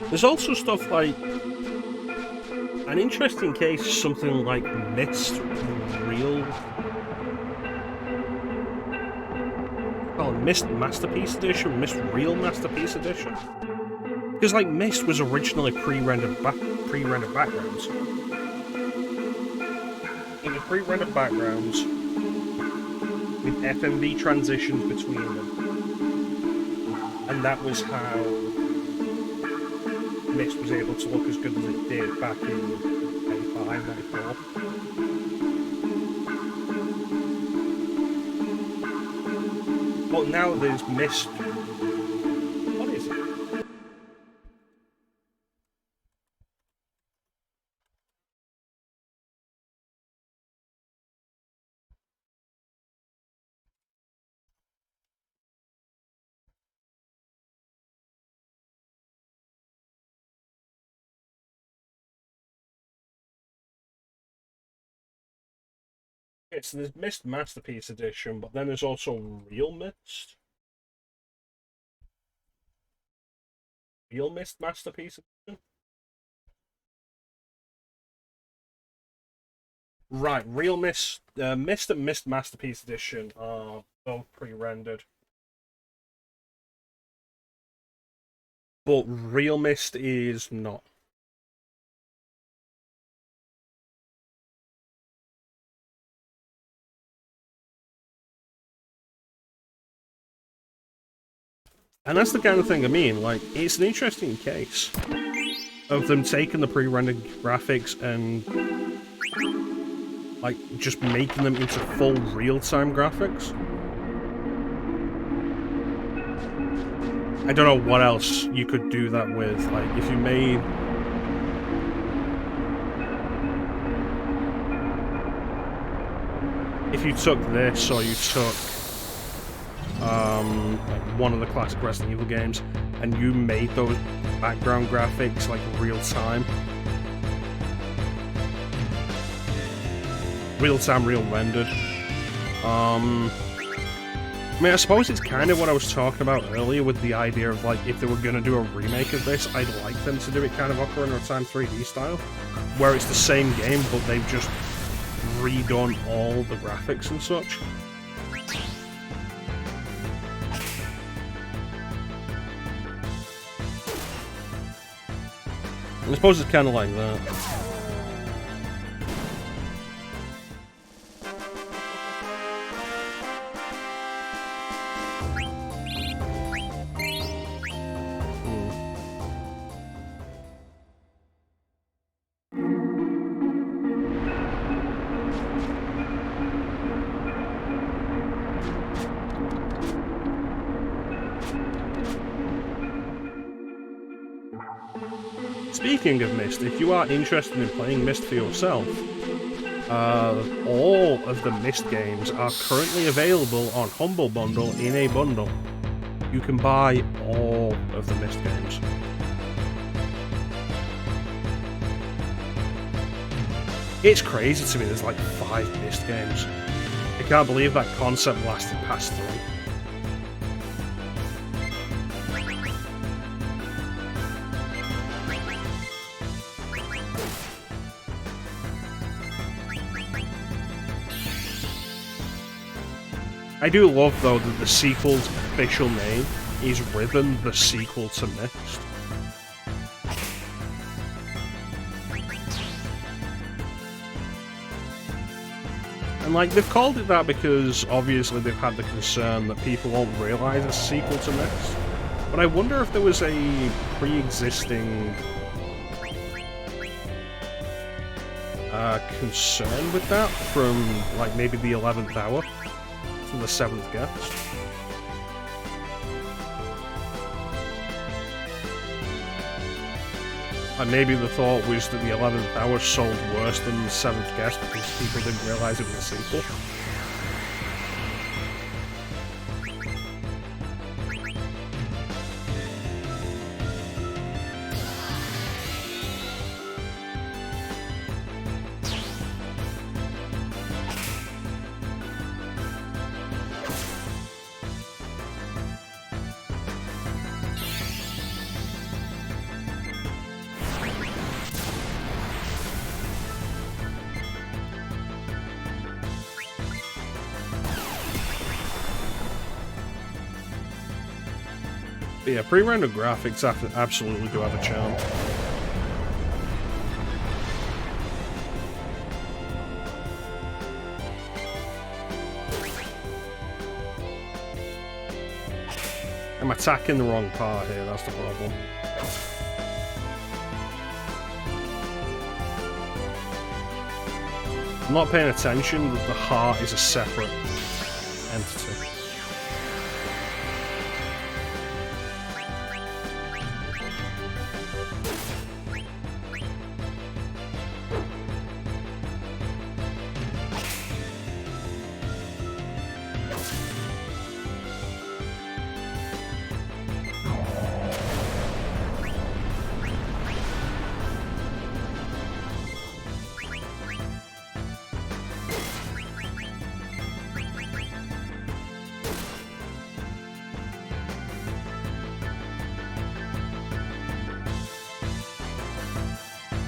There's also stuff like an interesting case, something like Mist Real. Oh, Mist Masterpiece Edition, Mist Real Masterpiece Edition. Because like Mist was originally pre-rendered backgrounds. It was pre-rendered backgrounds with FMV transitions between them, and that was how Mist was able to look as good as it did back in 95, 94. But now there's Mist. What is it? Okay, so there's Mist Masterpiece Edition, but then there's also Real Mist. Real Mist Masterpiece Edition? Right, Real Mist, Mist and Mist Masterpiece Edition are both pre-rendered. But Real Mist is not. And that's the kind of thing I mean, like, it's an interesting case of them taking the pre-rendered graphics and, like, just making them into full real-time graphics. I don't know what else you could do that with, like, if you made... If you took this, or you took... like one of the classic Resident Evil games, and you made those background graphics like real time, real rendered. I mean, I suppose it's kind of what I was talking about earlier with the idea of like if they were gonna do a remake of this, I'd like them to do it kind of Ocarina of Time 3D style, where it's the same game but they've just redone all the graphics and such. I suppose it's kind of like that. Speaking of Myst, if you are interested in playing Myst for yourself, all of the Myst games are currently available on Humble Bundle in a bundle. You can buy all of the Myst games. It's crazy to me there's like 5 Myst games. I can't believe that concept lasted past 3. I do love, though, that the sequel's official name is Ribbon, the sequel to Mixed. And, like, they've called it that because, obviously, they've had the concern that people won't realise it's a sequel to Mixed. But I wonder if there was a pre-existing concern with that from, like, maybe the 11th hour from the 7th guest. And maybe the thought was that the 11th hour sold worse than the 7th guest because people didn't realise it was a sequel. But yeah, pre-rendered graphics absolutely do have a charm. I'm attacking the wrong part here, that's the problem. I'm not paying attention that the heart is a separate entity.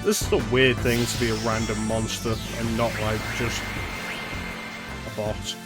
This is a weird thing to be a random monster and not like just a boss.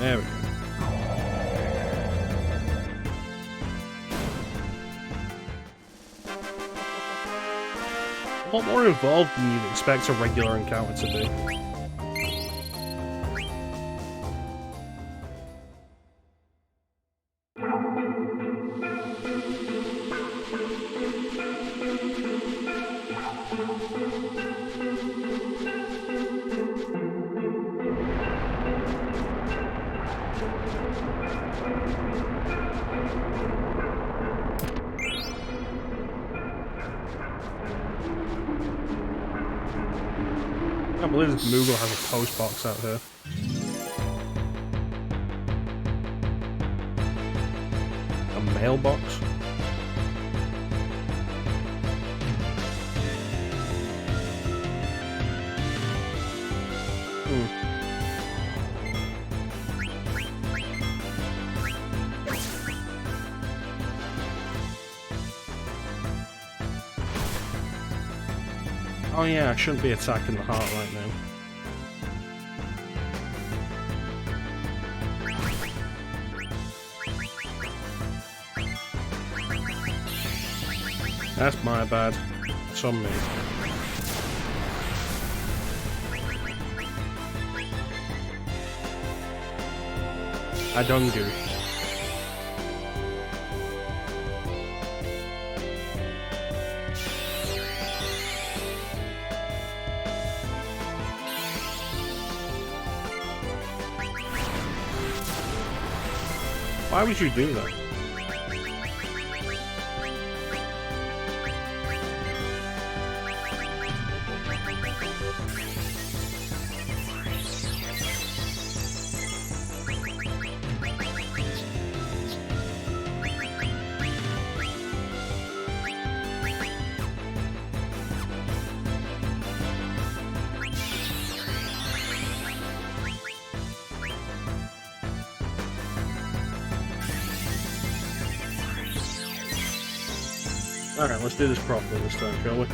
There we go. A lot more involved than you'd expect a regular encounter to be. I can't believe this Moogle has a post box out here. A mailbox? Oh yeah, I shouldn't be attacking the heart right now. That's my bad. It's on me. I done do. Why would you do that? Alright, let's do this properly this time, shall we?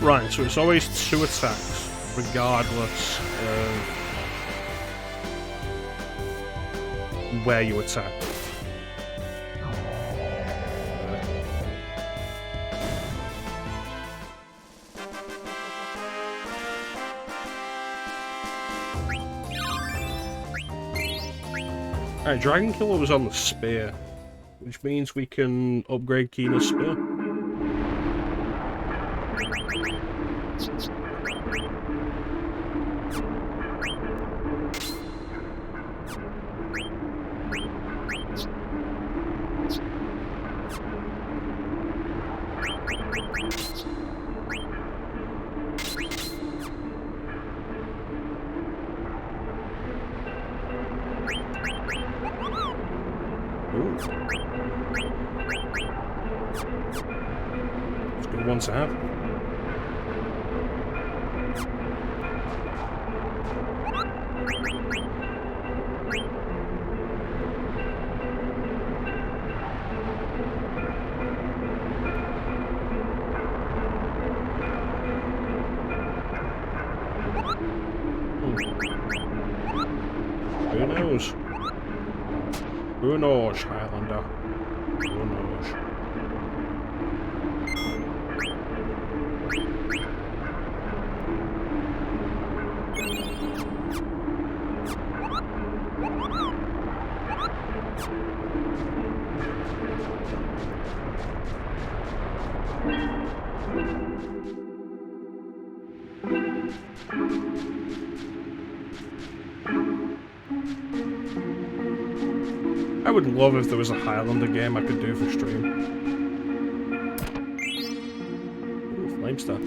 Right, so it's always 2 attacks, regardless of where you attack. Alright, Dragon Killer was on the spear, which means we can upgrade Kina's spear. It's a good one to have. Who knows? Who knows, Highlander? Who knows? I would love if there was a Highlander game I could do for stream. Ooh, Flamestar.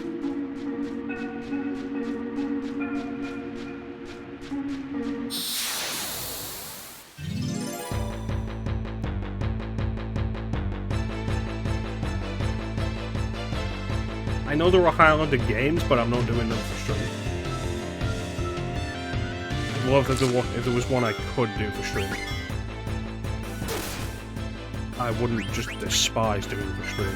I know there are Highlander games, but I'm not doing them for stream. I'd love if there was one I could do for stream. I wouldn't just despise doing it for stream.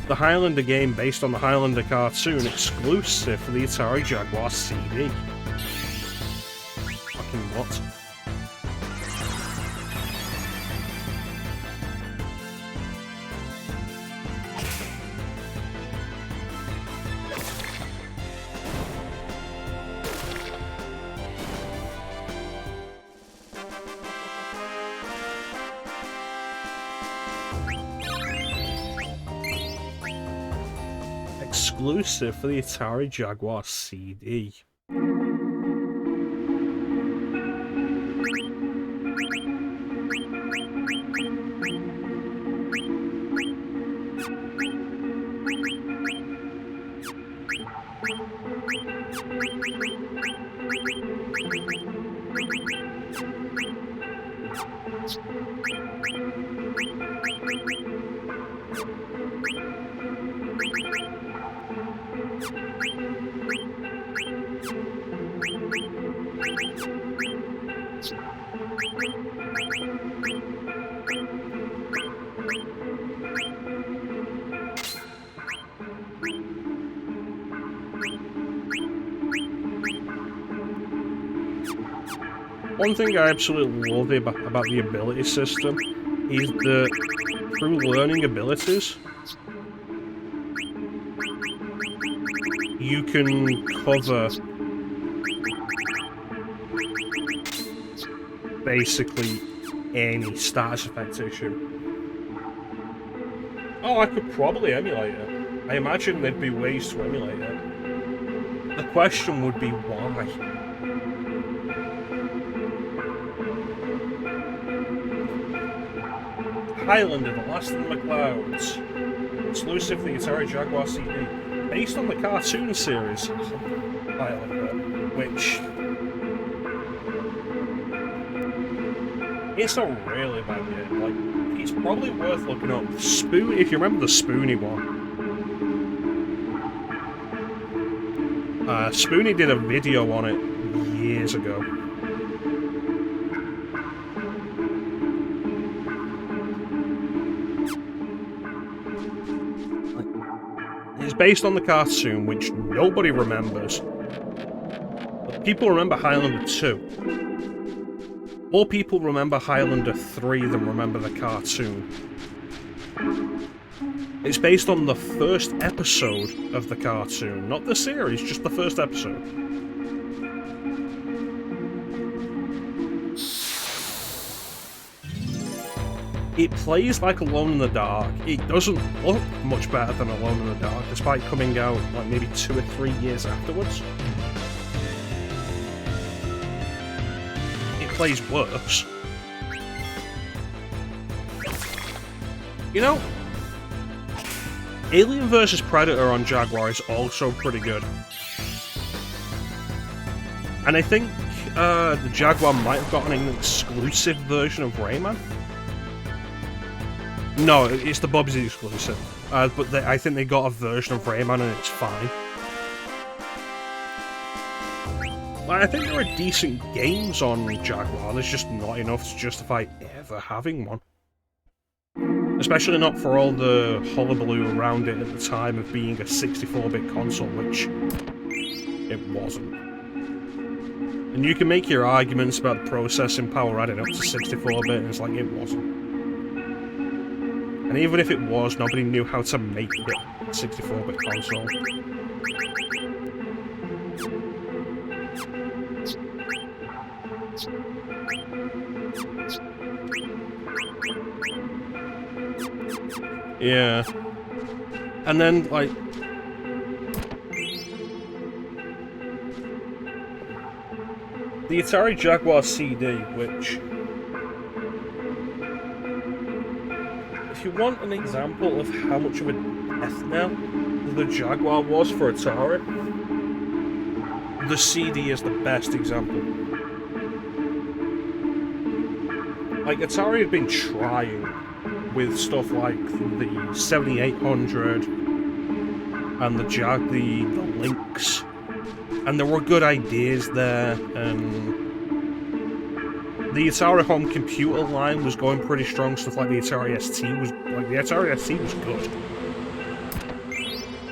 The Highlander game based on the Highlander cartoon, exclusive for the Atari Jaguar CD. Fucking what? exclusive for the Atari Jaguar CD. One thing I absolutely love about the ability system is that through learning abilities, you can cover basically any status effect issue. Oh, I could probably emulate it. I imagine there'd be ways to emulate it. The question would be why? Highlander, The Last of the McClouds, exclusive for the Atari Jaguar CD, based on the cartoon series Highlander, which it's not really a bad game. Like, it's probably worth looking up. Spoon, if you remember the Spoony one. Spoony did a video on it years ago. It's based on the cartoon, which nobody remembers. But people remember Highlander 2. More people remember Highlander 3 than remember the cartoon. It's based on the first episode of the cartoon, not the series, just the first episode. It plays like Alone in the Dark. It doesn't look much better than Alone in the Dark, despite coming out like maybe 2 or 3 years afterwards. It plays worse. You know, Alien vs. Predator on Jaguar is also pretty good. And I think the Jaguar might have gotten an exclusive version of Rayman. No, it's the Bubsy exclusive. But I think they got a version of Rayman and it's fine. I think there are decent games on Jaguar, there's just not enough to justify ever having one. Especially not for all the hullabaloo around it at the time of being a 64-bit console, which it wasn't. And you can make your arguments about the processing power adding up to 64-bit, and it's like, it wasn't. And even if it was, nobody knew how to make it a 64-bit console. Yeah. And then, like... the Atari Jaguar CD, which... if you want an example of how much of a death knell the Jaguar was for Atari, the CD is the best example. Like, Atari had been trying with stuff like the 7800 and the Lynx, and there were good ideas there, and the Atari home computer line was going pretty strong. Stuff like the Atari ST was like, the Atari ST was good,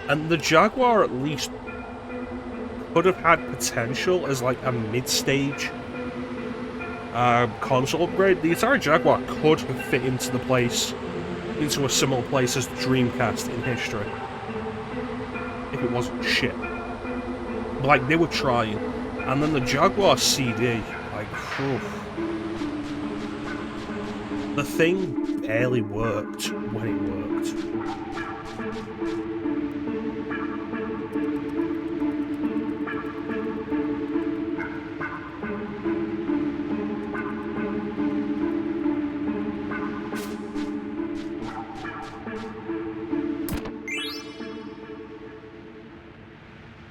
and the Jaguar at least could have had potential as like a mid-stage console upgrade. The Atari Jaguar could have fit into a similar place as the Dreamcast in history if it wasn't shit. But like, they were trying, and then the Jaguar CD, like, whew, the thing barely worked when it worked.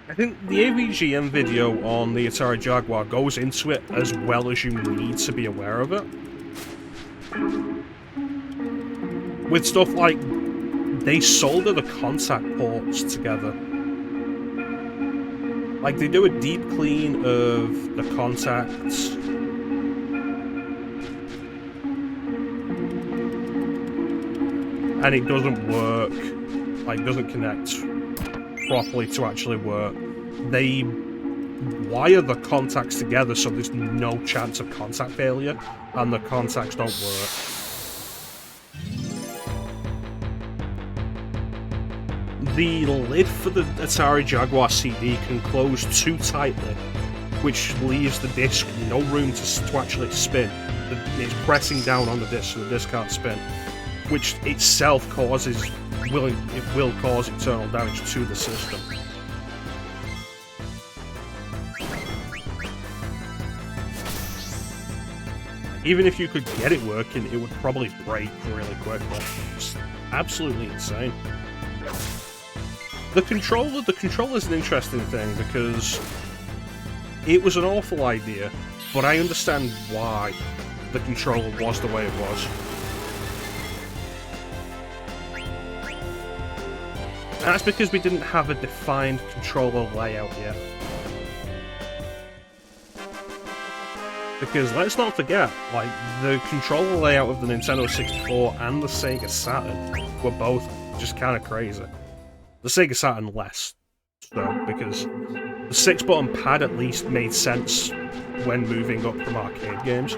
I think the AVGM video on the Atari Jaguar goes into it as well as you need to be aware of it. With stuff like, they solder the contact ports together. Like, they do a deep clean of the contacts. And it doesn't work, like, doesn't connect properly to actually work. They wire the contacts together so there's no chance of contact failure, and the contacts don't work. The lid for the Atari Jaguar CD can close too tightly, which leaves the disc no room to actually spin. It's pressing down on the disc so the disc can't spin, which itself causes, it will cause internal damage to the system. Even if you could get it working, it would probably break really quickly. It's absolutely insane. The controller's an interesting thing because it was an awful idea, but I understand why the controller was the way it was. And that's because we didn't have a defined controller layout yet. Because let's not forget, like, the controller layout of the Nintendo 64 and the Sega Saturn were both just kind of crazy. The Sega Saturn less, though, because the 6-button pad at least made sense when moving up from arcade games.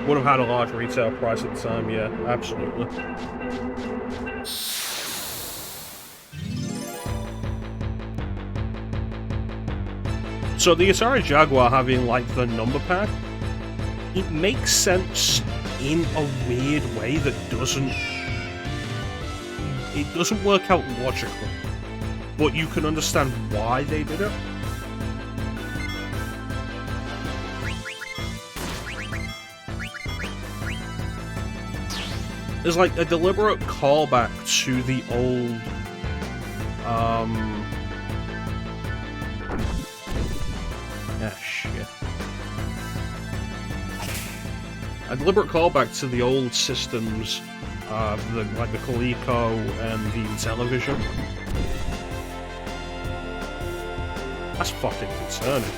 Would have had a large retail price at the time, yeah, absolutely. So the Atari Jaguar having, like, the number pad, it makes sense in a weird way that doesn't work out logically, but you can understand why they did it. There's like a deliberate callback to the old a deliberate callback to the old systems, like the Coleco and the Intellivision. That's fucking concerning.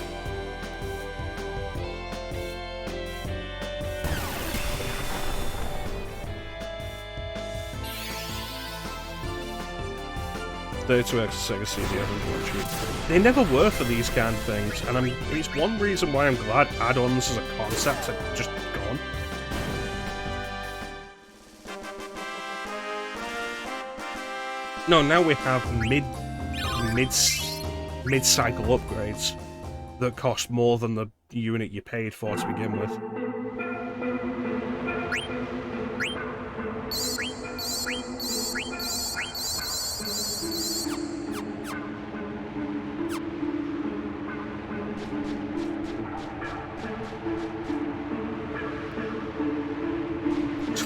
.32X Sega CD, I haven't watched it. They never were for these kind of things, and it's one reason why I'm glad add-ons as a concept are just gone. No, now we have mid-cycle upgrades that cost more than the unit you paid for to begin with.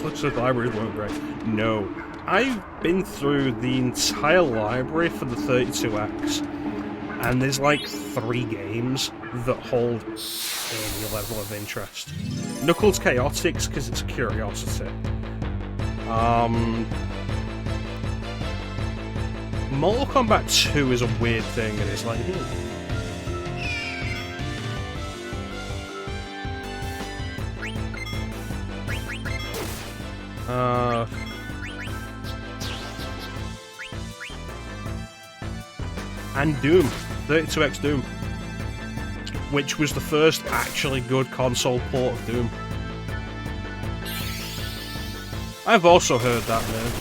Looks like the libraries weren't great. No. I've been through the entire library for the 32X, and there's like 3 games that hold any level of interest. Knuckles Chaotix, because it's a curiosity. Mortal Kombat 2 is a weird thing, and it's like, and Doom, 32X Doom, which was the first actually good console port of Doom. I've also heard that name,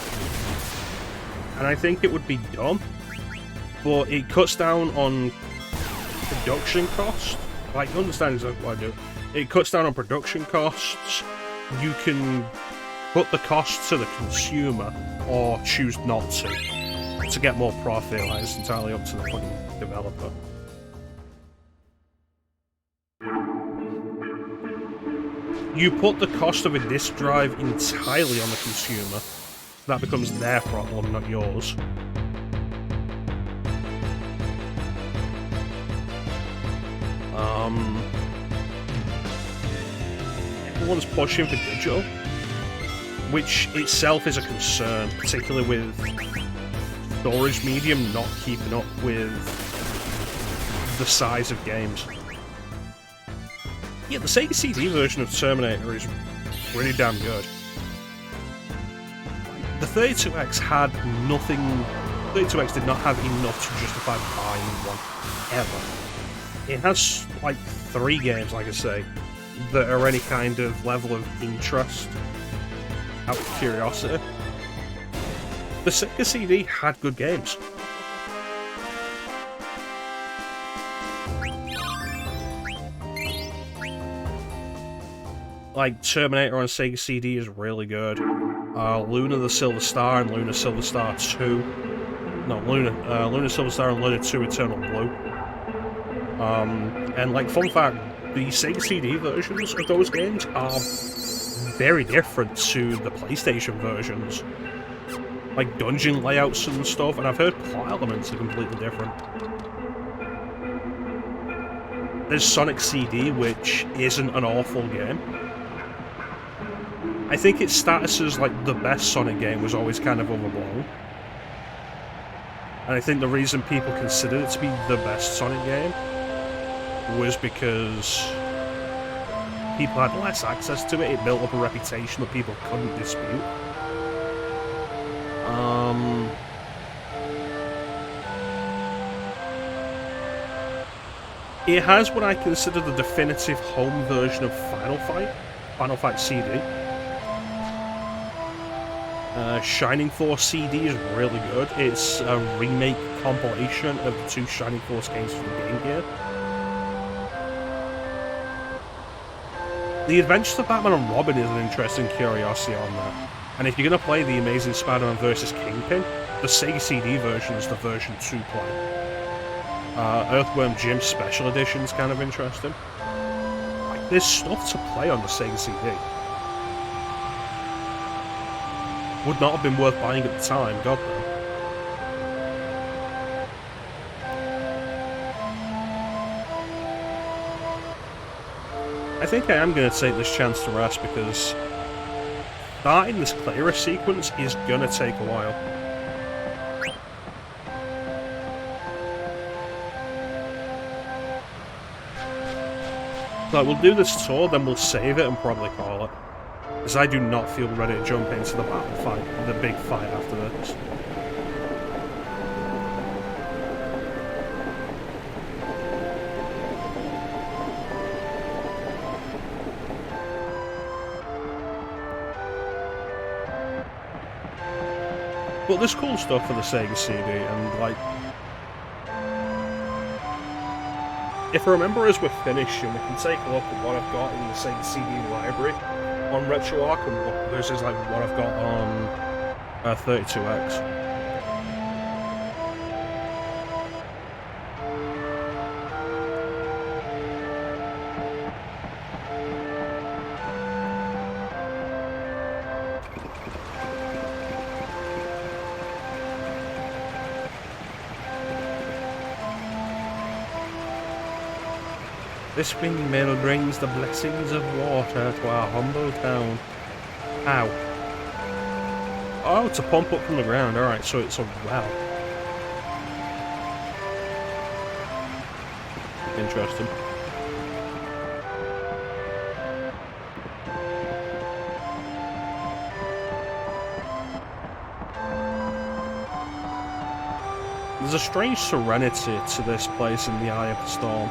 and I think it would be dumb, but it cuts down on production costs. Like, you understand exactly what I do. It cuts down on production costs. You can put the cost to the consumer, or choose not to get more profit. Like, it's entirely up to the fucking developer. You put the cost of a disk drive entirely on the consumer. That becomes their problem, not yours. Everyone's pushing for digital, which itself is a concern, particularly with storage medium not keeping up with the size of games. Yeah, the Sega CD version of Terminator is really damn good. The 32X had nothing... 32X did not have enough to justify buying one, ever. It has, like, 3 games, like I say, that are any kind of level of interest, out of curiosity. The Sega CD had good games. Like, Terminator on Sega CD is really good. Luna the Silver Star and Luna Silver Star 2. No, Luna Silver Star and Luna 2 Eternal Blue. And, like, fun fact, the Sega CD versions of those games are very different to the PlayStation versions. Like, dungeon layouts and stuff, and I've heard plot elements are completely different. There's Sonic CD, which isn't an awful game. I think its status as, like, the best Sonic game was always kind of overblown. And I think the reason people considered it to be the best Sonic game was because people had less access to it. It built up a reputation that people couldn't dispute. It has what I consider the definitive home version of Final Fight CD. Shining Force CD is really good. It's a remake compilation of the 2 Shining Force games for the Game Gear. The Adventures of Batman and Robin is an interesting curiosity on that. And if you're going to play The Amazing Spider-Man vs. Kingpin, the Sega CD version is the version to play. Earthworm Jim Special Edition is kind of interesting. Like, there's stuff to play on the Sega CD. Would not have been worth buying at the time, God no. I think I am going to take this chance to rest because starting this clearer sequence is going to take a while. So we'll do this tour, then we'll save it and probably call it. Because I do not feel ready to jump into the battle fight, the big fight after this. But there's cool stuff for the Sega CD, and like... If I remember as we're finishing, we can take a look at what I've got in the Sega CD library on RetroArch and versus like what I've got on 32X. This windmill brings the blessings of water to our humble town. Ow. Oh, it's a pump up from the ground. Alright, so it's a well. Interesting. There's a strange serenity to this place in the eye of the storm.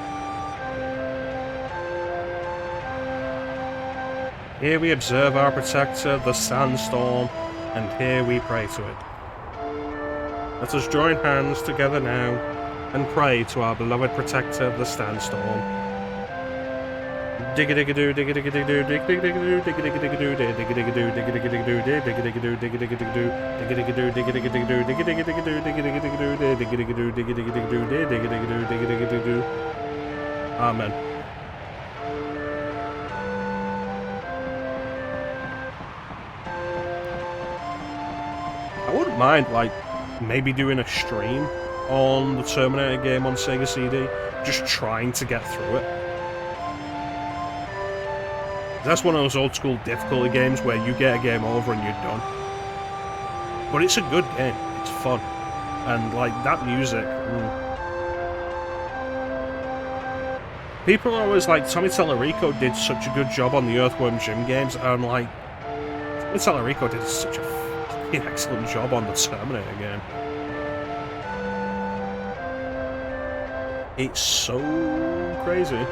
Here we observe our protector, the sandstorm, and here we pray to it. Let us join hands together now and pray to our beloved protector, the sandstorm. Digga-digga-doo, digga-digga-doo, digga-digga-doo, digga-digga-doo, digga-digga-doo, digga-digga-doo, digga-digga-doo, digga-digga-doo, digga-digga-doo, digga-digga-doo, digga-digga-doo, digga-digga-doo, digga-digga-doo, digga-digga-doo, digga-digga-doo, digga-digga-doo. Amen. mind, like, maybe doing a stream on the Terminator game on Sega CD, just trying to get through it. That's one of those old school difficulty games where you get a game over and you're done. But it's a good game, it's fun. And, like, that music... People are always like, Tommy Tallarico did such a good job on the Earthworm Jim games, and I'm like, Tommy Tallarico did such a fucking excellent job on the Terminator game. It's so crazy.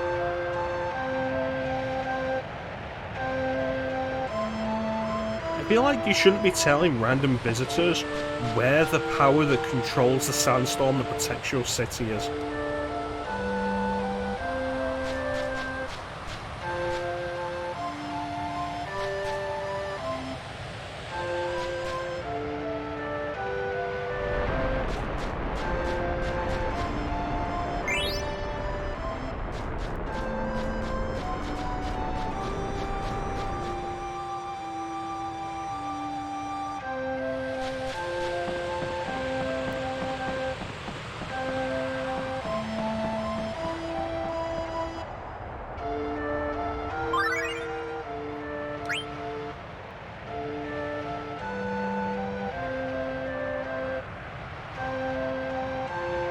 I feel like you shouldn't be telling random visitors where the power that controls the sandstorm that protects your city is.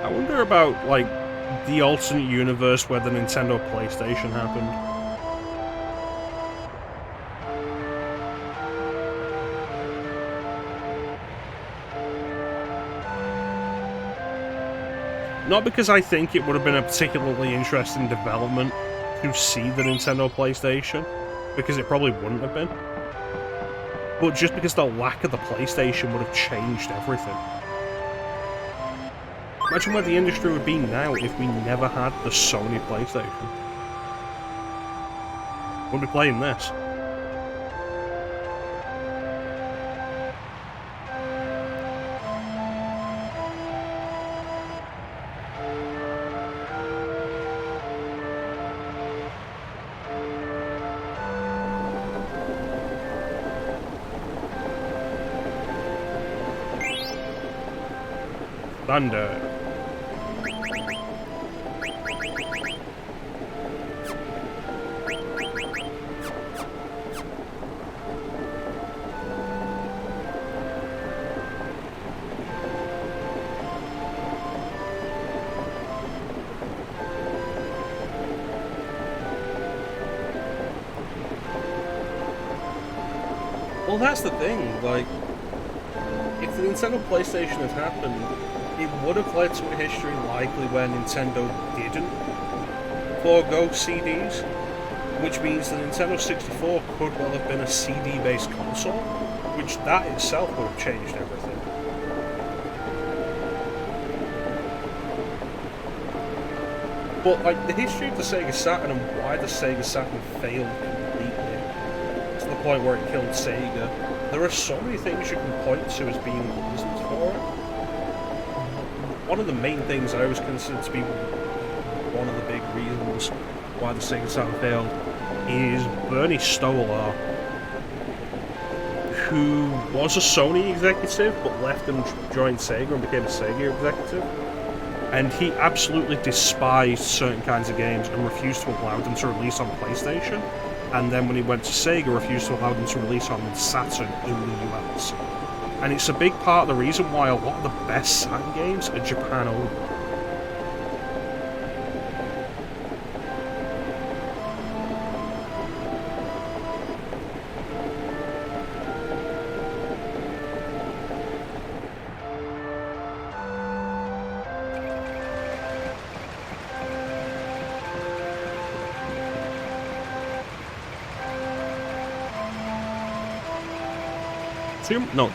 I wonder about, like, the alternate universe where the Nintendo PlayStation happened. Not because I think it would have been a particularly interesting development to see the Nintendo PlayStation, because it probably wouldn't have been, but just because the lack of the PlayStation would have changed everything. Imagine where the industry would be now if we never had the Sony PlayStation. We'll be playing this. Thunder. Well, that's the thing, like, if the Nintendo PlayStation had happened, it would have led to a history likely where Nintendo didn't forego CDs, which means the Nintendo 64 could well have been a CD-based console, which that itself would have changed everything. But, like, the history of the Sega Saturn and why the Sega Saturn failed completely, to the point where it killed Sega, there are so many things you can point to as being reasons for it. One of the main things I always consider to be one of the big reasons why the Sega Saturn failed is Bernie Stolar, who was a Sony executive but left and joined Sega and became a Sega executive. And he absolutely despised certain kinds of games and refused to allow them to release on PlayStation. And then when he went to Sega, refused to allow them to release on Saturn in the US. And it's a big part of the reason why a lot of the best Saturn games are Japan only.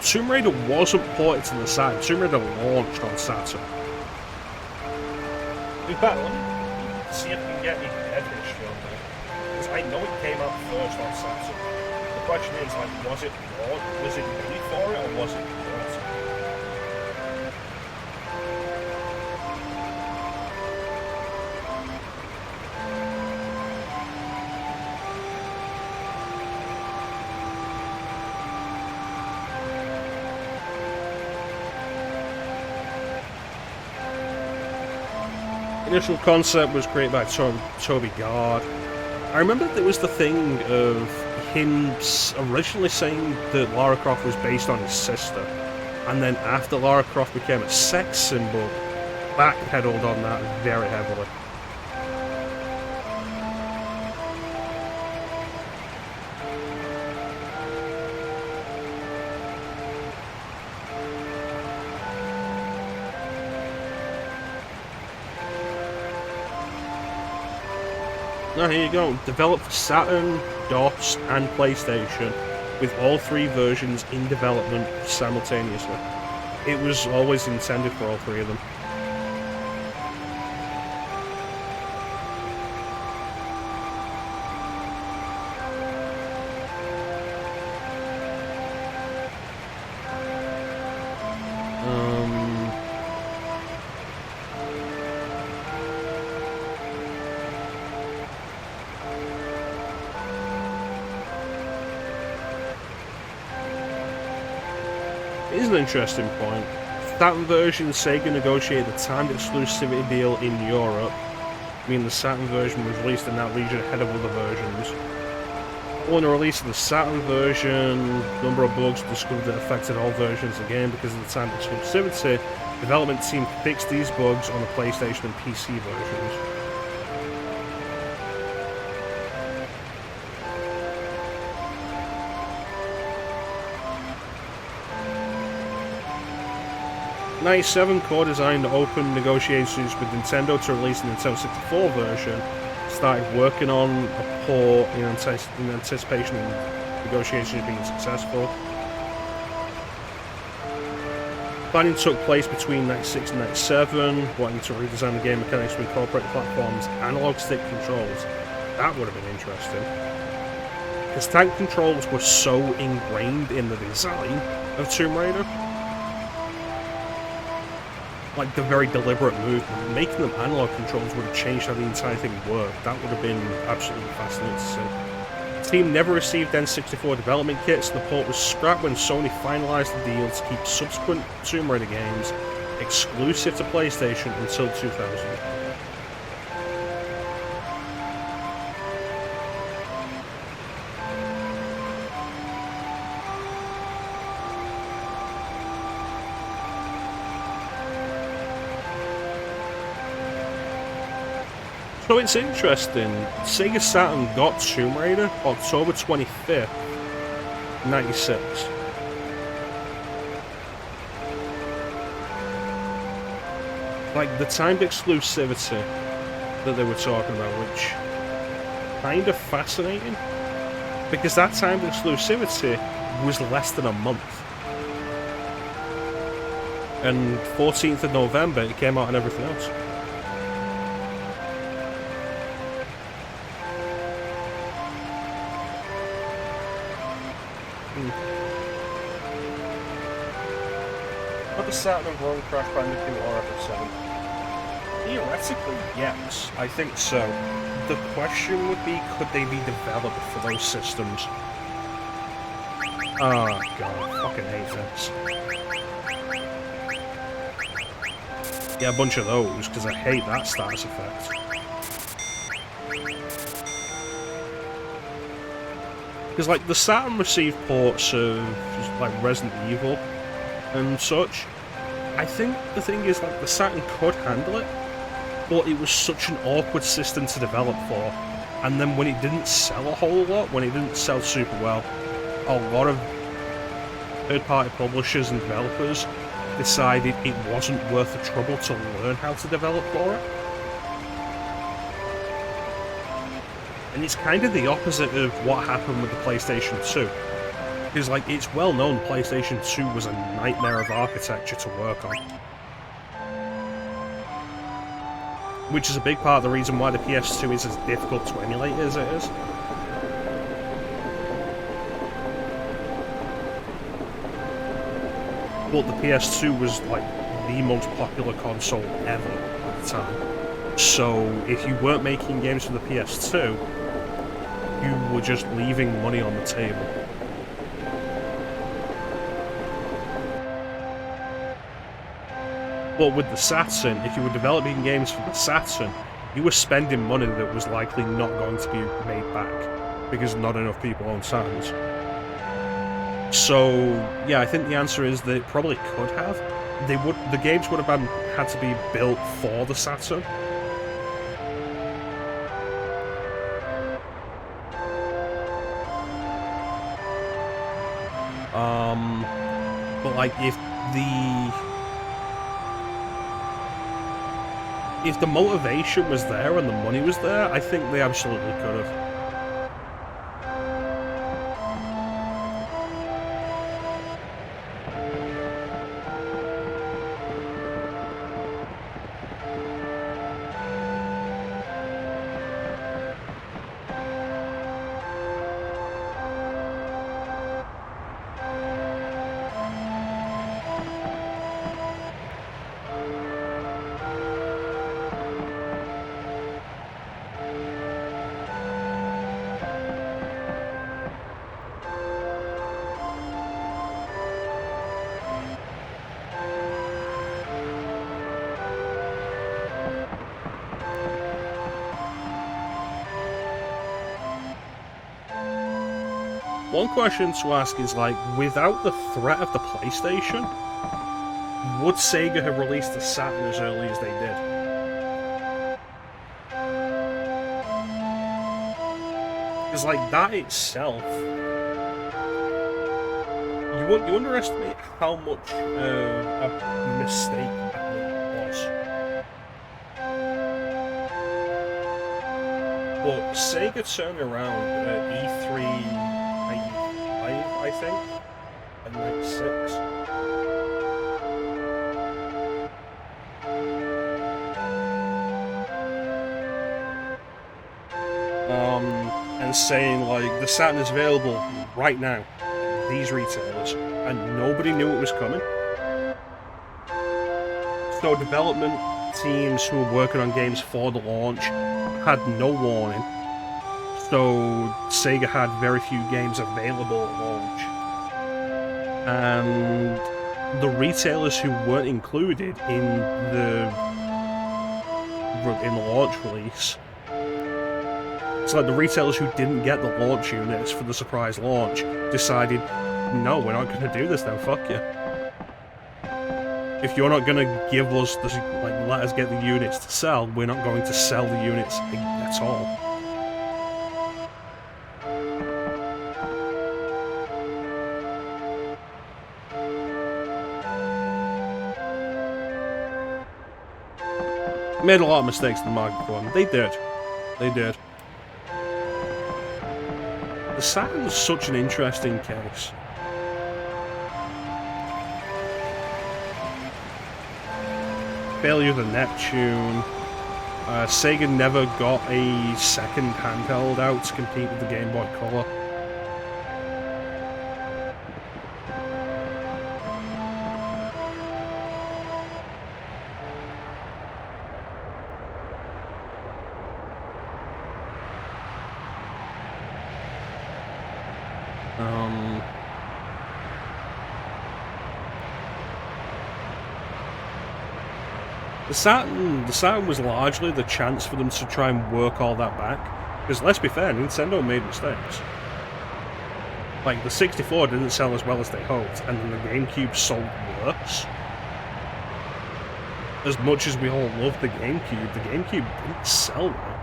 Tomb Raider wasn't ported to the Saturn. Tomb Raider launched on Saturn. In fact, let me see if I can get any dev history on that. Because I know it came out first on Saturn. The question is, like, was it ready for it, or was it ported? Initial concept was created by Toby Gard. I remember there was the thing of him originally saying that Lara Croft was based on his sister, and then after Lara Croft became a sex symbol, backpedaled on that very heavily. Now here you go, developed for Saturn, DOS, and PlayStation, with all 3 versions in development simultaneously. It was always intended for all 3 of them. It is an interesting point. Saturn version, Sega negotiated a timed exclusivity deal in Europe, meaning the Saturn version was released in that region ahead of other versions. On the release of the Saturn version, a number of bugs discovered that affected all versions again because of the timed exclusivity. The development team fixed these bugs on the PlayStation and PC versions. '97, Core designed open negotiations with Nintendo to release the Nintendo 64 version. Started working on a port in anticipation of negotiations being successful. Planning took place between '96 and '97, wanting to redesign the game mechanics to incorporate the platform's analog stick controls. That would have been interesting. Because tank controls were so ingrained in the design of Tomb Raider. Like the very deliberate movement, making them analog controls would have changed how the entire thing worked. That would have been absolutely fascinating to see. The team never received N64 development kits, and the port was scrapped when Sony finalised the deal to keep subsequent Tomb Raider games exclusive to PlayStation until 2000. So it's interesting, Sega Saturn got Tomb Raider October 25th, 96. Like, the timed exclusivity that they were talking about, which kind of fascinating, because that timed exclusivity was less than a month. And 14th of November, it came out and everything else. But the Saturn have run Crash Bandicoot or FF7? Theoretically, yes, I think so. The question would be, could they be developed for those systems? Oh god, I fucking hate this. Yeah, a bunch of those, because I hate that status effect. Because, like, the Saturn received ports of, like, Resident Evil and such. I think the thing is, like, the Saturn could handle it, but it was such an awkward system to develop for. And then when it didn't sell a whole lot, when it didn't sell super well, a lot of third-party publishers and developers decided it wasn't worth the trouble to learn how to develop for it. And it's kind of the opposite of what happened with the PlayStation 2. Because, like, it's well known PlayStation 2 was a nightmare of architecture to work on. Which is a big part of the reason why the PS2 is as difficult to emulate as it is. But the PS2 was, like, the most popular console ever at the time. So, if you weren't making games for the PS2, you were just leaving money on the table. But with the Saturn, if you were developing games for the Saturn, you were spending money that was likely not going to be made back because not enough people own Saturns. So yeah, I think the answer is that it probably could have. The games would have had to be built for the Saturn. But like if the motivation was there and the money was there, I think they absolutely could have. One question to ask is, like, without the threat of the PlayStation, would Sega have released the Saturn as early as they did? Because, like, that itself, you underestimate how much a mistake that was. But Sega turned around at E3 I think, and like 6. And saying like the Saturn is available right now, these retailers, and nobody knew it was coming. So development teams who were working on games for the launch had no warning. So Sega had very few games available at launch. And the retailers who weren't included in the launch release, it's like the retailers who didn't get the launch units for the surprise launch decided, no, we're not going to do this then, fuck you. If you're not going to give us, let us get the units to sell, we're not going to sell the units at all. Made a lot of mistakes in the market for them. They did. They did. The Saturn's such an interesting case. Failure of the Neptune. Sega never got a second handheld out to compete with the Game Boy Color. The Saturn was largely the chance for them to try and work all that back. Because let's be fair, Nintendo made mistakes. Like, the 64 didn't sell as well as they hoped, and then the GameCube sold worse. As much as we all loved the GameCube didn't sell well.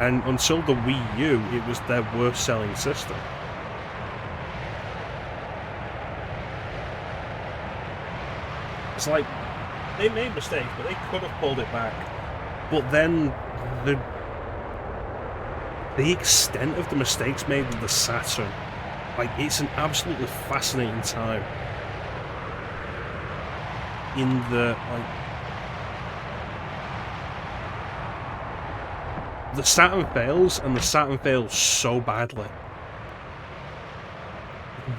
And until the Wii U, it was their worst selling system. It's like, they made mistakes, but they could have pulled it back. But then, the extent of the mistakes made with the Saturn, like, it's an absolutely fascinating time. In the, the Saturn fails, and the Saturn fails so badly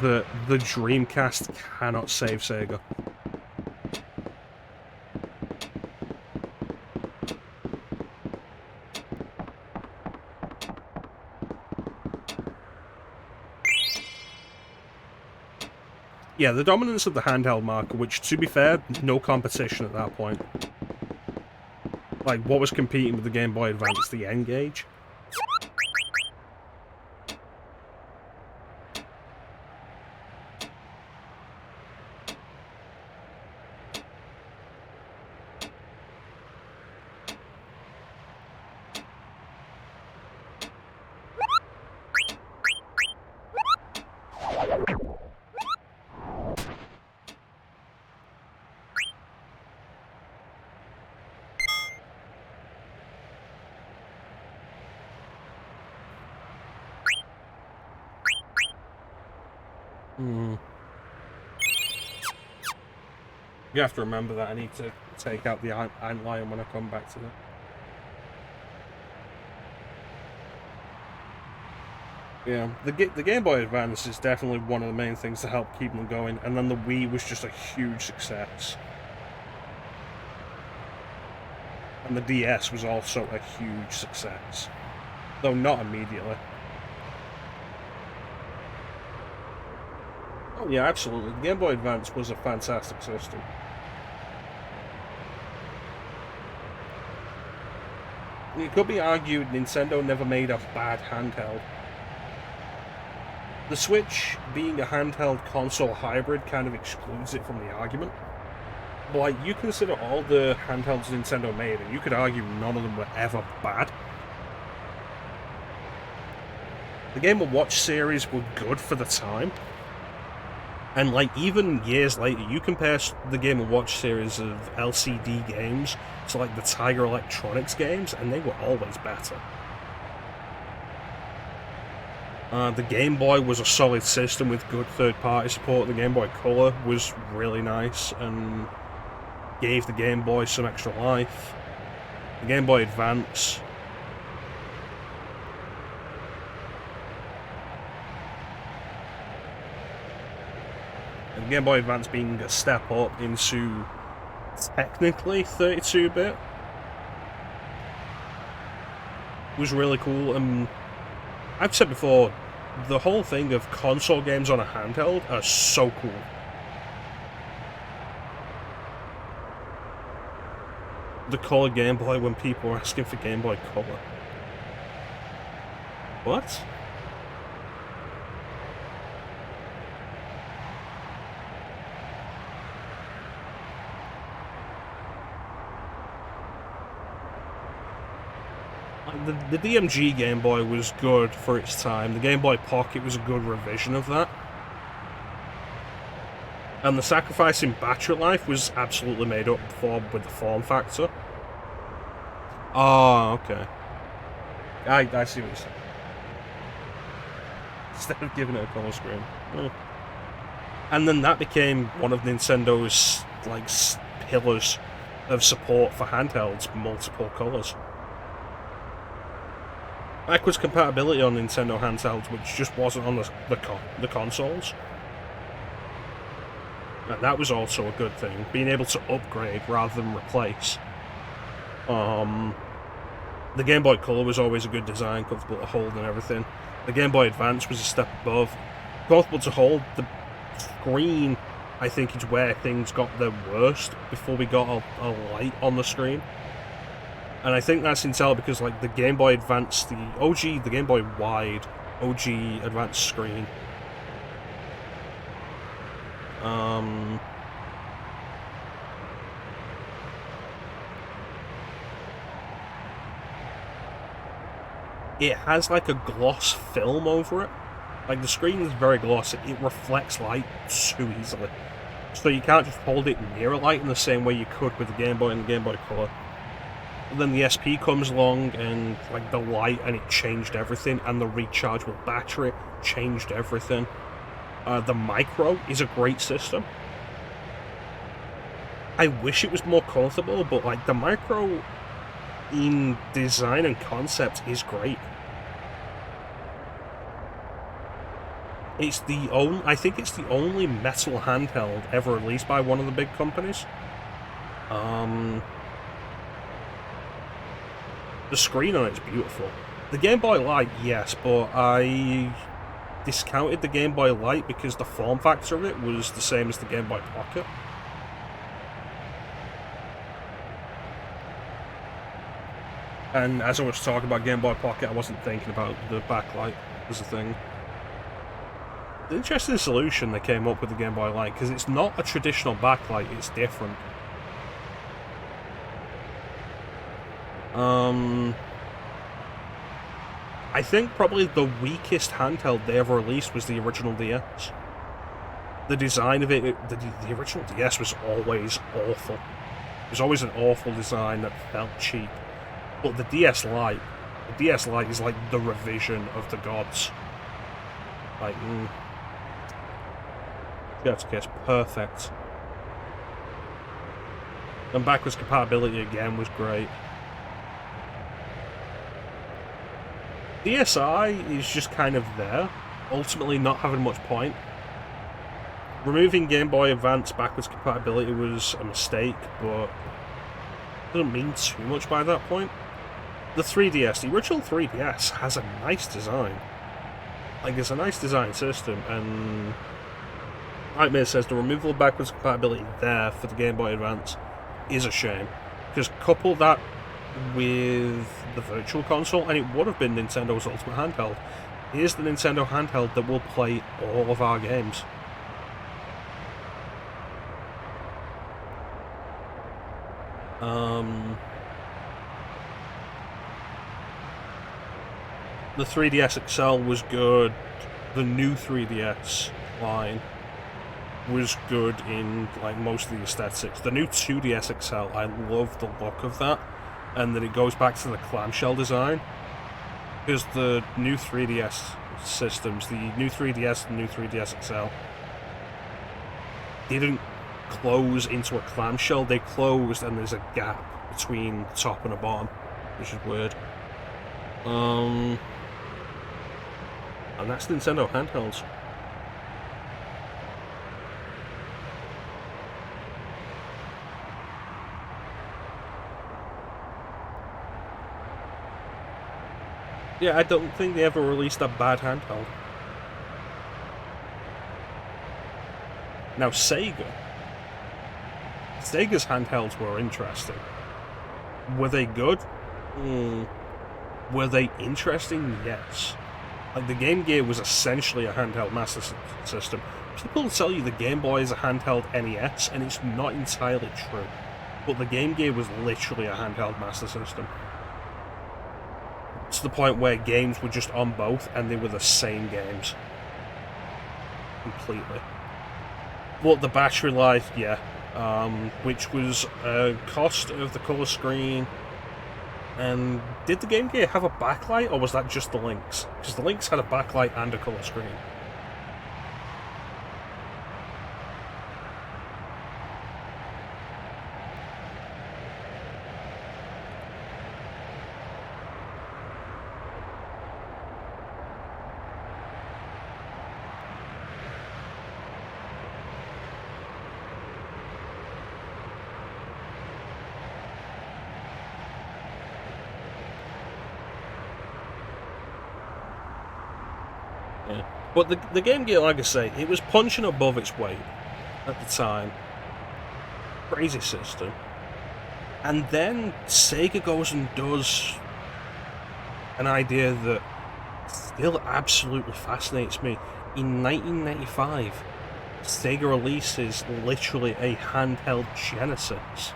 that the Dreamcast cannot save Sega. Yeah, the dominance of the handheld market, which, to be fair, no competition at that point. Like, what was competing with the Game Boy Advance? The N-Gage? You have to remember that I need to take out the Ant Lion when I come back to it. Yeah, the Game Boy Advance is definitely one of the main things to help keep them going, and then the Wii was just a huge success. And the DS was also a huge success, though not immediately. Oh yeah, absolutely. The Game Boy Advance was a fantastic system. It could be argued Nintendo never made a bad handheld. The Switch, being a handheld console hybrid, kind of excludes it from the argument. But, like, you consider all the handhelds Nintendo made, and you could argue none of them were ever bad. The Game & Watch series were good for the time. And, like, even years later, you compare the Game & Watch series of LCD games to, like, the Tiger Electronics games, and they were always better. The Game Boy was a solid system with good third-party support. The Game Boy Color was really nice and gave the Game Boy some extra life. The Game Boy Advance... and the Game Boy Advance being a step up into technically 32-bit was really cool. And I've said before, the whole thing of console games on a handheld are so cool. The Color Game Boy, when people were asking for Game Boy Color. What? The DMG Game Boy was good for its time. The Game Boy Pocket was a good revision of that. And the sacrifice in battery life was absolutely made up for with the form factor. Oh, okay. I see what you're saying. Instead of giving it a colour screen. And then that became one of Nintendo's, like, pillars of support for handhelds, multiple colours. Backwards compatibility on Nintendo handhelds, which just wasn't on the consoles. And that was also a good thing, being able to upgrade rather than replace. The Game Boy Color was always a good design, comfortable to hold and everything. The Game Boy Advance was a step above. Comfortable to hold. The screen, I think, is where things got their worst before we got a light on the screen. And I think that's entirely because, like, the Game Boy Advance, the Game Boy Wide OG Advance screen, it has, like, a gloss film over it. Like, the screen is very glossy. It reflects light too easily. So you can't just hold it near a light in the same way you could with the Game Boy and the Game Boy Color. Then the SP comes along and, like, the light, and it changed everything, and the rechargeable battery changed everything. The Micro is a great system. I wish it was more comfortable, but, like, the Micro in design and concept is great. I think it's the only metal handheld ever released by one of the big companies. The screen on it's beautiful. The Game Boy Light, yes, but discounted the Game Boy Light because the form factor of it was the same as the Game Boy Pocket. And as I was talking about Game Boy Pocket, I wasn't thinking about the backlight as a thing. The interesting solution they came up with the Game Boy Light, because it's not a traditional backlight, it's different. I think probably the weakest handheld they ever released was the original DS. The design of it, the original DS was always awful. It was always an awful design that felt cheap. But the DS Lite is like the revision of the gods. Like, that's perfect. And backwards compatibility again was great. DSi is just kind of there, ultimately not having much point. Removing Game Boy Advance backwards compatibility was a mistake, but it doesn't mean too much by that point. The 3DS, the original 3DS, has a nice design. Like, it's a nice design system, and Nightmare says the removal of backwards compatibility there for the Game Boy Advance is a shame. Because couple that with the Virtual Console, and it would have been Nintendo's Ultimate Handheld. Here's the Nintendo handheld that will play all of our games. The 3DS XL was good. The new 3DS line was good in like most of the aesthetics. The new 2DS XL, I love the look of that, and that it goes back to the clamshell design. Because the new 3DS systems, the new 3DS and new 3DS XL, didn't close into a clamshell. They closed, and there's a gap between the top and the bottom, which is weird. And that's Nintendo handhelds. Yeah, I don't think they ever released a bad handheld. Now, Sega's handhelds were interesting. Were they good? Were they interesting? Yes. Like, the Game Gear was essentially a handheld master system. People tell you the Game Boy is a handheld NES, and it's not entirely true. But the Game Gear was literally a handheld master system. To the point where games were just on both, and they were the same games. Completely. But the battery life, yeah. Which was a cost of the colour screen. And did the Game Gear have a backlight, or was that just the Lynx? Because the Lynx had a backlight and a colour screen. But the Game Gear, like I say, it was punching above its weight at the time. Crazy system. And then Sega goes and does an idea that still absolutely fascinates me. In 1995, Sega releases literally a handheld Genesis.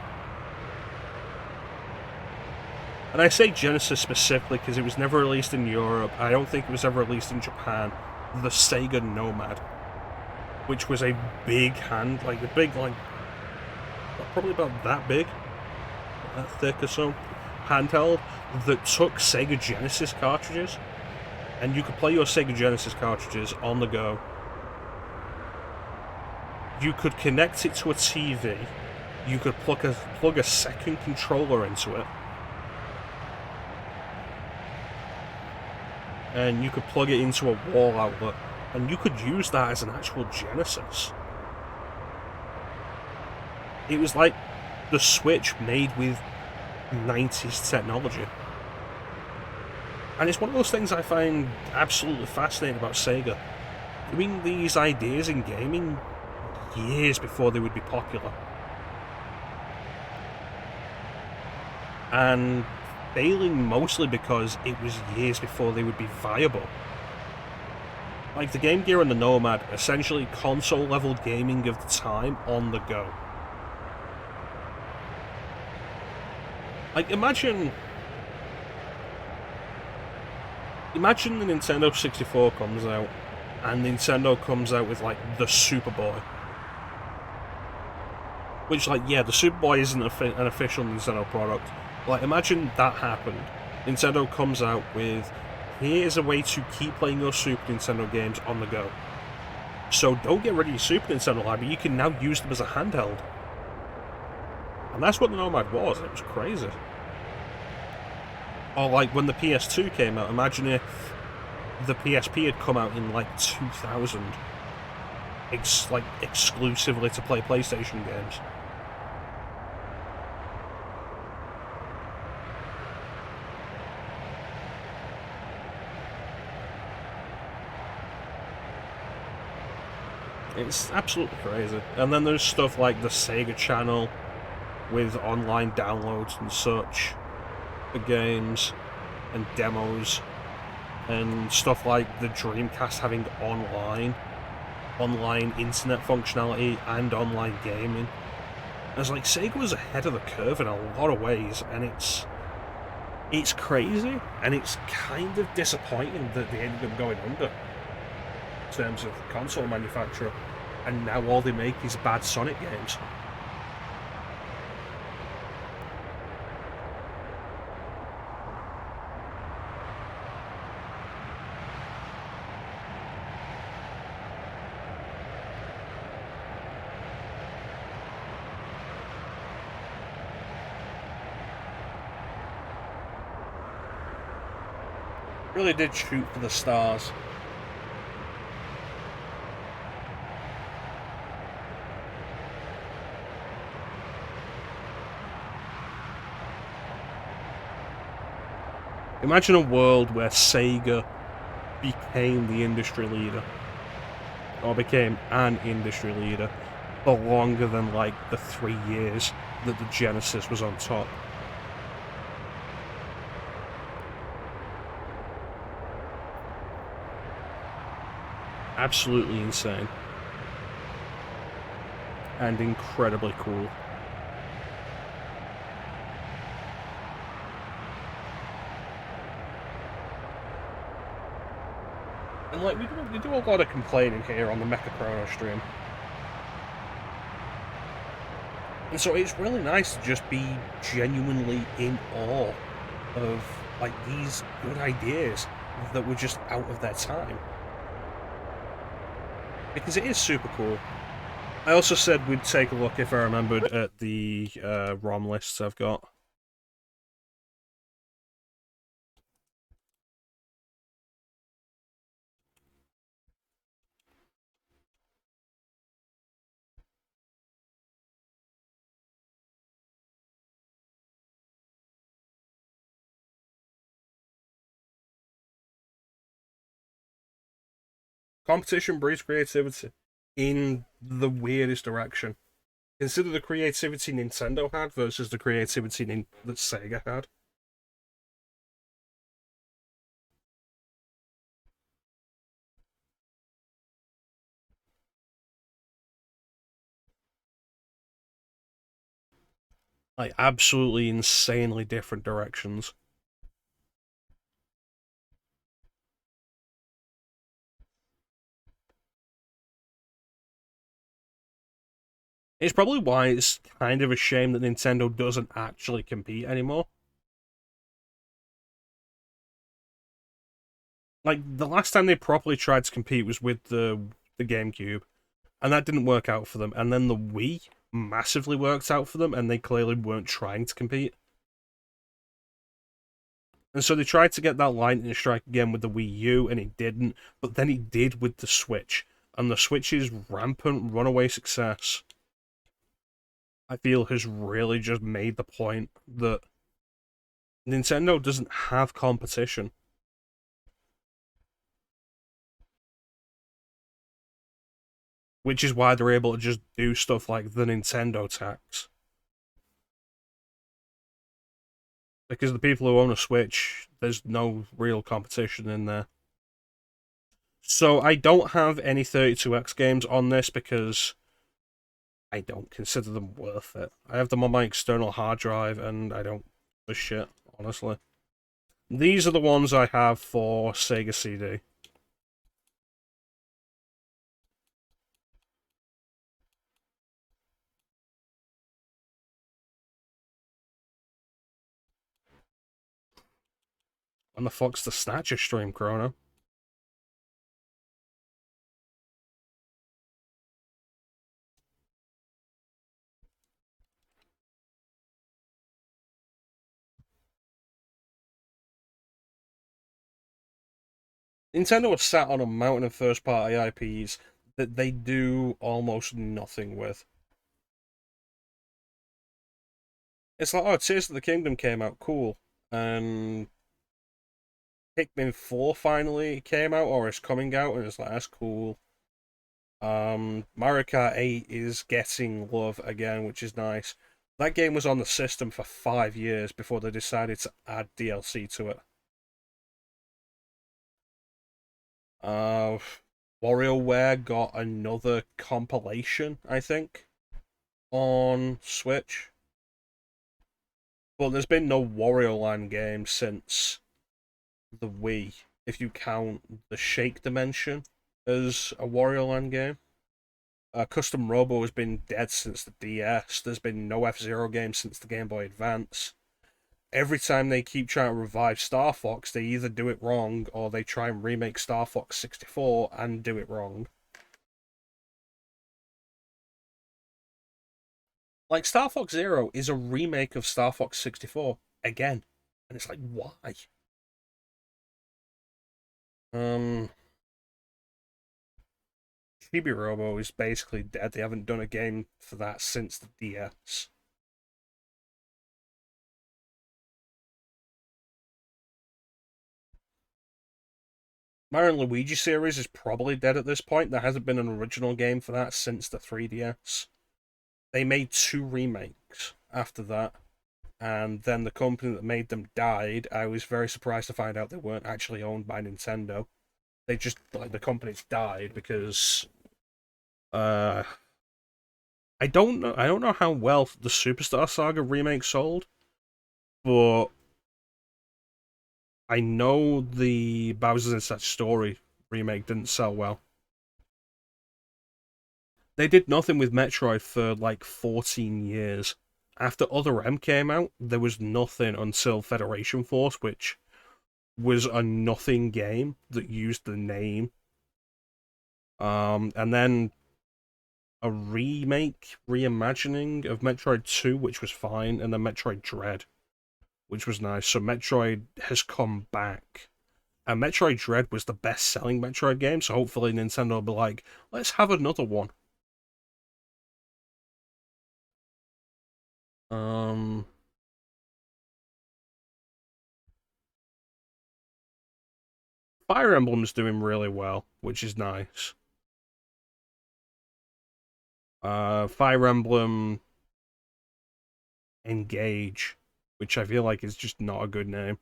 And I say Genesis specifically because it was never released in Europe. I don't think it was ever released in Japan. The Sega Nomad, which was a big probably about that big, that thick or so, handheld that took Sega Genesis cartridges, and you could play your Sega Genesis cartridges on the go. You could connect it to a TV. You could plug a second controller into it. And you could plug it into a wall outlet, and you could use that as an actual Genesis. It was like the Switch made with 90s technology. And it's one of those things I find absolutely fascinating about Sega. Doing these ideas in gaming years before they would be popular. And failing mostly because it was years before they would be viable. Like the Game Gear and the Nomad, essentially console-level gaming of the time on the go. Like, imagine the Nintendo 64 comes out, and Nintendo comes out with, like, the Super Boy. Which, like, yeah, the Super Boy isn't an official Nintendo product. Like, imagine that happened. Nintendo comes out with, here's a way to keep playing your Super Nintendo games on the go. So don't get rid of your Super Nintendo library, you can now use them as a handheld. And that's what the Nomad was, it was crazy. Or like when the PS2 came out, imagine if the PSP had come out in like 2000, like exclusively to play PlayStation games. It's absolutely crazy. And then there's stuff like the Sega Channel with online downloads and such for games and demos, and stuff like the Dreamcast having online internet functionality and online gaming. And it's like Sega was ahead of the curve in a lot of ways, and it's crazy, and it's kind of disappointing that they ended up going under in terms of console manufacturer, and now all they make is bad Sonic games. Really did shoot for the stars. Imagine a world where Sega became the industry leader, or became an industry leader, for longer than like the 3 years that the Genesis was on top. Absolutely insane. And incredibly cool. And like, we do a lot of complaining here on the mecha-chrono stream. And so it's really nice to just be genuinely in awe of like these good ideas that were just out of their time. Because it is super cool. I also said we'd take a look, if I remembered, at the ROM lists I've got. Competition breeds creativity in the weirdest direction. Consider the creativity Nintendo had versus the creativity that Sega had. Like, absolutely insanely different directions. It's probably why it's kind of a shame that Nintendo doesn't actually compete anymore. Like, the last time they properly tried to compete was with the GameCube, and that didn't work out for them. And then the Wii massively worked out for them, and they clearly weren't trying to compete. And so they tried to get that lightning strike again with the Wii U, and it didn't. But then it did with the Switch, and the Switch's rampant runaway success, I feel, has really just made the point that Nintendo doesn't have competition. which is why they're able to just do stuff like the Nintendo tax. Because the people who own a Switch, there's no real competition in there. So I don't have any 32X games on this because I don't consider them worth it. I have them on my external hard drive and I don't give a shit, honestly. These are the ones I have for Sega CD. And the fuck's the Snatcher stream, Chrono? Nintendo was sat on a mountain of first party IPs that they do almost nothing with. It's like, oh, Tears of the Kingdom came out, cool. And Pikmin 4 finally came out, or is coming out, and it's like, that's cool. Mario Kart 8 is getting love again, which is nice. That game was on the system for 5 years before they decided to add DLC to it. Uh, WarioWare got another compilation, I think, on Switch. But there's been no Wario Land game since the Wii, if you count the Shake Dimension as a Wario Land game. Custom Robo has been dead since the DS. There's been no F-Zero game since the Game Boy Advance. Every time they keep trying to revive Star Fox, they either do it wrong or they try and remake Star Fox 64 and do it wrong. Like, Star Fox Zero is a remake of Star Fox 64 again. And it's like, why? Um, Chibi Robo is basically dead. They haven't done a game for that since the DS. Mario and Luigi series is probably dead at this point. There hasn't been an original game for that since the 3DS. They made 2 remakes after that, and then the company that made them died. I was very surprised to find out they weren't actually owned by Nintendo. They just, like, the company's died because uh I don't know how well the Superstar Saga remake sold, but I know the Bowser's Inside Story remake didn't sell well. They did nothing with Metroid for like 14 years. After Other M came out, there was nothing until Federation Force, which was a nothing game that used the name. And then a remake, reimagining of Metroid 2, which was fine, and then Metroid Dread, which was nice. So Metroid has come back. And Metroid Dread was the best selling Metroid game, so hopefully Nintendo will be like, let's have another one. Um, Fire Emblem's doing really well, which is nice. Fire Emblem Engage, which I feel like is just not a good name.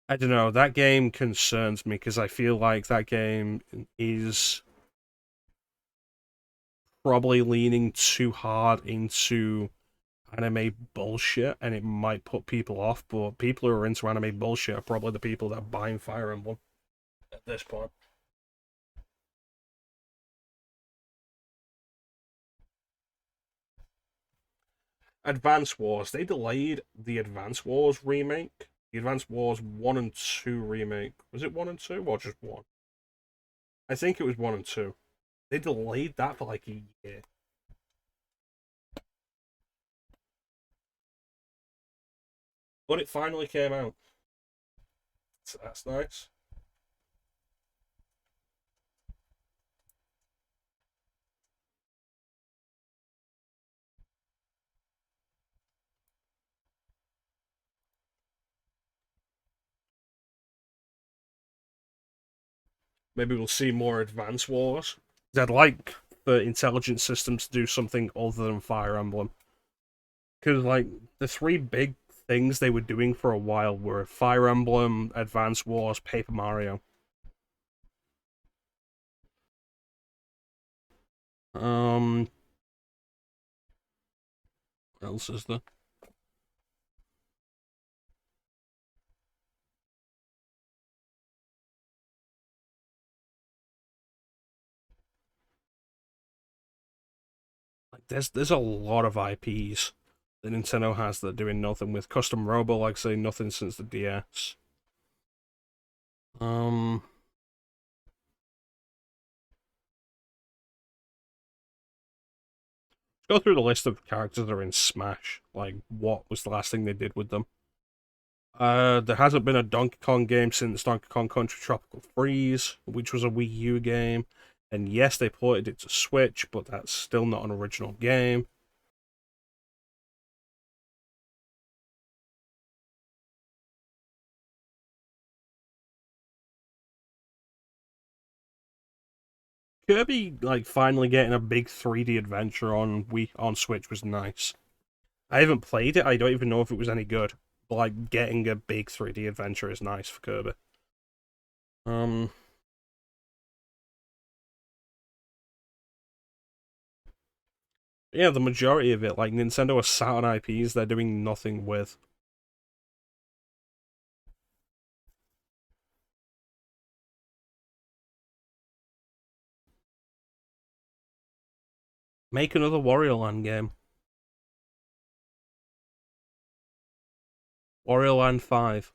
I don't know, that game concerns me because I feel like that game is probably leaning too hard into anime bullshit and it might put people off, but people who are into anime bullshit are probably the people that are buying Fire Emblem at this point. Advance Wars, they delayed the Advance Wars remake. The Advance Wars 1 and 2 remake. Was it 1 and 2 or just 1? I think it was 1 and 2. They delayed that for like a year. But it finally came out. So that's nice. Maybe we'll see more Advance Wars. I'd like for intelligent systems to do something other than Fire Emblem. Because, like, the three big things they were doing for a while were Fire Emblem, Advance Wars, Paper Mario. What else is there? Like, there's a lot of IPs that Nintendo has that are doing nothing with. Custom Robo, like I say, nothing since the DS. Um, go through the list of characters that are in Smash. Like, what was the last thing they did with them? There hasn't been a Donkey Kong game since Donkey Kong Country Tropical Freeze, which was a Wii U game. And yes, they ported it to Switch, but that's still not an original game. Kirby, like, finally getting a big 3D adventure on Switch was nice. I haven't played it, I don't even know if it was any good. But, like, getting a big 3D adventure is nice for Kirby. Um, yeah, the majority of it, like, Nintendo are sat on IPs they're doing nothing with. Make another Wario Land game. Wario Land 5.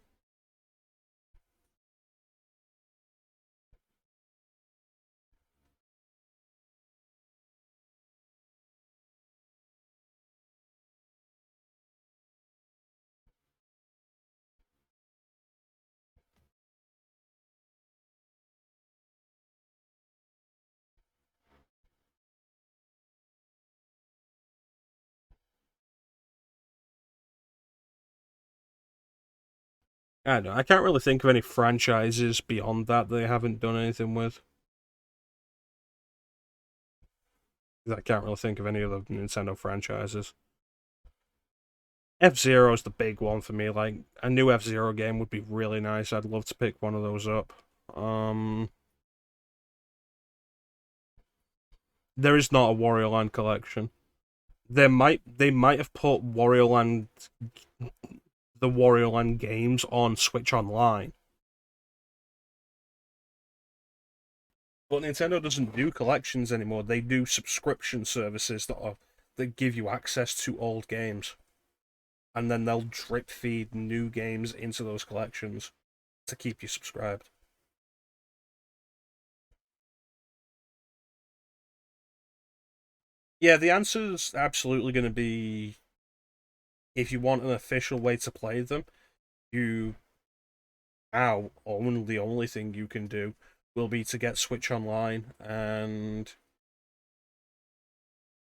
I don't know, I can't really think of any franchises beyond that they haven't done anything with. I can't really think of any other Nintendo franchises. F-Zero is the big one for me. Like, a new F-Zero game would be really nice. I'd love to pick one of those up. There is not a Wario Land collection. They might have put the Wario Land games on Switch Online. But Nintendo doesn't do collections anymore. They do subscription services that give you access to old games. And then they'll drip feed new games into those collections to keep you subscribed. Yeah, the answer's absolutely going to be, if you want an official way to play them, you now the only thing you can do will be to get Switch Online and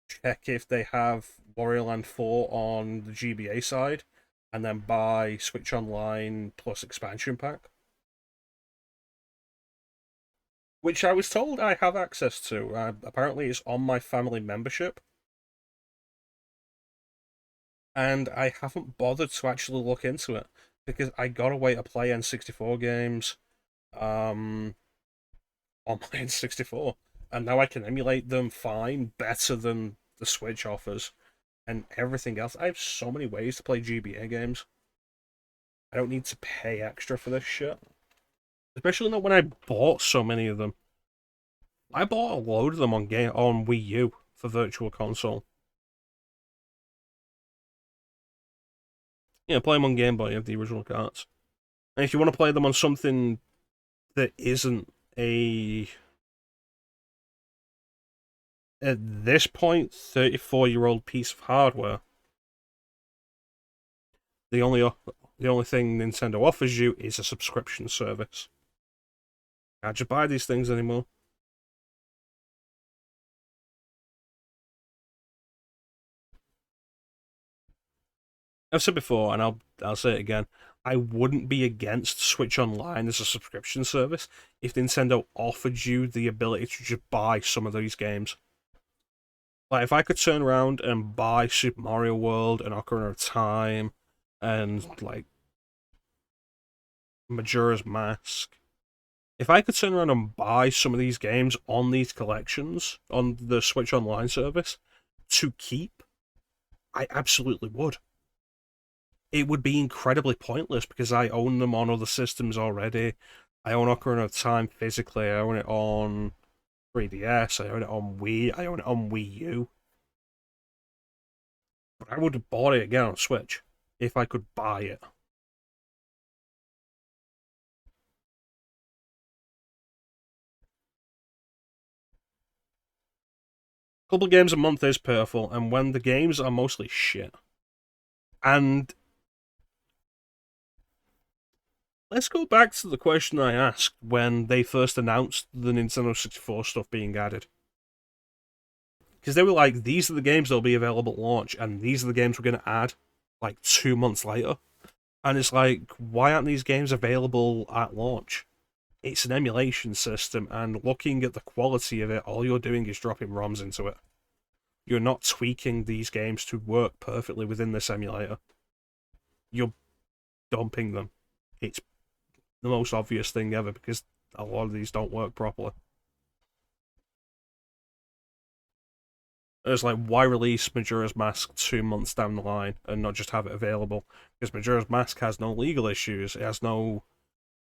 check if they have Wario Land 4 on the GBA side, and then buy Switch Online plus expansion pack. Which I was told I have access to. Apparently, it's on my family membership. And I haven't bothered to actually look into it because I got a way to play N64 games on my N64, and now I can emulate them fine, better than the Switch offers, and everything else. I have so many ways to play GBA games. I don't need to pay extra for this shit. Especially not when I bought so many of them. I bought a load of them on Wii U for Virtual Console. Yeah, play them on Game Boy, you have the original cards. And if you want to play them on something that isn't at this point, 34-year-old piece of hardware, the only thing Nintendo offers you is a subscription service. Can't just buy these things anymore. I've said before, and I'll say it again. I wouldn't be against Switch Online as a subscription service if Nintendo offered you the ability to just buy some of these games. Like, if I could turn around and buy Super Mario World and Ocarina of Time and, like, Majora's Mask, if I could turn around and buy some of these games on these collections, on the Switch Online service, to keep, I absolutely would. It would be incredibly pointless because I own them on other systems already. I own Ocarina of Time physically, I own it on 3DS, I own it on Wii, I own it on Wii U. But I would have bought it again on Switch if I could buy it. A couple of games a month is perfect, and when the games are mostly shit. And let's go back to the question I asked when they first announced the Nintendo 64 stuff being added. Because they were like, these are the games that'll be available at launch, and these are the games we're going to add like 2 months later. And it's like, why aren't these games available at launch? It's an emulation system, and looking at the quality of it, all you're doing is dropping ROMs into it. You're not tweaking these games to work perfectly within this emulator. You're dumping them. It's the most obvious thing ever because a lot of these don't work properly. It's like, why release Majora's Mask 2 months down the line and not just have it available? Because Majora's Mask has no legal issues, it has no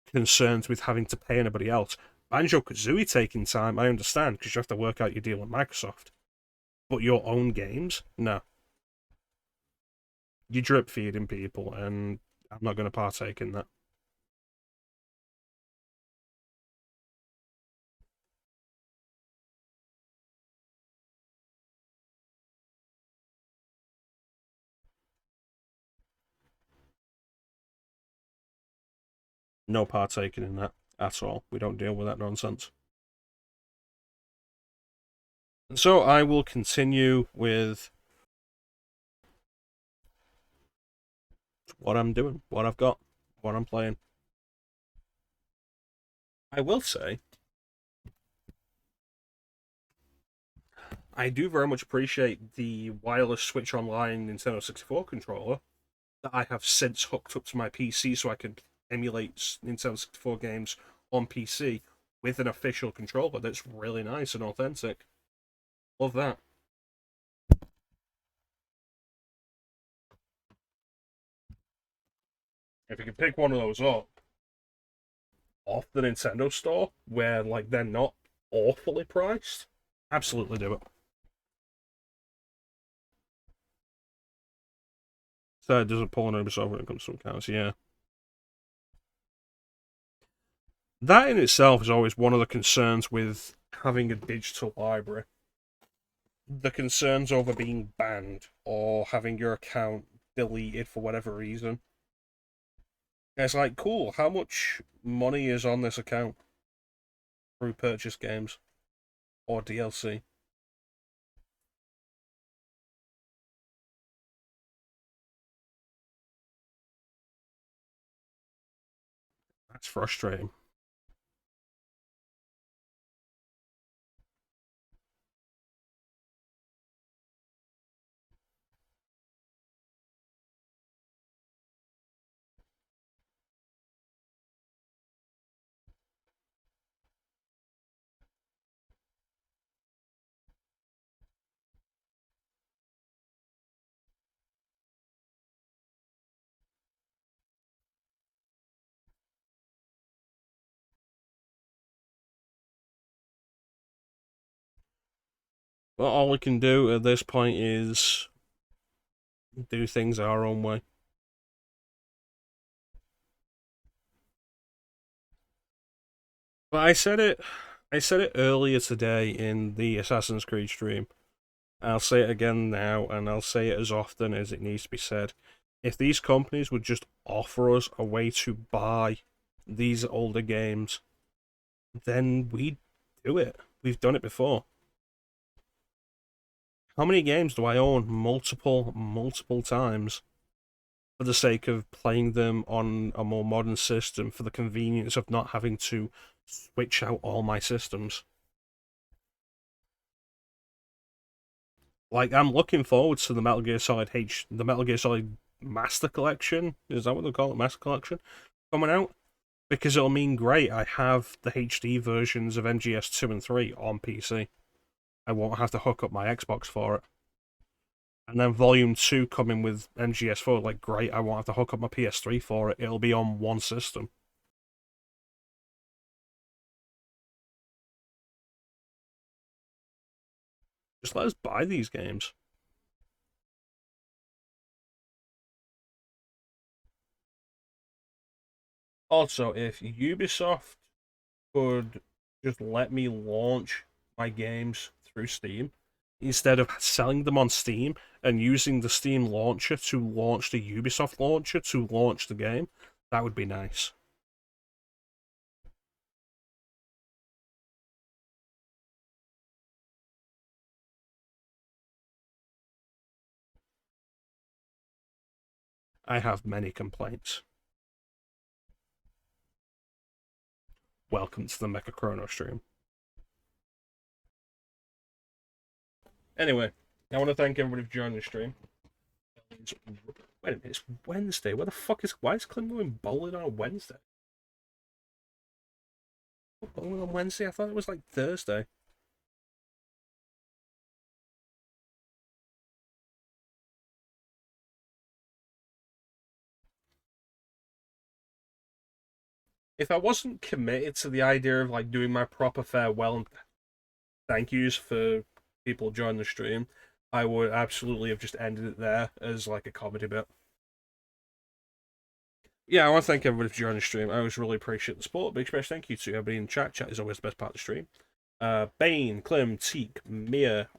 concerns with having to pay anybody else. Banjo-Kazooie taking time, I understand, because you have to work out your deal with Microsoft. But your own games? No. You drip feeding people, and I'm not going to partake in that. No partaking in that at all. We don't deal with that nonsense. And so I will continue with what I'm doing, what I've got, what I'm playing. I will say, I do very much appreciate the wireless Switch Online Nintendo 64 controller that I have since hooked up to my PC so I can emulate Nintendo 64 games on PC with an official controller that's really nice and authentic. Love that. If you can pick one of those up off the Nintendo store where like they're not awfully priced, absolutely do it. So it doesn't pull an Ubisoft when it comes to accounts, yeah. That in itself is always one of the concerns with having a digital library. The concerns over being banned or having your account deleted for whatever reason. It's like, cool, how much money is on this account through purchase games or DLC? That's frustrating. But all we can do at this point is do things our own way. But I said it earlier today in the Assassin's Creed stream. I'll say it again now, and I'll say it as often as it needs to be said. If these companies would just offer us a way to buy these older games, then we'd do it. We've done it before. How many games do I own multiple times for the sake of playing them on a more modern system for the convenience of not having to switch out all my systems? Like, I'm looking forward to the the Metal Gear Solid Master Collection. Is that what they call it? Master Collection coming out, because it'll mean great. I have the HD versions of MGS 2 and 3 on PC. I won't have to hook up my Xbox for it. And then Volume 2 coming with MGS4, like, great. I won't have to hook up my PS3 for it. It'll be on one system. Just let us buy these games. Also, if Ubisoft could just let me launch my games through Steam instead of selling them on Steam and using the Steam launcher to launch the Ubisoft launcher to launch the game, that would be nice. I have many complaints. Welcome to the mecha-chrono stream. Anyway, I want to thank everybody for joining the stream. Wait a minute, it's Wednesday. Why is Clint going bowling on a Wednesday? Bowling on Wednesday? I thought it was like Thursday. If I wasn't committed to the idea of like doing my proper farewell and thank yous for people joining the stream, I would absolutely have just ended it there as like a comedy bit. Yeah, I want to thank everybody for joining the stream. I always really appreciate the support. Big special thank you to everybody in chat. Chat is always the best part of the stream. Bane, Clem, Teak, Mia,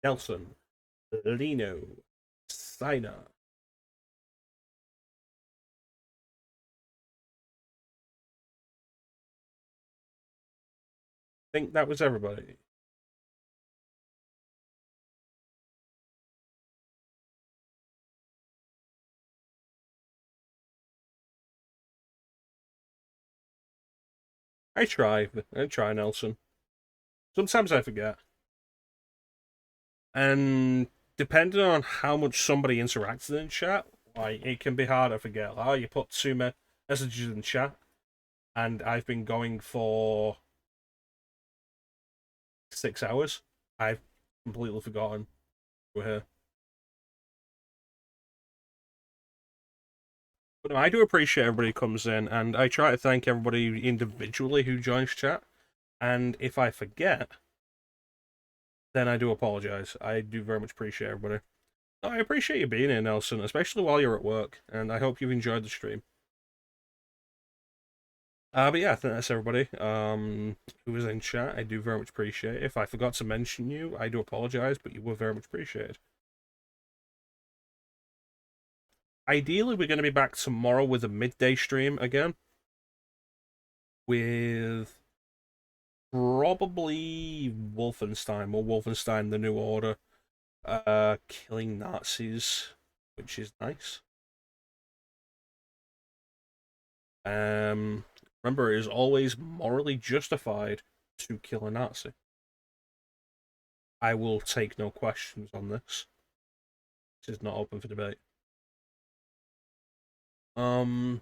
Nelson, Lino, Sina. I think that was everybody. I try, Nelson. Sometimes I forget. And depending on how much somebody interacted in chat, like it can be hard to forget. Like, oh, you put two messages in chat, and I've been going for 6 hours. I've completely forgotten we're here. But no, I do appreciate everybody who comes in, and I try to thank everybody individually who joins chat. And if I forget, then I do apologize. I do very much appreciate everybody. No, I appreciate you being here, Nelson, especially while you're at work, and I hope you've enjoyed the stream. But yeah, I think that's everybody who was in chat. I do very much appreciate it. If I forgot to mention you, I do apologize, but you were very much appreciated. Ideally, we're going to be back tomorrow with a midday stream again, with probably Wolfenstein or Wolfenstein: The New Order, killing Nazis, which is nice. Remember, it is always morally justified to kill a Nazi. I will take no questions on this. This is not open for debate. Um,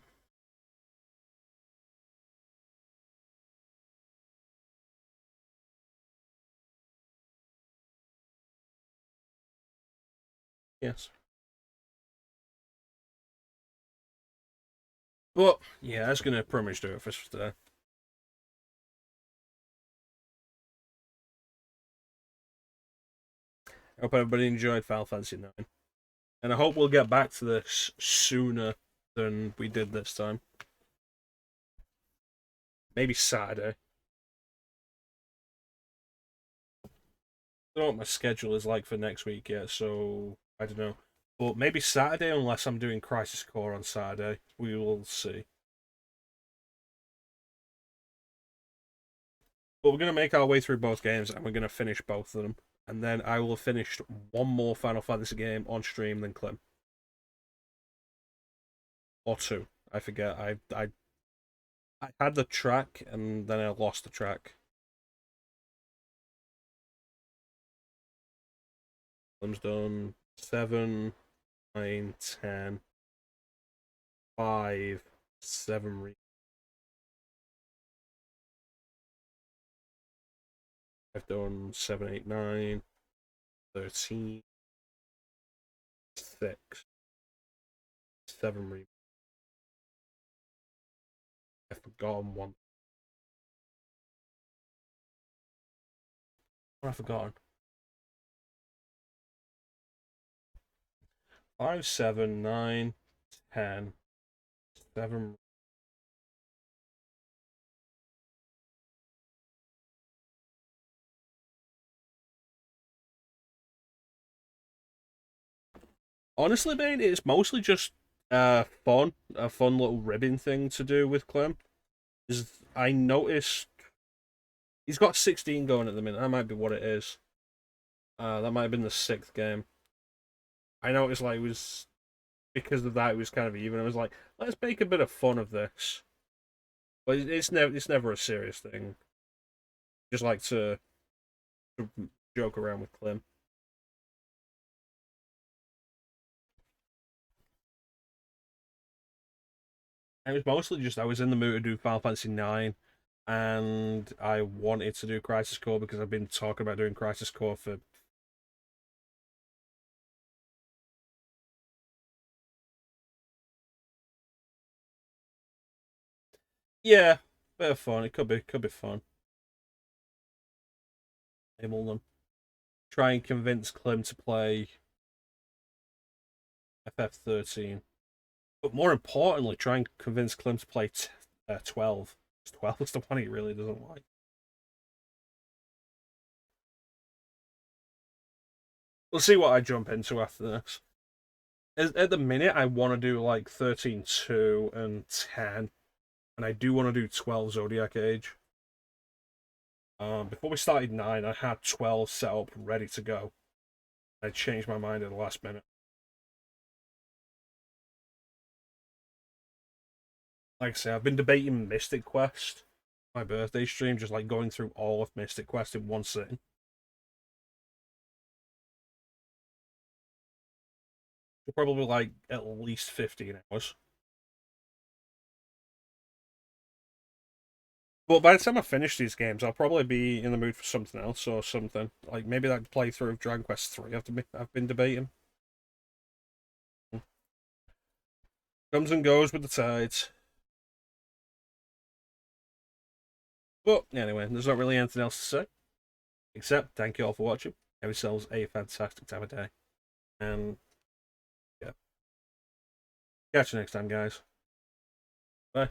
yes. But, yeah, that's going to pretty much do it for today. I hope everybody enjoyed Final Fantasy 9. And I hope we'll get back to this sooner than we did this time. Maybe Saturday. I don't know what my schedule is like for next week yet, so I don't know. But maybe Saturday, unless I'm doing Crisis Core on Saturday. We will see. But we're going to make our way through both games, and we're going to finish both of them. And then I will have finished one more Final Fantasy game on stream than Clem. Or two. I forget. I had the track, and then I lost the track. Clem's done 7, 9, 10, 5, 7. I've done 7, 8, 9, 13, 6, 7. I've forgotten one. What have I forgotten? 5, 7, 9, 10, 7. Honestly, mate, it's mostly just fun, a fun little ribbon thing to do with Clem. Is I noticed he's got 16 going at the minute. That might be what it is. That might have been the 6th game. I noticed like it was because of that it was kind of even. I was like, let's make a bit of fun of this. But it's never a serious thing. Just like to joke around with Clem. And it was mostly just I was in the mood to do Final Fantasy 9, and I wanted to do Crisis Core because I've been talking about doing Crisis Core for. Yeah, bit of fun. It could be fun. Enable them. Try and convince Clem to play FF13. But more importantly, try and convince Clem to play 12. 12 is the one he really doesn't like. We'll see what I jump into after this. At the minute, I want to do like 13.2 and 10. And I do want to do 12 Zodiac Age. Before we started 9, I had 12 set up ready to go. I changed my mind at the last minute. Like I say, I've been debating Mystic Quest, my birthday stream, just like going through all of Mystic Quest in one sitting. Probably like at least 15 hours. But by the time I finish these games, I'll probably be in the mood for something else or something. Like maybe that playthrough of Dragon Quest 3 I've been debating. Comes and goes with the tides. But anyway, there's not really anything else to say. Except thank you all for watching. Have yourselves a fantastic time of day. And yeah. Catch you next time, guys. Bye.